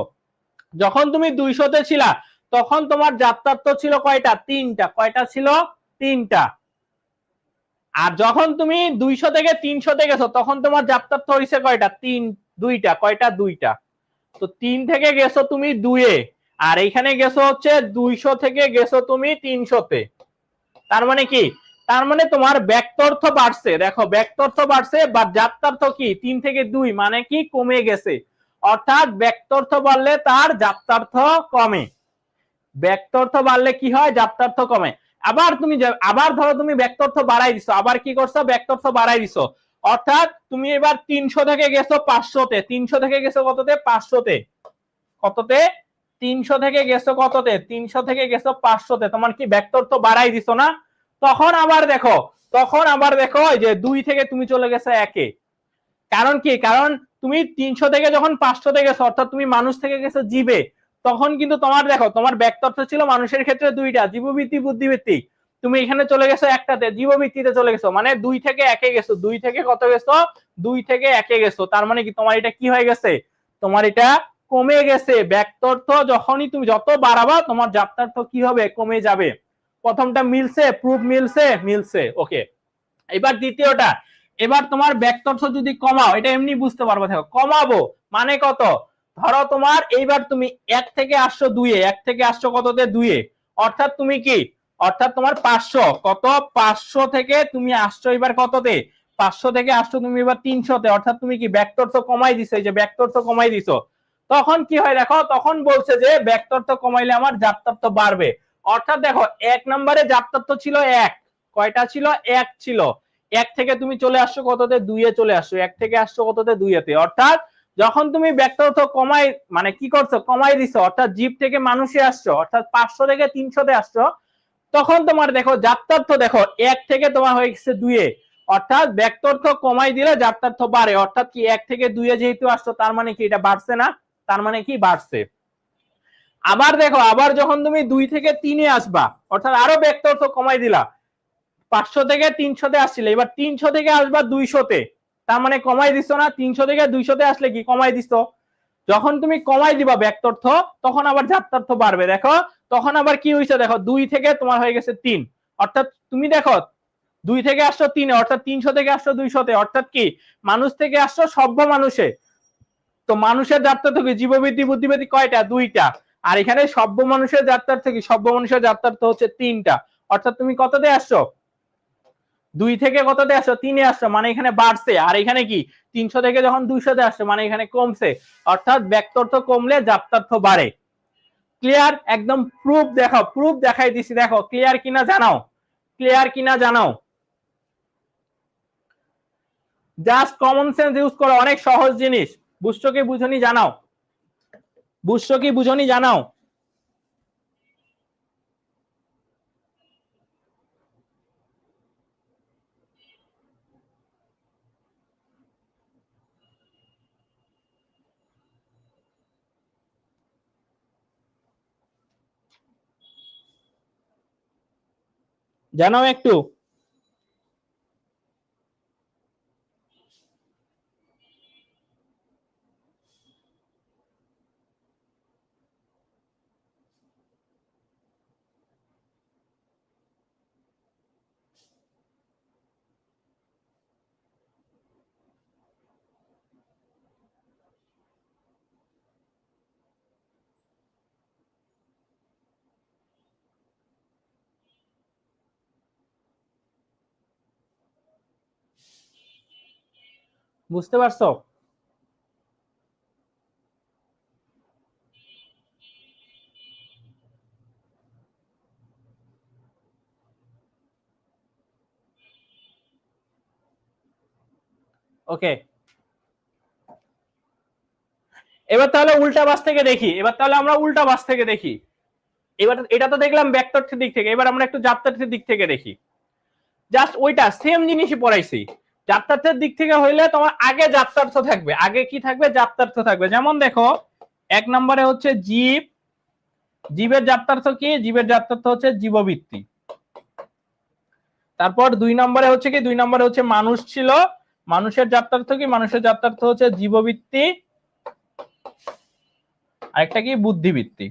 যখন তুমি 200-তে ছিলা, তখন তোমার যাত্রার্থ ছিল কয়টা, তিনটা, কয়টা ছিল, তিনটা। আর যখন তুমি 200 থেকে 300-তে গেছো, তখন তোমার যাত্রার্থ হইছে কয়টা, দুইটা, কয়টা, দুইটা। তো 3 থেকে গেছো তুমি 2-এ, আর এইখানে গেছো হচ্ছে 200 থেকে গেছো তুমি 300-তে। তার মানে কি, তার মানে তোমার ব্যক্তর্থ বাড়ছে, দেখো ব্যক্তর্থ বাড়ছে, বা যাত্রার্থ কি 3 থেকে 2 মানে কি কমে গেছে। অর্থাৎ ব্যক্তর্থ বাড়লে তার যাত্রার্থ কমে, ব্যক্তর্থ বাড়লে কি হয়, যাত্রার্থ কমে। আবার তুমি আবার ধরো তুমি ব্যক্তর্থ বাড়াই দিছো, আবার কি করছো, ব্যক্তর্থ বাড়াই দিছো, অর্থাৎ তুমি এবার 300 থেকে গেছো 500-তে, 300 থেকে গেছো কততে, 500-তে, কততে, 300 থেকে গেছো কততে, 300 থেকে গেছো 500-তে, তোমার কি ব্যক্তর্থ বাড়াই দিছো না? তখন আবার দেখো, তখন আবার দেখো যে 2 থেকে তুমি চলে গেছো 1-এ। কারণ কি, কারণ তুমি 300 থেকে যখন 500-তে গেছো, অর্থাৎ তুমি মানুষ থেকে গেছো জীবে, তখন কিন্তু তোমার দেখো, তোমার ব্যক্তর্থ ছিল মানুষের ক্ষেত্রে দুইটা, জীববৃত্তি বুদ্ধিবৃত্তি, তুমি এখানে চলে গেছো একটাতে, জীববৃত্তিতে চলে গেছো, মানে 2 থেকে 1-এ গেছো, 2 থেকে কত গেছো, 2 থেকে 1-এ গেছো। তার মানে কি তোমার এটা কি হয়ে গেছে, তোমার এটা কমে গেছে। ব্যক্তর্থ যখনই তুমি যত বাড়াবা, তোমার যাত্রার্থ কি হবে, কমে যাবে। প্রথমটা মিলছে, প্রুফ মিলছে, মিলছে। ওকে, এবার দ্বিতীয়টা, এবার তোমার ব্যক্তর্থ যদি কমাও, এটা এমনি বুঝতে পারবো, দেখো কমাবো মানে কত, ধরো তোমার এইবার তুমি 1 থেকে আসছো 2-এ, 1 থেকে আসছো কততে, 2-এ, অর্থাৎ তুমি কি, অর্থাৎ তোমার 500, কত 500 থেকে তুমি আসছো এবার কততে, 500 থেকে আসছো তুমি এবার 300-তে, অর্থাৎ তুমি কি ব্যক্তর্থ কমাই দিছো, এই যে ব্যক্তর্থ কমাই দিছো। তখন কি হয় দেখো, তখন বলছে যে ব্যক্তর্থ কমাইলে আমার যাত্রার্থ বাড়বে। অর্থাৎ দেখো 1 নম্বরে যাত্রার্থ ছিল 1, কয়টা ছিল, 1 ছিল, 1 থেকে তুমি চলে আসছো কততে, 2-এ চলে আসছো, 1 থেকে আসছো কততে, 2-এতে। অর্থাৎ যখন তুমি ব্যক্তর্থ কমাই, মানে কি করছো, কমাই দিছো, অর্থাৎ জীব থেকে মানুষে আসছো, অর্থাৎ 500 থেকে 300-তে আসছো, তখন তোমার দেখো যাত্রার্থ দেখো 1 থেকে তোমার হয়ে গেছে 2-এ, অর্থাৎ ব্যক্তর্থ কমাই দিলে যাত্রার্থ বাড়ে। অর্থাৎ কি 1 থেকে 2-এ যেহেতু আসছো, তার মানে কি এটা বাড়ছে না, তার মানে কি বাড়ছে। আবার দেখো, আবার যখন তুমি 2 থেকে 3-এ আসবা, অর্থাৎ আরো ব্যক্তর্থ কমাই দিলা, 500 থেকে 300-তে আসছিলে, এবার 300 থেকে আসবা 200-তে, তার মানে কমাই দিছো না, 300 থেকে 200-তে আসলে কি কমাই দিছো। যখন তুমি কমাই দিবা ব্যক্তর্থ, তখন আবার যাত্রার্থ বাড়বে। দেখো তখন আবার কি হইছে, দেখো 2 থেকে তোমার হয়ে গেছে 3, অর্থাৎ তুমি দেখো 2 থেকে আসছো 3-এ, অর্থাৎ 300 থেকে আসছো 200-তে, অর্থাৎ কি মানুষ থেকে আসছো সভ্য মানুষে, তো মানুষের যাত্রার্থ কি? জীববৃত্তি বুদ্ধিবৃত্তি কয়টা? দুইটা। আর এখানে সভ্য মানুষের যাত্রার্থ কি? সভ্য মানুষের যাত্রার্থ হচ্ছে তিনটা। অর্থাৎ তুমি কততে আসছো? 2 থেকে কততে আসছো? 3 এ আসছো, মানে এখানে বাড়ছে। আর এখানে কি 300 থেকে যখন 200 তে আসছো মানে এখানে কমছে। অর্থাৎ ব্যক্তার্থ কমলে যাত্রার্থ বাড়ে। ক্লিয়ার? একদম প্রুফ দেখাও, প্রুফ দেখাই দিছি, দেখো ক্লিয়ার কিনা জানাও, ক্লিয়ার কিনা জানাও। জাস্ট কমন সেন্স ইউজ করো, অনেক সহজ জিনিস। বুঝছো কি বুঝনি জানাও, বুঝছো কি বুঝনি জানাও। জানাও একটু। বুঝতে পারছো? ওকে, এবার তাহলে উল্টা বাস থেকে দেখি, এবার তাহলে আমরা উল্টা বাস থেকে দেখি। এবার এটা তো দেখলাম ব্যক্তার্থের দিক থেকে, এবার আমরা একটু যাত্রার্থের দিক থেকে দেখি। জাস্ট ওইটা সেম জিনিসই পড়াইছি। যাত্রার্থের দিক থেকে হইলে তোমার আগে যাত্রার্থ থাকবে, আগে কি থাকবে? যাত্রার্থ থাকবে। যেমন দেখো 1 নম্বরে হচ্ছে জীব, জীবের যাত্রার্থ কি? জীবের যাত্রার্থ হচ্ছে জীববৃত্তি। তারপর 2 নম্বরে হচ্ছে কি? 2 নম্বরে হচ্ছে মানুষ ছিল, মানুষের যাত্রার্থ কি? মানুষের যাত্রার্থ হচ্ছে জীববৃত্তি। আরেকটা কি? বুদ্ধিবৃত্তি।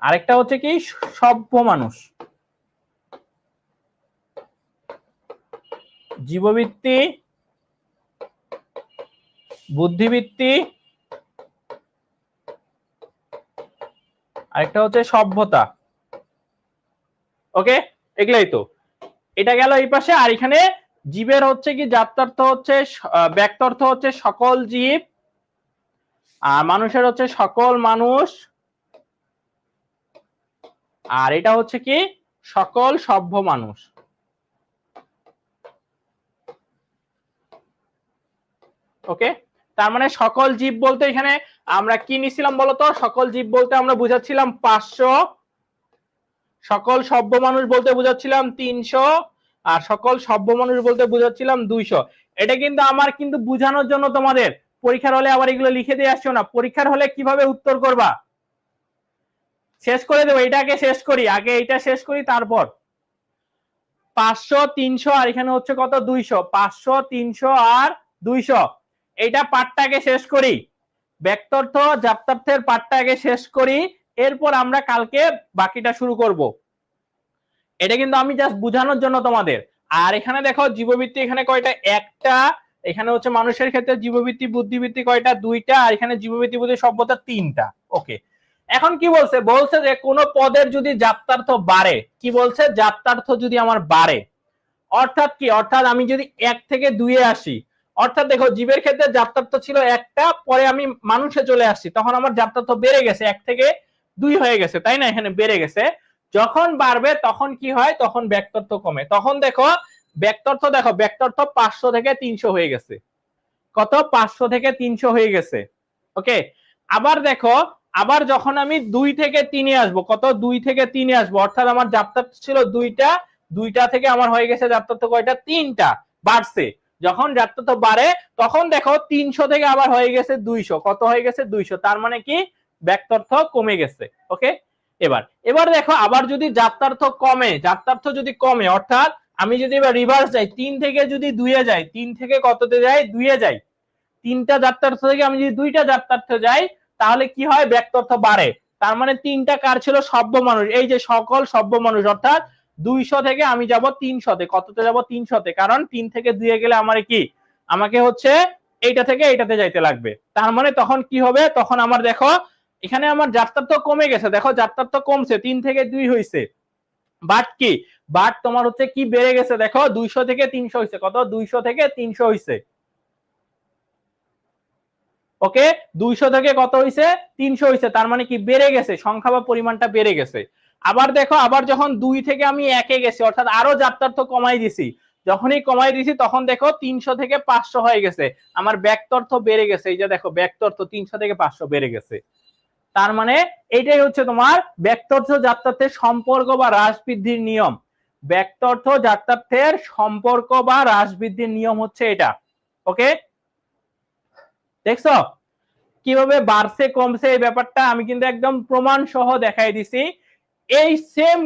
আরেকটা হচ্ছে কি? সভ্য মানুষ। জীববৃত্তি, বুদ্ধিবৃত্তি, আরেকটা হচ্ছে সভ্যতা। ওকে, এগুলাই তো। এটা গেল এই পাশে। আর এখানে জীবের হচ্ছে কি? যাত্রার্থ হচ্ছে ব্যক্তার্থ হচ্ছে সকল জীব, আর মানুষের হচ্ছে সকল মানুষ, আর এটা হচ্ছে কি? সকল সভ্য মানুষ। ওকে, তার মানে সকল জীব বলতে এখানে আমরা কি নিছিলাম বলতো? সকল জীব বলতে আমরা বুঝাচ্ছিলাম 500, সকল সভ্য মানুষ বলতে বুঝাচ্ছিলাম 300, আর সকল সভ্য মানুষ বলতে বুঝাচ্ছিলাম 200। এটা কিন্তু আমার কিন্তু বুঝানোর জন্য, তোমাদের পরীক্ষার হলে আবার এগুলো লিখে দিয়ে আসছো না। পরীক্ষার হলে কিভাবে উত্তর করবা? শেষ করে দেবো, এটাকে শেষ করি আগে, এইটা শেষ করি তারপর। 500, 300 আর এখানে হচ্ছে কত? 200। 500, 300 আর 200, এইটা পাঠটাকে শেষ করি। ব্যক্তার্থ যাত্রার্থের পাঠটাকে শেষ করি, এরপর আমরা কালকে বাকিটা শুরু করব। এটা কিন্তু আমি জাস্ট বোঝানোর জন্য তোমাদের। আর এখানে দেখো জীববৃত্তি এখানে কয়টা? একটা। এখানে হচ্ছে মানুষের ক্ষেত্রে জীববৃত্তি বুদ্ধিবৃত্তি কয়টা? দুইটা। আর এখানে জীববৃত্তি বুদ্ধি সভ্যতা তিনটা। ওকে, এখন কি বলছে? বলছে যে কোন পদের যদি যাত্রার্থ বাড়ে, কি বলছে? যাত্রার্থ যদি আমার বাড়ে, অর্থাৎ কি? অর্থাৎ আমি যদি 1 থেকে 2 এ আসি, অর্থাৎ দেখো জীবের ক্ষেত্রে যাত্রার্থ ছিল একটা, পরে আমি মানুষে চলে আসছি, তখন আমার যাত্রার্থ বেড়ে গেছে, 1 থেকে 2 হয়ে গেছে, তাই না? এখানে বেড়ে গেছে। যখন বাড়বে তখন কি হয়? তখন ব্যক্তার্থ কমে। তখন দেখো ব্যক্তার্থ, দেখো ব্যক্তার্থ 500 থেকে 300 হয়ে গেছে। কত? 500 থেকে 300 হয়ে গেছে। ওকে, আবার দেখো, আবার যখন আমি 2 থেকে 3 এ আসবো, কত? 2 থেকে 3 এ আসবো, অর্থাৎ আমার যাত্রার্থ ছিল 2টা, 2টা থেকে আমার হয়ে গেছে যাত্রার্থ কয়টা? 3টা, বাড়ছে। যখন যাত্রার্থ বাড়ে তখন দেখো 300 থেকে আবার হয়ে গেছে 200। কত হয়ে গেছে? 200। তার মানে কি? ব্যক্তার্থ কমে গেছে। ওকে, এবার এবার দেখো আবার যদি যাত্রার্থ কমে, যাত্রার্থ যদি কমে, অর্থাৎ আমি যদি এবার রিভার্স যাই, 3 থেকে যদি 2 এ যাই, 3 থেকে কততে যাই? 2 এ যাই। 3টা যাত্রার্থ থেকে আমি যদি 2টা যাত্রার্থ যাই, তাহলে কি হয়? ব্যক্তার্থ বাড়ে। তার মানে 3টা কার ছিল? সভ্য মানুষ। এই যে সকল সভ্য মানুষ, অর্থাৎ 200 থেকে আমি যাব 300 তে। কততে যাব? 300 তে, কারণ 3 থেকে 2 এ গেলে আমার কি? আমাকে হচ্ছে এইটা থেকে এইটাতে যাইতে লাগবে। তার মানে তখন কি হবে, তখন আমার দেখো এখানে আমার যাত্রার্থ কমে গেছে, দেখো যাত্রার্থ কমছে, 3 থেকে 2 হয়েছে। বাট কি, বাট তোমার হচ্ছে কি বেড়ে গেছে, দেখো 200 থেকে 300 হয়েছে, কত 200 থেকে 300 হয়েছে। ওকে, 200 থেকে কত হয়েছে 300 হয়েছে, তার মানে কি বেড়ে গেছে, সংখ্যা বা পরিমাণটা বেড়ে গেছে। আবার দেখো, আবার যখন 2 থেকে আমি 1-এ গেছি, অর্থাৎ আরো যাত্রার্থ কমাই দিছি, যখনই কমাই দিছি তখন দেখো 300 থেকে 500 হয়ে গেছে, আমার ব্যক্তর্থ বেড়ে গেছে। এই যে দেখো ব্যক্তর্থ 300 থেকে 500 বেড়ে গেছে। তার মানে এটাই হচ্ছে তোমার ব্যক্তর্থ যাত্রার্থের সম্পর্ক বা হ্রাস বৃদ্ধির নিয়ম। ব্যক্তর্থ যাত্রার্থের সম্পর্ক বা হ্রাস বৃদ্ধির নিয়ম হচ্ছে এটা। ওকে, দেখছো কিভাবে বাড়ছে কমছে এই ব্যাপারটা আমি কিন্তু একদম প্রমাণ সহ দেখাই দিছি। এই সেম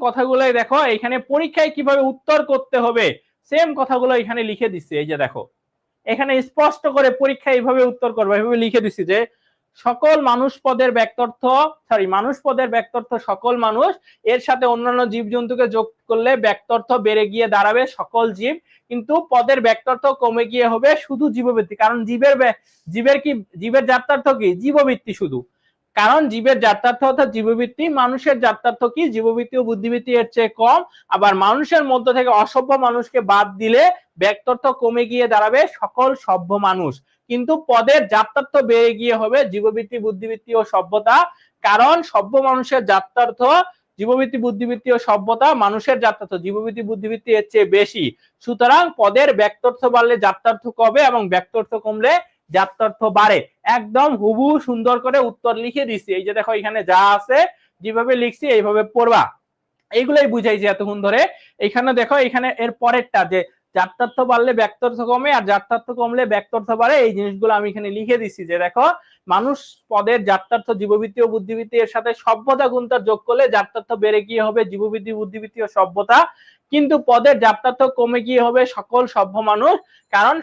কথাগুলাই দেখো এখানে পরীক্ষায় কিভাবে উত্তর করতে হবে, সেম কথাগুলো এখানে লিখে দিচ্ছি। এই যে দেখো এখানে স্পষ্ট করে পরীক্ষা এইভাবে উত্তর করবে, এইভাবে লিখে দিচ্ছি যে সকল মানুষ পদের ব্যক্তর্থ, মানুষ পদের ব্যক্তর্থ সকল মানুষ, এর সাথে অন্যান্য জীবজন্তুকে যোগ করলে ব্যক্তর্থ বেড়ে গিয়ে দাঁড়াবে সকল জীব, কিন্তু পদের ব্যক্তর্থ কমে গিয়ে হবে শুধু জীববৃত্তি। কারণ জীবের যাত্রার্থ কি, জীববৃত্তি শুধু। কারণ জীবের যাত্রার্থ অর্থাৎ জীববৃত্তি, মানুষের যাত্রার্থ কি, জীববৃত্তি ও বুদ্ধিবৃত্তি এর চেয়ে কম। আবার মানুষের মধ্য থেকে অসভ্য মানুষকে বাদ দিলে ব্যক্তর্থ কমে গিয়ে দাঁড়াবে সকল সভ্য মানুষ, কিন্তু পদের যাত্রার্থ বেড়ে গিয়ে হবে জীববৃত্তি, বুদ্ধিবৃত্তি ও সভ্যতা। কারণ সভ্য মানুষের যাত্রার্থ জীববৃত্তি, বুদ্ধিবৃত্তি ও সভ্যতা, মানুষের যাত্রার্থ জীববৃত্তি, বুদ্ধিবৃত্তি এর চেয়ে বেশি। সুতরাং পদের ব্যক্তর্থ বাড়লে যাত্রার্থ কমে এবং ব্যক্তর্থ কমলে যাত্রার্থ বাড়ে। একদম হুবহু সুন্দর করে উত্তর লিখে দিচ্ছি। এই যে দেখো এখানে যা আছে যেভাবে লিখছি এইভাবে পড়বা, এইগুলাই বুঝাইছি এতক্ষণ ধরে। এখানে দেখো এখানে এর পরেরটা যে যাত্রার্থ বাড়লে ব্যক্তর্থ কমে আর যাত্রার্থ কমলে ব্যক্তর্থ বাড়ে, এই জিনিসগুলো আমি এখানে লিখে দিচ্ছি। যে দেখো মানুষ পদের যাত্রার্থ জীববৃত্তি ও বুদ্ধিবৃত্তি এর সাথে সভ্যতা গুণটা যোগ করলে যাত্রার্থ বেড়ে গিয়ে হবে জীববৃত্তি, বুদ্ধিবৃত্তি ও সভ্যতা, কিন্তু পদের যাত্রার্থ কমে গিয়ে হবে সকল সভ্য মানুষ। কারণ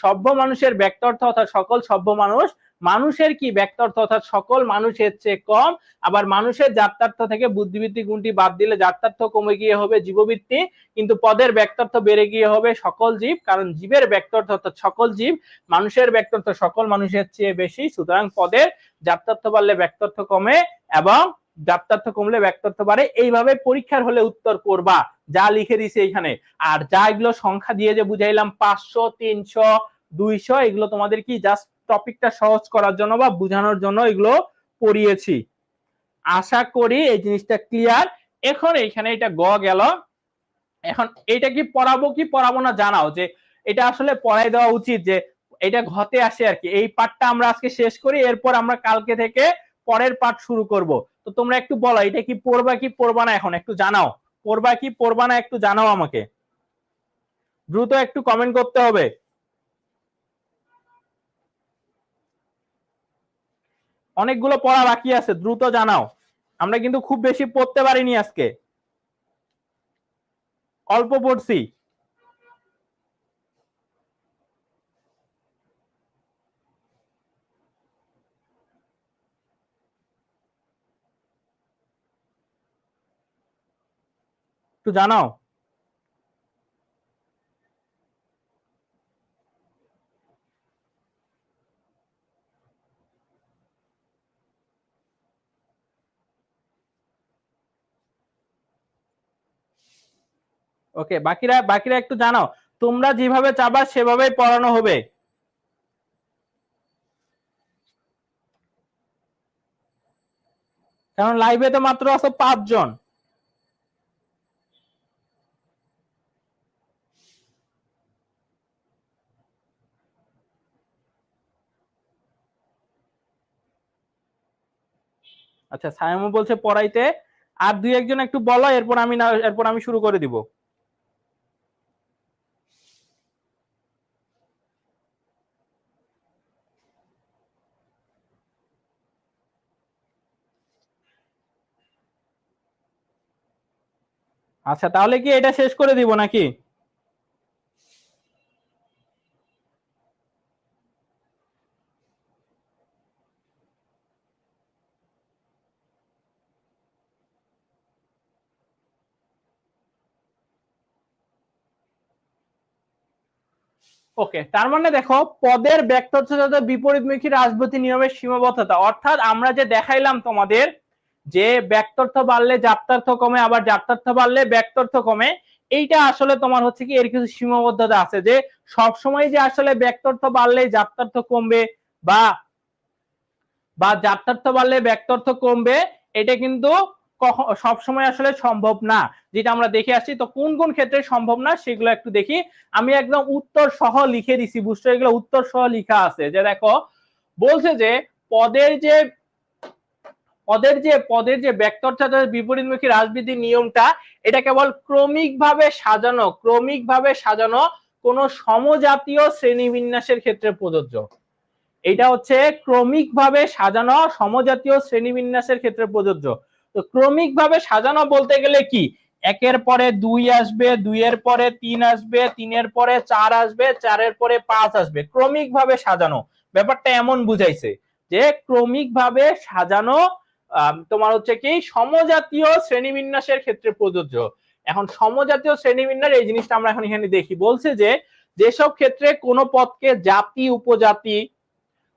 সভ্য মানুষের ব্যক্তর্থ অর্থাৎ সকল সভ্য মানুষ, মানুষের কি ব্যক্তর্থ অর্থাৎ সকল মানুষের চেয়ে কম। আবার মানুষের যাত্রার্থ থেকে বুদ্ধিবৃত্তি গুণটি বাদ দিলে যাত্রার্থ কমে গিয়ে হবে জীববৃত্তি, কিন্তু পদের ব্যক্তর্থ বেড়ে গিয়ে হবে সকল জীব। কারণ জীবের ব্যক্তর্থ অর্থাৎ সকল জীব, মানুষের ব্যক্তর্থ সকল মানুষের চেয়ে বেশি। সুতরাং পদের যাত্রার্থ বাড়লে ব্যক্তর্থ কমে এবং যাত্রার্থ কমলে ব্যক্তর্থ বাড়ে। এইভাবে পরীক্ষার হলে উত্তর করবা যা লিখে দিছে এখানে। আর যা এগুলো সংখ্যা দিয়ে যে বুঝাইলাম 500, 300, 200, এগুলো তোমাদের কি জাস্ট টপিকটা সহজ করার জন্য বা বোঝানোর জন্য এগুলো পড়িয়েছি। আশা করি এই জিনিসটা ক্লিয়ার। এখন এইখানে এটা গেল। এখন এটা কি পড়াবো কি পড়াবো না জানাও, যে এটা আসলে পড়াই দেওয়া উচিত, যে এটা ঘতে আসে আর কি। এই পার্টটা আমরা আজকে শেষ করি, এরপর আমরা কালকে থেকে পরের পার্ট শুরু করব। তো তোমরা একটু বলো এটা কি পড়বা কি পড়বা না, এখন একটু জানাও। পড়বা কি পড়বা না একটু জানাও আমাকে, দ্রুত একটু কমেন্ট করতে হবে। অনেকগুলো পড়া বাকি আছে, দ্রুত জানাও। আমরা কিন্তু খুব বেশি পড়তে পারিনি আজকে, অল্প পড়ছি। একটু জানাও। ওকে, বাকিরা বাকিরা একটু জানাও। তোমরা যেভাবে চাবা সেভাবেই পড়ানো হবে। কারণ লাইভে তো মাত্র আছে 5 জন। আচ্ছা, সায়মও বলছে পড়াইতে। আর 2-1 জন একটু বলো, এরপর আমি শুরু করে দিব। আচ্ছা, তাহলে কি এটা শেষ করে দিব নাকি? ওকে, তার মানে দেখো পদের ব্যক্তর্থতা বিপরীতমুখী রাজবতী নিয়মের সীমাবদ্ধতা, অর্থাৎ আমরা যে দেখাইলাম তোমাদের যে ব্যক্তর্থ বাড়লে জাপ্তার্থ কমে, আবার জাপ্তার্থ বাড়লে ব্যক্তর্থ কমে, এইটা আসলে তোমার হচ্ছে কি এর কিছু সীমাবদ্ধতা আছে, যে সবসময় যে আসলে ব্যক্তর্থ বাড়লে জাপ্তার্থ কমবে বা বা জাপ্তার্থ বাড়লে ব্যক্তর্থ কমবে, এটা কিন্তু সবসময় আসলে সম্ভব না, যেটা আমরা দেখে আসছি। তো কোন কোন ক্ষেত্রে সম্ভব না সেগুলো একটু দেখি। আমি একদম উত্তর সহ লিখে দিছি, বুঝছো, এগুলো উত্তর সহ লিখা আছে। যে দেখো বলছে যে পদের যে ব্যক্তর্থতা বিপরীতমুখী রাজবীতির নিয়মটা, এটা কেবল ক্রমিকভাবে সাজানো কোন সমজাতীয় শ্রেণীবিন্যাসের ক্ষেত্রে প্রযোজ্য। এটা হচ্ছে ক্রমিকভাবে সাজানো সমজাতীয় শ্রেণীবিন্যাসের ক্ষেত্রে প্রযোজ্য। তো ক্রমিকভাবে সাজানো বলতে গেলে কি, একের পরে 2 আসবে, 2 এর পরে 3 আসবে, 3 এর পরে 4 আসবে, 4 এর পরে 5 আসবে, ক্রমিকভাবে সাজানো। ব্যাপারটা এমন বুঝাইছে যে ক্রমিকভাবে সাজানো তোমার হচ্ছে কি সমজাতীয় শ্রেণীবিন্যাসের ক্ষেত্রে প্রযোজ্য। এখন সমজাতীয় শ্রেণীবিন্যাস এই জিনিসটা আমরা এখন এখানে দেখি। বলছে যে যেসব ক্ষেত্রে কোন পদকে জাতি উপজাতি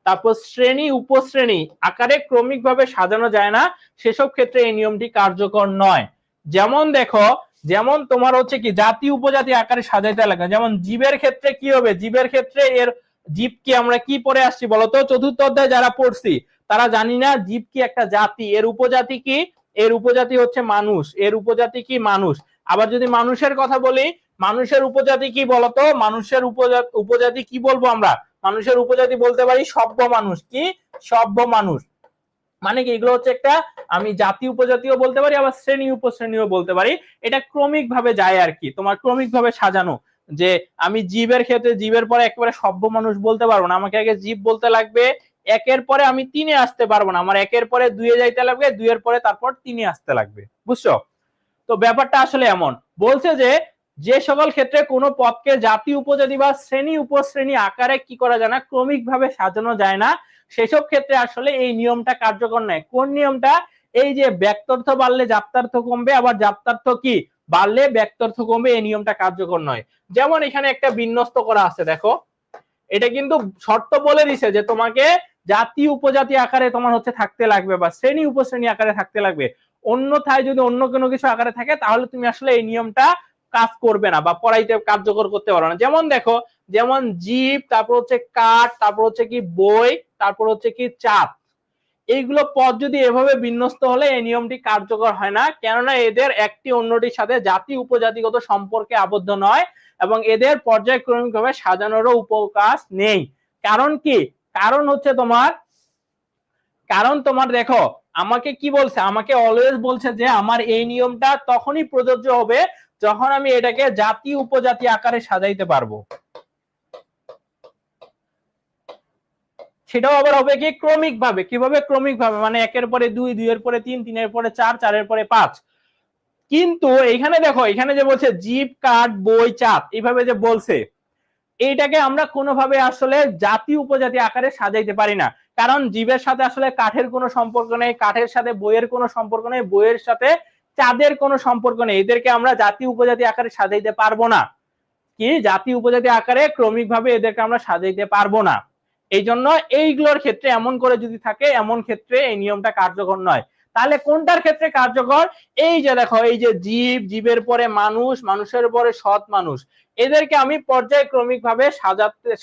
তারপর শ্রেণী উপশ্রেণী আকারে ক্রমিকভাবে সাজানো যায় না, সেসব ক্ষেত্রে এই নিয়মটি কার্যকর নয়। যেমন দেখো, যেমন তোমার হচ্ছে কি জাতি উপজাতি আকারে সাজাইতে লাগে। যেমন জীবের ক্ষেত্রে কি হবে, জীবের ক্ষেত্রে এর জীবকে আমরা কি পড়ে আসছি বলতো, চতুর্থ অধ্যায় যারা পড়ছি তারা জানি না জীব কি একটা জাতি, এর উপজাতি কি, এর উপজাতি হচ্ছে মানুষ, এর উপজাতি কি মানুষ। আবার যদি মানুষের কথা বলি, মানুষের উপজাতি কি বলতো, মানুষের উপজাতি কি বলবো আমরা, মানুষের উপজাতি বলতে পারি সভ্য মানুষ। কি সভ্য মানুষ মানে কি, এগুলো হচ্ছে একটা আমি জাতি উপজাতিও বলতে পারি, আবার শ্রেণী উপশ্রেণীও বলতে পারি। এটা ক্রমিক ভাবে যায় আর কি, তোমার ক্রমিক ভাবে সাজানো। যে আমি জীবের ক্ষেত্রে জীবের পরে একেবারে সভ্য মানুষ বলতে পারবো না, আমাকে আগে জীব বলতে লাগবে, একের পরে আমি 3 আসতে পারবো না, আমার একের পরে 2 যাইতে লাগবে, 2 এর পরে তারপর 3 আসতে লাগবে, বুঝছো। তো ব্যাপারটা আসলে এমন। বলছে যে যে সকল ক্ষেত্রে কোনো পদকে জাতি উপজাতি বা শ্রেণী উপশ্রেণী আকারে কি করা যায় না, ক্রমিকভাবে সাজানো যায় না, সেসব ক্ষেত্রে আসলে এই নিয়মটা কার্যকর নয়। কোন নিয়মটা, এই যে ব্যক্তর্থ বাড়লে জাপ্তার্থ কমবে, আবার জাপ্তার্থ কি বাড়লে ব্যক্তর্থ কমবে, এই নিয়মটা কার্যকর নয়। যেমন এখানে একটা বিন্যস্ত করা আছে, দেখো এটা কিন্তু শর্ত বলে দিছে যে তোমাকে জাতি উপজাতি আকারে তোমার হচ্ছে থাকতে লাগবে বা শ্রেণী উপশ্রেণী আকারে থাকতে লাগবে, অন্যথায় যদি অন্য কোনো কিছু আকারে থাকে তাহলে তুমি আসলে এই নিয়মটা কাজ করবে না বা পড়াইতে কার্যকর করতে পারো না। যেমন দেখো, যেমন জীব, তারপর হচ্ছে কাঠ, তারপর হচ্ছে কি বই, তারপর হচ্ছে কি চাপ, এইগুলো পদ যদি এভাবে বিন্যস্ত হলে এই নিয়মটি কার্যকর হয় না, কেননা এদের একটি অন্যটির সাথে জাতি উপজাতিগত সম্পর্কে আবদ্ধ নয় এবং এদের পর্যায়ক্রমিকভাবে সাজানোরও উপকাশ নেই। কারণ কি, কারণ হচ্ছে তোমার দেখো আমাকে কি বলছে, আমাকে অলওয়েজ বলছে যে আমার এই নিয়মটা তখনই প্রযোজ্য হবে যখন আমি এটাকে জাতি উপজাতি আকারে সাজাইতে পারবো। সেটাও আবার হবে কি ক্রমিক ভাবে। কিভাবে ক্রমিক ভাবে, মানে একের পরে 2, 2 এর পরে 3, 3 এর পরে 4, 4 এর পরে 5। কিন্তু এখানে দেখো, এখানে যে বলছে জীব কাঠ বই চাপ, এইভাবে যে বলছে, এইটাকে আমরা কোনোভাবে আসলে জাতি উপজাতি আকারে সাজাইতে পারি না। কারণ জীবের সাথে আসলে কাঠের কোনো সম্পর্ক নেই, কাঠের সাথে বইয়ের কোনো সম্পর্ক নেই, বইয়ের সাথে চাঁদের কোনো সম্পর্ক নেই, এদেরকে আমরা জাতি উপজাতি আকারে সাজাইতে পারবো না। কি জাতি উপজাতি আকারে ক্রমিক ভাবে এদেরকে আমরা সাজাইতে পারবো না। এই জন্য এইগুলোর ক্ষেত্রে এমন করে যদি থাকে, এমন ক্ষেত্রে এই নিয়মটা কার্যকর নয়। তাহলে কোনটার ক্ষেত্রে কার্যকর, এই যে দেখো, এই যে জীব, জীবের পরে মানুষ, মানুষের পরে সৎ মানুষ, এদেরকে আমি পর্যায়ক্রমিক ভাবে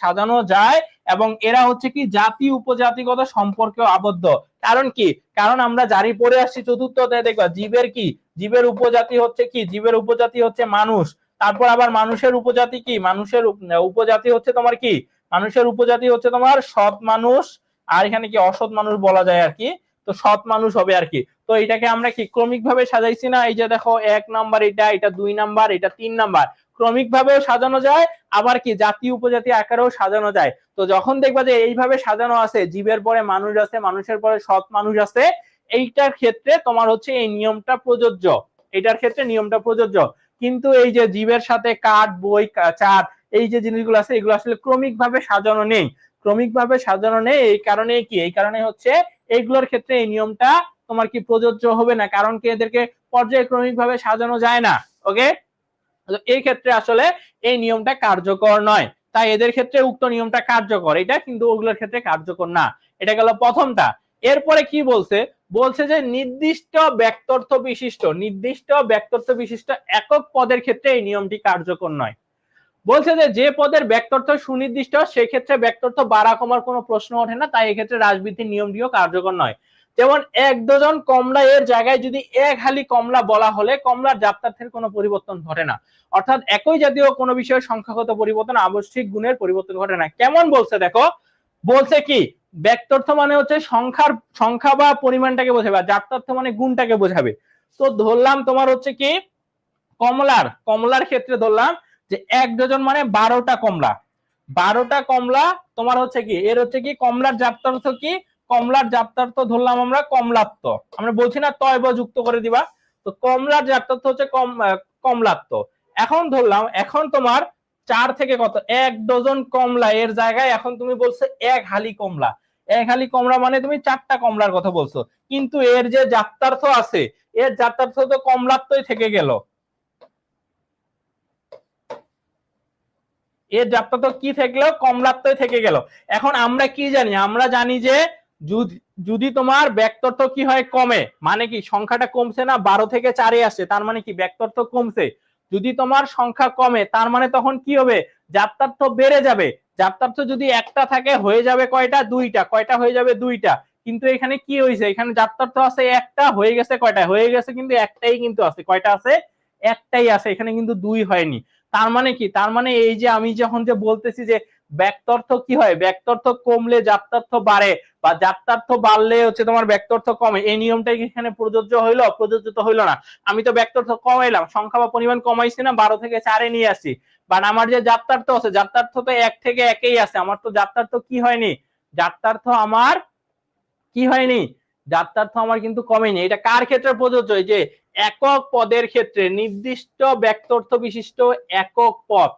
সাজানো যায় এবং এরা হচ্ছে কি জাতি উপজাতিগত সম্পর্কেও আবদ্ধ। কারণ কি, কারণ আমরা জারি পড়ে আসছি চতুর্থ অধ্যায়ে, দেখবা জীবের কি, জীবের উপজাতি হচ্ছে কি, জীবের উপজাতি হচ্ছে মানুষ। তারপর আবার মানুষের উপজাতি কি, মানুষের উপজাতি হচ্ছে তোমার কি, মানুষের উপজাতি হচ্ছে তোমার সৎ মানুষ, আর এখানে কি অসৎ মানুষ বলা যায় আর কি, তো সৎ মানুষ হবে আর কি। তো এটাকে আমরা কি ক্রমিক ভাবে সাজাইছি না, এই যে দেখো 1 নাম্বার, এটা 2 নাম্বার, এটা 3 নাম্বার, ক্রমিক ভাবেও সাজানো যায়, আবার কি জাতি উপজাতি আকারেও সাজানো যায়। তো যখন দেখবা যে এইভাবে সাজানো আছে, জীবের পরে মানুষ আছে, মানুষের পরে সৎ মানুষ আছে, এইটার ক্ষেত্রে তোমার হচ্ছে এই নিয়মটা প্রযোজ্য, এটার ক্ষেত্রে নিয়মটা প্রযোজ্য। কিন্তু এই যে জীবের সাথে কাঠ বই চাঁদ, এই যে জিনিসগুলো আছে, এগুলো আসলে ক্রমিক ভাবে সাজানো নেই, ক্রমিক ভাবে সাজানো নেই। এই কারণে কি, এই কারণে হচ্ছে এইগুলোর ক্ষেত্রে এই নিয়মটা তোমার কি প্রযোজ্য হবে না, কারণ কি এদেরকে পর্যায়ক্রমিক ভাবে সাজানো যায় না। ওকে, এই ক্ষেত্রে আসলে এই নিয়মটা কার্যকর নয়। তাই এদের ক্ষেত্রে উক্ত নিয়মটা কার্যকর, এটা কিন্তু ওগুলোর ক্ষেত্রে কার্যকর না। এটা গেল প্রথমটা। এরপরে কি বলছে, বলছে যে নির্দিষ্ট ব্যক্তর্থ বিশিষ্ট একক পদের ক্ষেত্রে এই নিয়মটি কার্যকর নয়। বলছে যে যে পদের ব্যক্তর্থ সুনির্দিষ্ট সেক্ষেত্রে ব্যক্তর্থ বাড়া কমার কোনো প্রশ্ন ওঠে না, তাই এক্ষেত্রে হ্রাস বৃদ্ধির নিয়মটিও কার্যকর নয়। যেমন এক ডজন কমলা এর জায়গায় যদি এক হালি কমলা বলা হলে কমলার জাত্যার্থের কোনো পরিবর্তন ঘটে না। অর্থাৎ একই জাতীয় কোনো বিষয়ের সংখ্যাগত পরিবর্তন আবশ্যিক গুণের পরিবর্তন ঘটে না। কেমন বলছে দেখো, বলছে কি ব্যক্তর্থ মানে হচ্ছে সংখ্যা বা পরিমাণটাকে বোঝাবে, আর জাত্যার্থ মানে গুণটাকে বোঝাবে। তো ধরলাম তোমার হচ্ছে কি কমলার ক্ষেত্রে ধরলাম যে এক ডজন মানে 12টা কমলা, 12টা কমলা তোমার হচ্ছে কি এর হচ্ছে কি কমলার জাত্যার্থ কি, কমলার জাত্যার্থ ধরলাম আমরা কমলাত্ম, আমরা বলছি না তয় ব যুক্ত করে দিবা, তো কমলার জাত্যার্থ হচ্ছে কমলাত্ম। এখন ধরলাম এখন তোমার 4 থেকে কত এক ডজন কমলা এর জায়গায় এখন তুমি বলছো এক হালি কমলা, এক হালি কমলা মানে তুমি 4টা কমলার কথা বলছো, কিন্তু এর যে জাত্যার্থ আছে এর জাত্যার্থ তো কমলাত্মই থেকে গেল, এর জাত্যার্থ কি থাকলো কমলাত্মই থেকে গেল। এখন আমরা কি জানি, আমরা জানি যে যদি তোমার ব্যক্তর্থ কি হয় কমে, মানে কি সংখ্যাটা কমছে না 12 থেকে 4 আসছে, তার মানে কি ব্যক্তর্থ কমছে। যদি তোমার সংখ্যা কমে তার মানে তখন কি হবে জাত্যার্থ বেড়ে যাবে, জাত্যার্থ যদি একটা থাকে হয়ে যাবে কয়টা দুইটা, কয়টা হয়ে যাবে দুইটা, কিন্তু এখানে কি হয়েছে এখানে জাত্যার্থ আছে একটা, হয়ে গেছে কয়টা হয়ে গেছে কিন্তু একটাই কিন্তু আছে, কয়টা আছে একটাই আছে, এখানে কিন্তু দুই হয়নি। তার মানে কি, তার মানে এই যে আমি যখন যে বলতেছি যে ব্যক্তর্থ কি হয়, ব্যক্তর্থ কমলে জাত্যার্থ বাড়ে বা জাত্যার্থ বাড়লে হচ্ছে তোমার ব্যক্তর্থ কমে, এই নিয়মটাই এখানে প্রযোজ্য হইলো, প্রযোজ্য তো হইলো না। আমি তো ব্যক্তর্থ কমাইলাম, সংখ্যা বা পরিমাণ কমাইছি না, 12 থেকে 4 নিয়ে আসছি, বাট আমার যে জাত্যার্থ আছে জাত্যার্থ তো 1 থেকে 1 আছে, আমার তো জাত্যার্থ কি হয়নি, জাত্যার্থ আমার কি হয়নি, জাত্যার্থ আমার কিন্তু কমেনি। এটা কার ক্ষেত্রে প্রযোজ্য, যে একক পদের ক্ষেত্রে, নির্দিষ্ট ব্যক্তর্থ বিশিষ্ট একক পদ,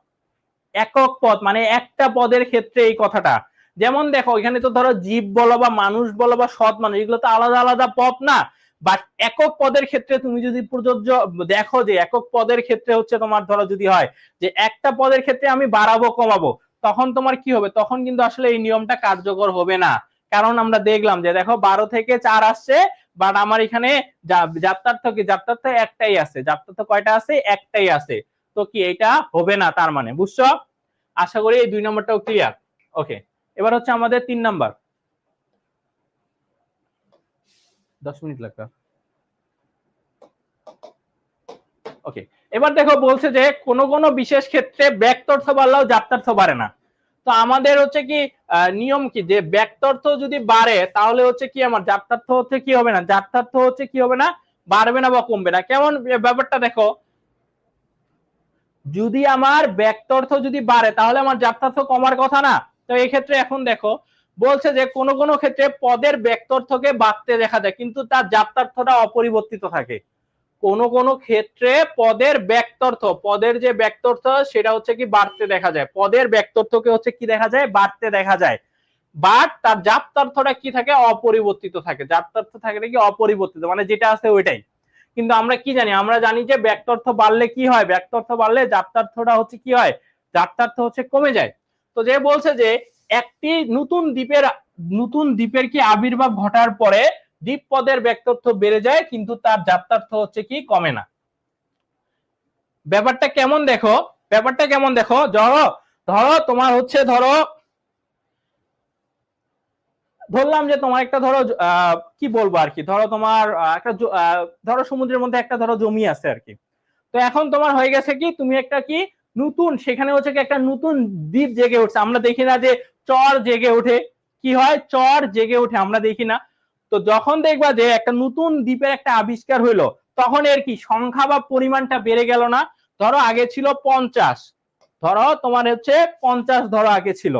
একক পদ মানে একটা পদের ক্ষেত্রে এই কথাটা। যেমন দেখো এখানে তো ধরো জীব বলো বা মানুষ বলো বা সৎ মানুষ এগুলো তো আলাদা আলাদা পদ না, বাট একক পদের ক্ষেত্রে তুমি যদি প্রযোজ্য দেখো যে একক পদের ক্ষেত্রে হচ্ছে তোমার ধরো যদি হয় যে একটা পদের ক্ষেত্রে আমি বাড়াবো কমাবো, তখন তোমার কি হবে, তখন কিন্তু আসলে এই নিয়মটা কার্যকর হবে না। কারণ আমরা দেখলাম যে দেখো 12 থেকে 4 আসছে, বাট আমার এখানে জাত্যার্থ কি, জাত্যার্থ একটাই আছে, জাত্যার্থ কয়টা আছে একটাই আছে, তো কি এটা হবে না, তার মানে বুঝছো। আশা করি এই 2 নম্বরটাও ক্লিয়ার। ওকে, এবার হচ্ছে আমাদের 3 নাম্বার। 10 মিনিট লাগবে। ওকে, এবার দেখো বলছে যে কোন কোন বিশেষ ক্ষেত্রে ব্যক্তর্থ বাড়লেও জাত্যার্থ বাড়ে না। তো আমাদের হচ্ছে কি নিয়ম কি, যে ব্যক্তর্থ যদি বাড়ে তাহলে হচ্ছে কি আমার জাত্যার্থ হচ্ছে কি হবে না, জাত্যার্থ হচ্ছে কি হবে না, বাড়বে না বা কমবে না। কেমন ব্যাপারটা দেখো, যদি আমার ব্যক্তর্থ যদি বাড়ে তাহলে আমার জাত্যার্থ কমার কথা না। তো এই ক্ষেত্রে এখন দেখো বলছে যে কোন কোন ক্ষেত্রে পদের ব্যক্তর্থকে বাড়তে দেখা যায় কিন্তু তার জাত্যার্থটা অপরিবর্তিত থাকে। কোন কোন ক্ষেত্রে পদের ব্যক্তর্থ, পদের যে ব্যক্তর্থ সেটা হচ্ছে কি বাড়তে দেখা যায়, পদের ব্যক্তর্থকে হচ্ছে কি দেখা যায় বাড়তে দেখা যায়, বাট তার জাত্যার্থটা কি থাকে অপরিবর্তিত থাকে, জাত্যার্থ থাকে কি অপরিবর্তিত মানে যেটা আছে ওইটাই। কিন্তু আমরা কি জানি, আমরা জানি যে ব্যক্তর্থ বাড়লে কি হয়, ব্যক্তর্থ বাড়লে জাত্যার্থটা হচ্ছে কি হয়, জাত্যার্থ হচ্ছে কমে যায়। তো যে বলছে যে একটি নতুন দ্বীপের কি আবির্ভাব ঘটার পরে দ্বীপ পদের ব্যক্তর্থ বেড়ে যায় কিন্তু তার জাত্যার্থ হচ্ছে কি কমে না। ব্যাপারটা কেমন দেখো, ব্যাপারটা কেমন দেখো, ধরো ধরো তোমার হচ্ছে ধরো ধরলাম যে তোমার একটা ধরো কি বলবো আর কি, ধরো তোমার একটা ধরো সমুদ্রের মধ্যে একটা ধরো জমি আছে আর কি। তো এখন তোমার হয়ে গেছে কি তুমি একটা কি নতুন সেখানে হচ্ছে কি একটা নতুন দ্বীপ জেগে উঠছে, আমরা দেখি না যে চর জেগে ওঠে, কি হয় চর জেগে ওঠে আমরা দেখি না। তো যখন দেখবা যে একটা নতুন দ্বীপের একটা আবিষ্কার হইলো তখন এর কি সংখ্যা বা পরিমাণটা বেড়ে গেল না। ধরো আগে ছিল 50, ধরো তোমার হচ্ছে 50 ধরো আগে ছিল,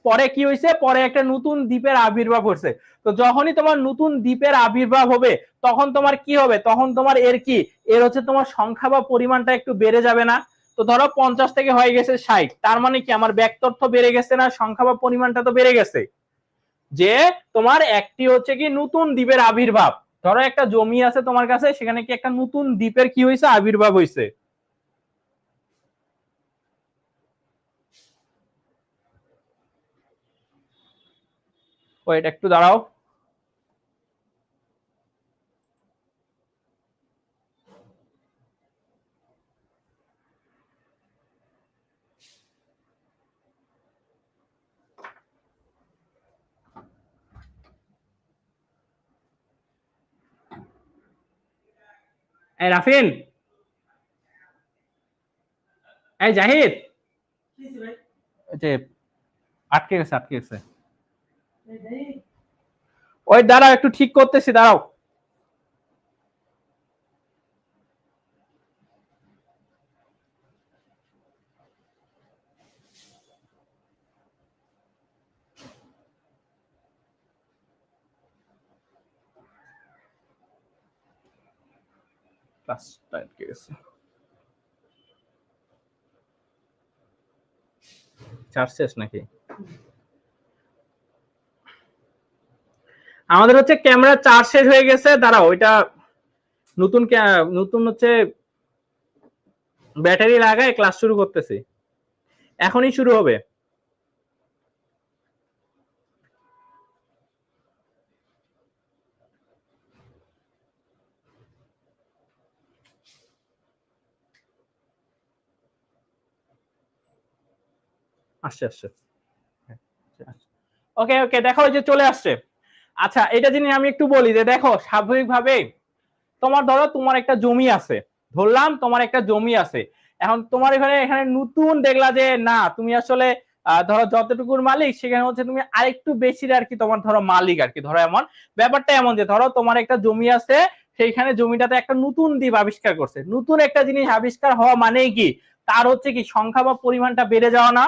পরে কি হয়েছে পরে একটা নতুন দ্বীপের আবির্ভাব হচ্ছে। তো যখনই তোমার নতুন দ্বীপের আবির্ভাব হবে তখন তোমার কি হবে, তখন তোমার এর কি এর হচ্ছে তোমার সংখ্যা বা পরিমাণটা একটু বেড়ে যাবে না। তো ধরো 50 থেকে হয়ে গেছে 60, তার মানে কি আমার ব্যক্তর্থ বেড়ে গেছে না, সংখ্যা বা পরিমাণটা তো বেড়ে গেছে। যে তোমার একটি হচ্ছে কি নতুন দ্বীপের আবির্ভাব, ধরো একটা জমি আছে তোমার কাছে সেখানে কি একটা নতুন দ্বীপের কি হয়েছে আবির্ভাব হয়েছে। ওয়েট একটু দাঁড়াও। এই রাফিন, এই জাহিদ, যে আটকে গেছে আটকে গেছে। ওই দাঁড়াও, একটু ঠিক করতেছি, দাঁড়াও। ক্লাসটা আটকে গেছে। চার্জ শেষ নাকি? আমাদের হচ্ছে ক্যামেরা চার্জ শেষ হয়ে গেছে, দাঁড়াও ওইটা নতুন নতুন হচ্ছে ব্যাটারি লাগায় ক্লাস শুরু করতেছি, এখনই শুরু হবে। আসছে আসছে, ওকে ওকে, দেখো ওই যে চলে আসছে। আচ্ছা, এটা জিনিস আমি একটু বলি যে দেখো, স্বাভাবিকভাবে তোমার ধরো তোমার একটা জমি আছে, ধরলাম তোমার একটা জমি আছে, এখন তোমার এখানে এখানে নতুন দেখলা যে না তুমি আসলে ধরো যতটুকুর মালিক সেখানে হচ্ছে তুমি আরেকটু বেশি আর কি তোমার ধরো মালিক আর কি। ধরো এমন ব্যাপারটা এমন যে ধরো তোমার একটা জমি আছে, সেইখানে জমিটাতে একটা নতুন দ্বীপ আবিষ্কার করছে। নতুন একটা জিনিস আবিষ্কার হওয়া মানেই কি, তার হচ্ছে কি সংখ্যা বা পরিমাণটা বেড়ে যাওয়া না?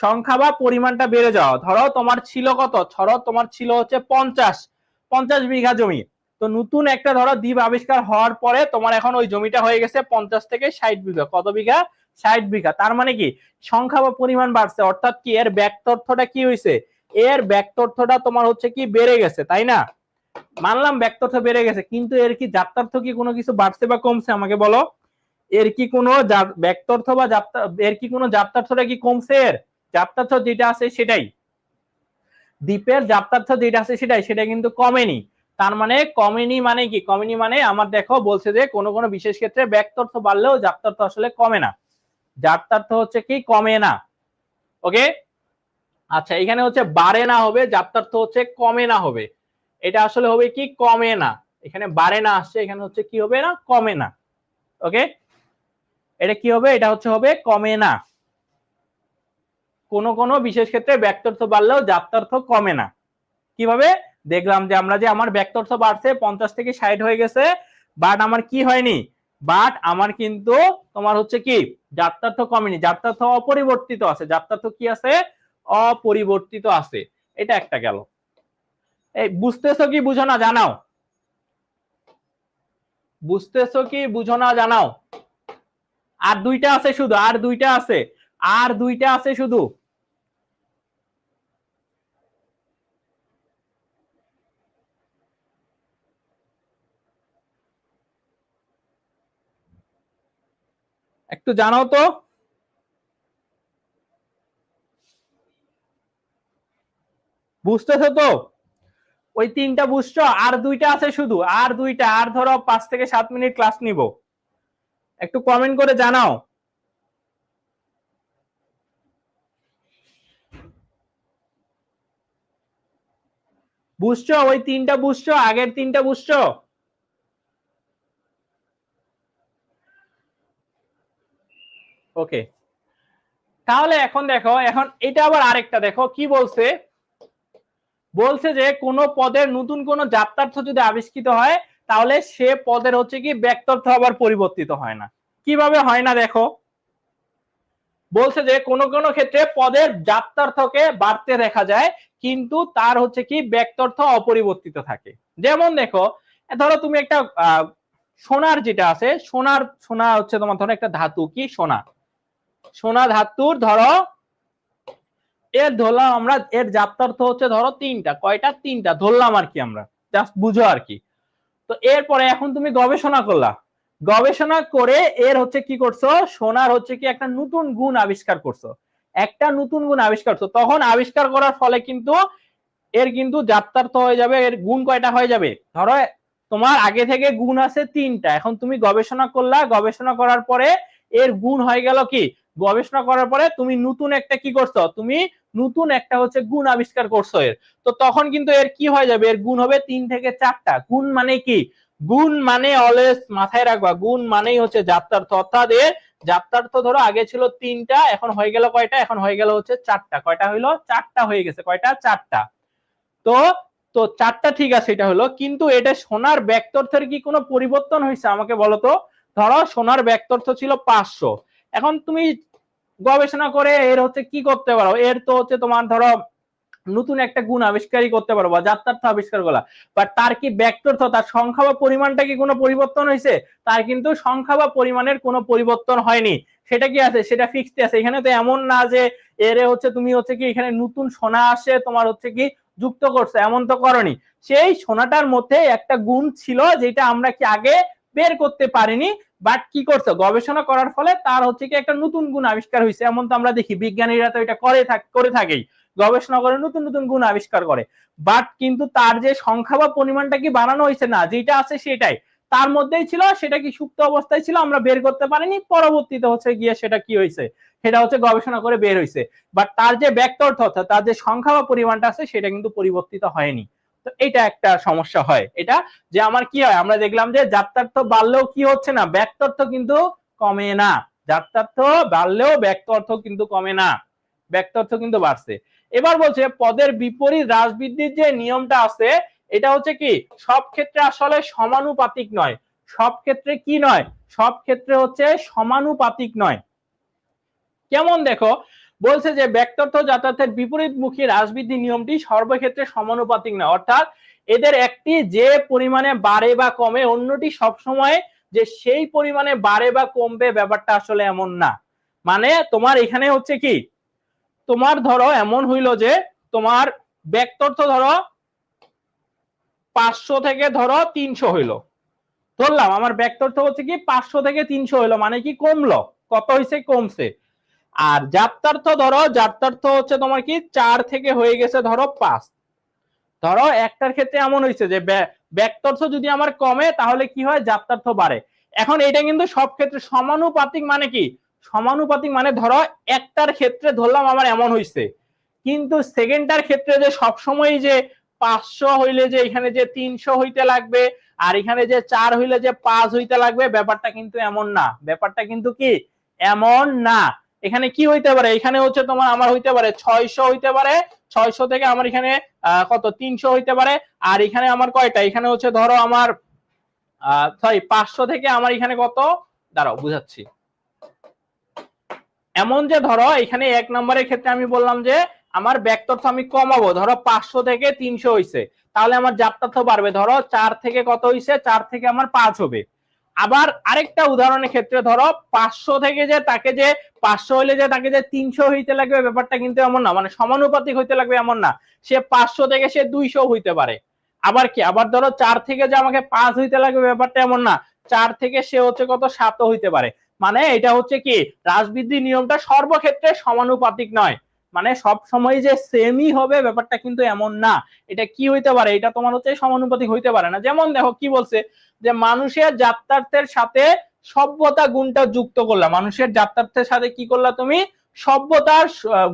সংখ্যা বা পরিমাণটা বেড়ে যাওয়া। ধরো তোমার ছিল কত, ধরো তোমার ছিল হচ্ছে 50 বিঘা জমি, তো নতুন একটা ধরো দ্বীপ আবিষ্কার হওয়ার পরে তোমার এখন ওই জমিটা হয়ে গেছে 50 থেকে 60 বিঘা। কত বিঘা? 60 বিঘা। তার মানে কি সংখ্যা বা পরিমাণ বাড়ছে, অর্থাৎ কি এর ব্যাক্তর্থটা কি হয়েছে, এর ব্যাক্তর্থটা তোমার হচ্ছে কি বেড়ে গেছে, তাই না? মানলাম ব্যাক্তর্থ বেড়ে গেছে, কিন্তু এর কি জাত্যার্থ কি কোনো কিছু বাড়ছে বা কমছে আমাকে বলো? এর কি কোনো ব্যাক্তর্থ বা এর কি কোনো জাত্যার্থটা কি কমছে? এর জাত্যার্থ যেটা আছে সেটাই, দ্বীপের জাত্যার্থ যেটা আছে সেটাই, সেটা কিন্তু কমেনি। তার মানে কমেনি মানে কি, কমেনি মানে আমার দেখো বলছে যে কোনো কোনো বিশেষ ক্ষেত্রে ব্যাক্তর্থ বাড়লেও জাত্যার্থ আসলে কমে না, জাত্যার্থ হচ্ছে কি কমে না। ওকে, আচ্ছা এখানে হচ্ছে বাড়ে না হবে, জাত্যার্থ হচ্ছে কমে না হবে। এটা আসলে হবে কি কমে না, এখানে বাড়ে না আসছে, এখানে হচ্ছে কি হবে না, কমে না। ওকে, এটা কি হবে, এটা হচ্ছে হবে কমে না। কোন কোন বিশেষ ক্ষেত্রে ব্যাক্তর্থ বাড়লেও জাত্যার্থ কমে না। কিভাবে দেখলাম যে আমরা যে আমার ব্যাক্তর্থ বাড়ছে 50 থেকে 60 হয়ে গেছে, বাট আমার কি হয়নি, বাট আমার কিন্তু তোমার হচ্ছে কি জাত্যার্থ কমেনি, জাত্যার্থ অপরিবর্তিত আছে। জাত্যার্থ কি আছে, অপরিবর্তিত আছে। এটা একটা গেল। এই বুঝতেছো কি বুঝো না জানাও, বুঝতেছো কি বুঝো না জানাও। আর দুইটা আছে শুধু, আর দুইটা আছে, আর দুইটা আছে শুধু। একটু জানাও তো, বুঝতেছো তো? ওই তিনটা বুঝছো, আর দুইটা আছে শুধু, আর দুইটা, আর ধরো 5 থেকে 7 মিনিট ক্লাস নিব। একটু কমেন্ট করে জানাও। বুঝছো ওই তিনটা, বুঝছো আগের তিনটা, বুঝছো? ওকে, তাহলে এখন দেখো, এখন এটা আবার আরেকটা দেখো কি বলছে, বলছে যে কোন পদের নতুন কোন জাত্যার্থ যদি আবিষ্কৃত হয় তাহলে সে পদের হচ্ছে কি ব্যাক্তর্থ আবার পরিবর্তিত হয় না। কিভাবে হয় না দেখো, বলছে যে কোন কোন ক্ষেত্রে পদের জাত্যার্থকে বাড়তে দেখা যায় কিন্তু তার হচ্ছে কি ব্যাক্তর্থ অপরিবর্তিত থাকে। যেমন দেখো, ধরো তুমি একটা সোনার যেটা আছে, সোনার, সোনা হচ্ছে তোমার ধরো একটা ধাতু, কি সোনা, সোনা ধাতুর ধরো এর ধরলাম আমরা, এর জাত্যার্থ হচ্ছে ধরো তিনটা, কয়টা, তিনটা ধরলাম আর কি, আমরা জাস্ট বুঝো আর কি। তো এরপরে এখন তুমি গবেষণা করলা, গবেষণা করে এর হচ্ছে কি করছো, সোনার হচ্ছে কি একটা নতুন গুণ আবিষ্কার করছো, একটা নতুন গুণ আবিষ্কার করছো। তখন আবিষ্কার করার ফলে কিন্তু এর কিন্তু জাত্যার্থ হয়ে যাবে, এর গুণ কয়টা হয়ে যাবে, ধরো তোমার আগে থেকে গুণ আছে 3টা, এখন তুমি গবেষণা করলা, গবেষণা করার পরে এর গুণ হয়ে গেল কি, গবেষণা করার পরে তুমি নতুন একটা কি করছো, তুমি নতুন একটা হচ্ছে গুণ আবিষ্কার করছো এর, তো তখন কিন্তু এর কি হয়ে যাবে, এর গুণ হবে 3 থেকে 4টা। গুণ মানে কি, গুণ মানে অলওয়েজ মাথায় রাখবা, গুণ মানেই হচ্ছে জাত্যার্থ, অর্থাৎ এর জাত্যার্থ ধরো আগে ছিল 3টা, এখন হয়ে গেল কয়টা, এখন হয়ে গেল হচ্ছে 4টা। কয়টা হইলো, 4টা হয়ে গেছে, কয়টা, 4টা। তো তো 4টা ঠিক আছে, এটা হলো, কিন্তু এটা সোনার ব্যক্তর্থের কি কোনো পরিবর্তন হয়েছে আমাকে বলো তো। ধরো সোনার ব্যক্তর্থ ছিল 500, এখন তুমি গবেষণা করে এর হচ্ছে কি করতে পারো, এর তো হচ্ছে তোমার ধরো নতুন একটা গুণ আবিষ্কারই করতে পারো বা জাত্যার্থ আবিষ্কার করা, বাট তার কি ব্যক্তর্থ, তার সংখ্যা বা পরিমাণটা কি কোনো পরিবর্তন হয়েছে, তার কিন্তু সংখ্যা বা পরিমাণের কোনো পরিবর্তন হয়নি, সেটা কি আছে, সেটা ফিক্সড আছে। এখানে তো এমন না যে এর হচ্ছে তুমি হচ্ছে কি এখানে নতুন সোনা আসে তোমার হচ্ছে কি যুক্ত করছে, এমন তো করনি, সেই সোনাটার মধ্যে একটা গুণ ছিল যেটা আমরা কি আগে বের করতে পারিনি, বাট কি করছে, গবেষণা করার ফলে তার হচ্ছে কি একটা নতুন গুণ আবিষ্কার হয়েছে, এমন তো আমরা দেখি বিজ্ঞানীরা তো এটা করে থাকেই, গবেষণা করে নতুন নতুন গুণ আবিষ্কার করে, বাট কিন্তু তার যে সংখ্যা বা পরিমাণটা কি বাড়ানো হয়েছে না, যেটা আছে সেটাই তার মধ্যেই ছিল, সেটা কি সুপ্ত অবস্থায় ছিল, আমরা বের করতে পারিনি, পরবর্তীতে হচ্ছে গিয়ে সেটা কি হয়েছে, সেটা হচ্ছে গবেষণা করে বের হয়েছে, বাট তার যে ব্যক্তর্থ অর্থাৎ তার যে সংখ্যা বা পরিমাণটা আছে সেটা কিন্তু পরিবর্তিত হয়নি। তো এটা একটা সমস্যা হয়, এটা যে আমার কি হয়, আমরা দেখলাম যে জাত্যার্থ বাড়লেও কি হচ্ছে না, ব্যক্তর্থ কিন্তু কমে না, জাত্যার্থ বাড়লেও ব্যক্তর্থ কিন্তু কমে না, ব্যক্তর্থ কিন্তু বাড়ছে। এবার বলছে পদের বিপরীত হ্রাস বৃদ্ধির যে নিয়মটা আছে এটা হচ্ছে কি সব ক্ষেত্রে আসলে সমানুপাতিক নয়, সব ক্ষেত্রে কি নয়, সব ক্ষেত্রে হচ্ছে সমানুপাতিক নয়। কেমন দেখো, বলছে যে ব্যক্তর্থ যাতায়াতের বিপরীতমুখী হ্রাস বৃদ্ধি নিয়মটি সর্বক্ষেত্রে সমানুপাতিক নয়, অর্থাৎ এদের একটি যে পরিমাণে বাড়ে বা কমে অন্যটি সবসময় যে সেই পরিমাণে বাড়ে বা কমবে, ব্যাপারটা আসলে এমন না। মানে তোমার এখানে হচ্ছে কি, তোমার ধরো এমন হইলো যে তোমার ব্যক্তর্থ ধরো 500 থেকে ধরো 300 হইলো, ধরলাম আমার ব্যক্তর্থ হচ্ছে কি 500 থেকে 300 হইলো, মানে কি কমলো, কত হইছে, কমছে। আর জাত্যার্থ ধরো, জাত্যার্থ হচ্ছে তোমার কি 4 থেকে হয়ে গেছে ধরো 5, ধরো একটার ক্ষেত্রে এমন হয়েছে যে ব্যক্তর্থ যদি আমার কমে তাহলে কি হয়, জাত্যার্থ বাড়ে। এখন এটা কিন্তু সব ক্ষেত্রে সমানুপাতিক, মানে কি সমানুপাতিক, মানে ধরো একটার ক্ষেত্রে ধরলাম আমার এমন হয়েছে, কিন্তু সেকেন্ডটার ক্ষেত্রে যে সবসময় যে 500 হইলে যে এখানে যে 300 হইতে লাগবে, আর এখানে যে 4 হইলে যে 5 হইতে লাগবে, ব্যাপারটা কিন্তু এমন না, ব্যাপারটা কিন্তু কি এমন না। এখানে কি হইতে পারে, এখানে হচ্ছে তোমার আমার হইতে পারে 600 হইতে পারে, 600 থেকে আমার এখানে কত 300 হইতে পারে, আর এখানে আমার কয়টা, এখানে হচ্ছে ধরো আমার সরি 500 থেকে আমার এখানে কত, দাঁড়াও বুঝাচ্ছি। এমন যে ধরো এখানে 1 নম্বরের ক্ষেত্রে আমি বললাম যে আমার ব্যক্তর্থ আমি কমাবো, ধরো 500 থেকে 300 হইছে, তাহলে আমার জাত্যার্থ বাড়বে, ধরো 4 থেকে কত হইছে, 4 থেকে আমার 5 হবে। আবার আরেকটা উদাহরণের ক্ষেত্রে ধরো 500 থেকে যে তাকে যে 500 হইলে যে তাকে যে 300 হইতে লাগবে, ব্যাপারটা কিন্তু এমন না, মানে সমানুপাতিক হইতে লাগবে এমন না, সে 500 থেকে সে 200 হইতে পারে। আবার কি, আবার ধরো 4 থেকে যে আমাকে 5 হইতে লাগবে, ব্যাপারটা এমন না, 4 থেকে সে হচ্ছে কত 7 হইতে পারে। মানে এটা হচ্ছে কি হ্রাস বৃদ্ধি নিয়মটা সর্বক্ষেত্রে সমানুপাতিক নয়, মানে সব সময় যে সেমই হবে ব্যাপারটা কিন্তু এমন না। এটা কি হইতে পারে, এটা তোমার হচ্ছে সমানুপাতিক হইতে পারে না। যেমন দেখো কি বলছে যে মানুষের জাত্যার্থের সাথে সভ্যতা গুণটা যুক্ত করলা, মানুষের জাত্যার্থের সাথে কি করলা তুমি, সভ্যতার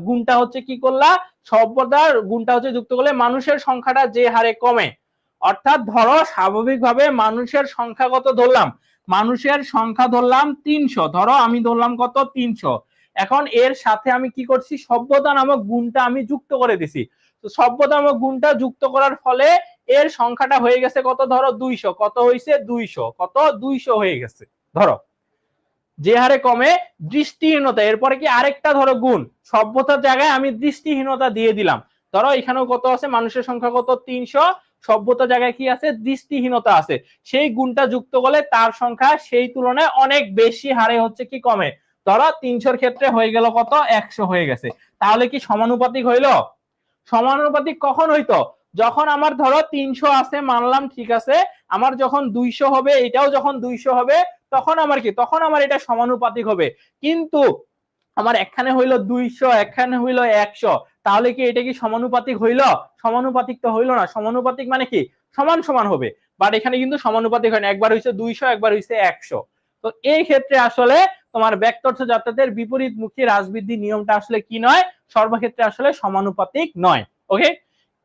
গুণটা হচ্ছে কি করলা, সভ্যতার গুণটা হচ্ছে যুক্ত করলে মানুষের সংখ্যাটা যে হারে কমে, অর্থাৎ ধরো স্বাভাবিকভাবে মানুষের সংখ্যা কত ধরলাম, মানুষের সংখ্যা ধরলাম 300, ধরো আমি ধরলাম কত 300, এখন এর সাথে আমি কি করছি, সভ্যতা নামক গুণটা আমি যুক্ত করে দিছি, তো সভ্যতা নামক গুণটা যুক্ত করার ফলে এর সংখ্যাটা হয়ে গেছে কত, ধরো 200, কত হয়েছে 200, কত 200 হয়ে গেছে। ধরো যে হারে কমে দৃষ্টিহীনতা, এরপরে কি আরেকটা ধরো গুণ, সভ্যতার জায়গায় আমি দৃষ্টিহীনতা দিয়ে দিলাম, ধরো এখানেও কত আছে, মানুষের সংখ্যা কত 300, সভ্যতার জায়গায় কি আছে, দৃষ্টিহীনতা আছে, সেই গুণটা যুক্ত করলে তার সংখ্যা সেই তুলনায় অনেক বেশি হারে হচ্ছে কি কমে, ধরো 300 ক্ষেত্রে হয়ে গেল কত 100 হয়ে গেছে, তাহলে কি সমানুপাতিক হইলো, সমানুপাতিক কখন হইতো, যখন আমার ধরো 300 আছে মানলাম ঠিক আছে, আমার যখন 200 হবে, এটাও যখন 200 হবে, তখন আমার কি, তখন আমার এটা সমানুপাতিক হবে। কিন্তু আমার এখানে হইলো 200, এখানে হইলো 100, তাহলে কি এটা কি সমানুপাতিক হইল? সমানুপাতিক তো হইল না। সমানুপাতিক মানে কি সমান সমান হবে, বাট এখানে কিন্তু সমানুপাতিক হয় না, একবার হইছে 200 একবার হইছে 100। তো এই ক্ষেত্রে আসলে তোমার ব্যক্তর্থ যাতায়াতের বিপরীতমুখী হ্রাস বৃদ্ধি নিয়মটা আসলে কি নয়, সর্বক্ষেত্রে আসলে সমানুপাতিক নয়। ওকে,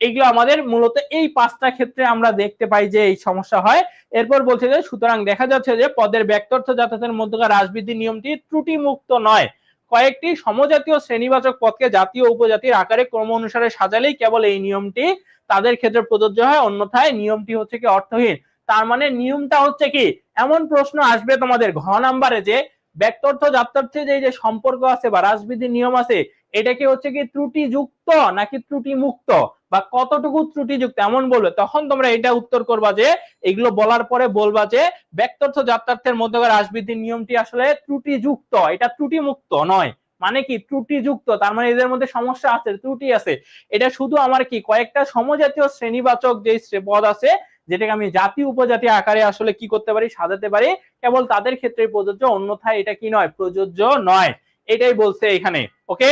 এগুলো আমাদের মূলত এই 5টা ক্ষেত্রে আমরা দেখতে পাই যে এই সমস্যা হয়। এরপর বলছে যে সুতরাং দেখা যাচ্ছে যে পদের ব্যক্তর্থ যাতায়াতের মধ্যকার হ্রাস বৃদ্ধি নিয়মটি ত্রুটিমুক্ত নয়। কয়েকটি সমজাতীয় শ্রেণীবাচক পদকে জাতীয় উপজাতির আকারে ক্রম অনুসারে সাজালেই কেবল এই নিয়মটি তাদের ক্ষেত্রে প্রযোজ্য হয়, অন্যথায় নিয়মটি হচ্ছে কি অর্থহীন। তার মানে নিয়মটা হচ্ছে কি, এমন প্রশ্ন আসবে তোমাদের ঘ নাম্বারে যে ব্যক্তর্থ যাত্রার্থে যে সম্পর্ক আছে বা হ্রাস বৃদ্ধির নিয়ম আছে, এটা কি হচ্ছে কি ত্রুটিযুক্ত নাকি ত্রুটিমুক্ত, বা কতটুকু ত্রুটিযুক্ত এমন বলবে, তখন তোমরা এটা উত্তর করবা যে এগুলো বলার পরে বলবা যে ব্যক্তর্থ যাত্রার্থের মধ্যকার হ্রাস বৃদ্ধির নিয়মটি আসলে ত্রুটিযুক্ত, এটা ত্রুটিমুক্ত নয়। মানে কি ত্রুটিযুক্ত, তার মানে এদের মধ্যে সমস্যা আছে, ত্রুটি আছে। এটা শুধু আমার কি কয়েকটা সমজাতীয় শ্রেণীবাচক যে পদ আছে যেটাকে আমি জাতি উপজাতি আকারে আসলে কি করতে পারি, সাজাতে পারি, কেবল তাদের ক্ষেত্রে প্রযোজ্য, অন্যথায় এটা কি নয়, প্রযোজ্য নয়। এটাই বলছে এখানে। ওকে,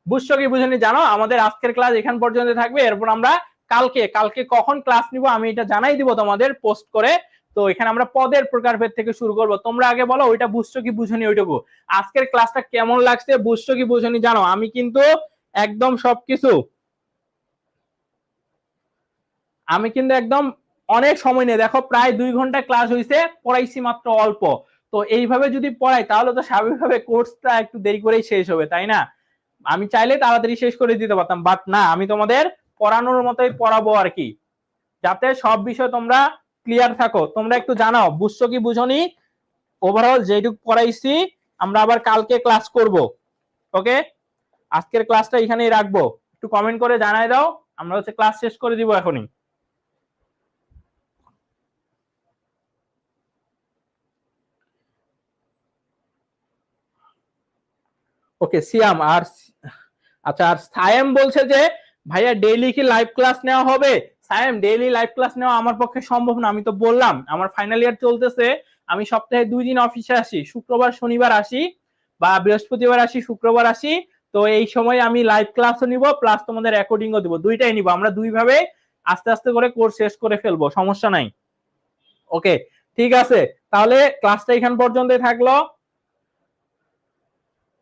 বুঝছো কি বুঝনি জানো? আমাদের আজকের ক্লাস এখান পর্যন্ত থাকবে। এরপর আমরা কালকে কখন ক্লাস নিব আমি এটা জানাই দিব তোমাদের পোস্ট করে। তো এখানে আমরা পদের প্রকারভেদ থেকে শুরু করব। তোমরা আগে বলো ওইটা বুঝছো কি বুঝনি ওইটুকু। আজকের ক্লাসটা কেমন লাগছে, বুঝছো কি বুঝনি জানো? আমি কিন্তু একদম সবকিছু অনেক সময় নেই, দেখো প্রায় 2 ঘন্টা ক্লাস হয়েছে, পড়াইছি মাত্র অল্প। তো এইভাবে যদি পড়াই তাহলে তো স্বাভাবিকভাবে কোর্সটা একটু দেরি করেই শেষ হবে, তাই না? আমি চাইলে তাড়াতাড়ি শেষ করে দিতে পারতাম, বাট না, আমি তোমাদের পড়ানোর মতোই পড়াবো আর কি, যাতে সব বিষয় তোমরা ক্লিয়ার থাকো। তোমরা একটু জানাও বুঝছো কি বুঝনি। ওভারঅল যেটুকু পড়াইছি আমরা আবার কালকে ক্লাস করব। ওকে, আজকের ক্লাসটা এখানেই রাখবো, একটু কমেন্ট করে জানাই দাও, আমরা হচ্ছে ক্লাস শেষ করে দিব এখনই। ওকে সিয়াম আর আচ্ছা, আর সায়েম বলছে যে ভাইয়া ডেইলি কি লাইভ ক্লাস নেওয়া হবে? সায়েম, ডেইলি লাইভ ক্লাস নেওয়া আমার পক্ষে সম্ভব না, আমি তো বললাম আমার ফাইনাল ইয়ার চলতেছে, আমি সপ্তাহে 2 দিন অফিসে আসি, শুক্রবার শনিবার আসি, বা বৃহস্পতিবার আসি শুক্রবার আসি। তো এই সময় আমি লাইভ ক্লাসও নিব প্লাস তোমাদের রেকর্ডিংও দিব, দুইটাই নিব, আমরা দুইভাবে আস্তে আস্তে করে কোর্স শেষ করে ফেলবো, সমস্যা নাই। ওকে, ঠিক আছে, তাহলে ক্লাসটা এখান পর্যন্তই থাকলো।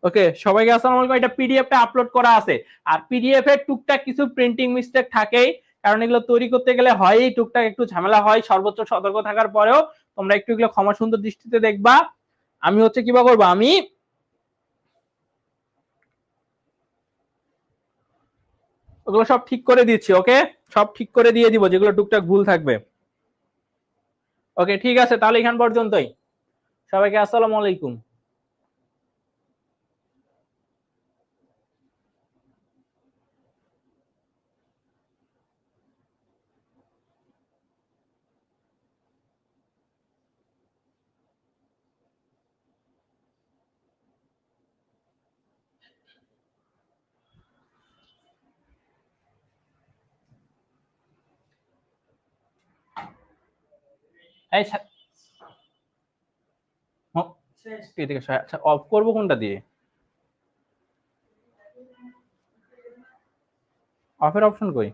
ওকে, সবাইকে আসসালামু আলাইকুম। এটা পিডিএফটা আপলোড করা আছে, আর পিডিএফ এর টুকটাক কিছু প্রিন্টিং মিস্টেক থাকেই, কারণ এগুলো তৈরি করতে গেলে হয়ই টুকটাক একটু ঝামেলা হয়, সর্বোচ্চ সতর্ক থাকার পরেও তোমরা একটু এগুলো ক্ষমা সুন্দর দৃষ্টিতে দেখবা। আমি হচ্ছে কিবা করবো, আমি ওগুলো সব ঠিক করে দিচ্ছি। ওকে, সব ঠিক করে দিয়ে দিব যেগুলো টুকটাক ভুল থাকবে। ওকে, ঠিক আছে, তাহলে এখান পর্যন্তই। সবাইকে আসসালামু আলাইকুম। এই আচ্ছা, অফ করবো কোনটা দিয়ে? অফের অপশন কই?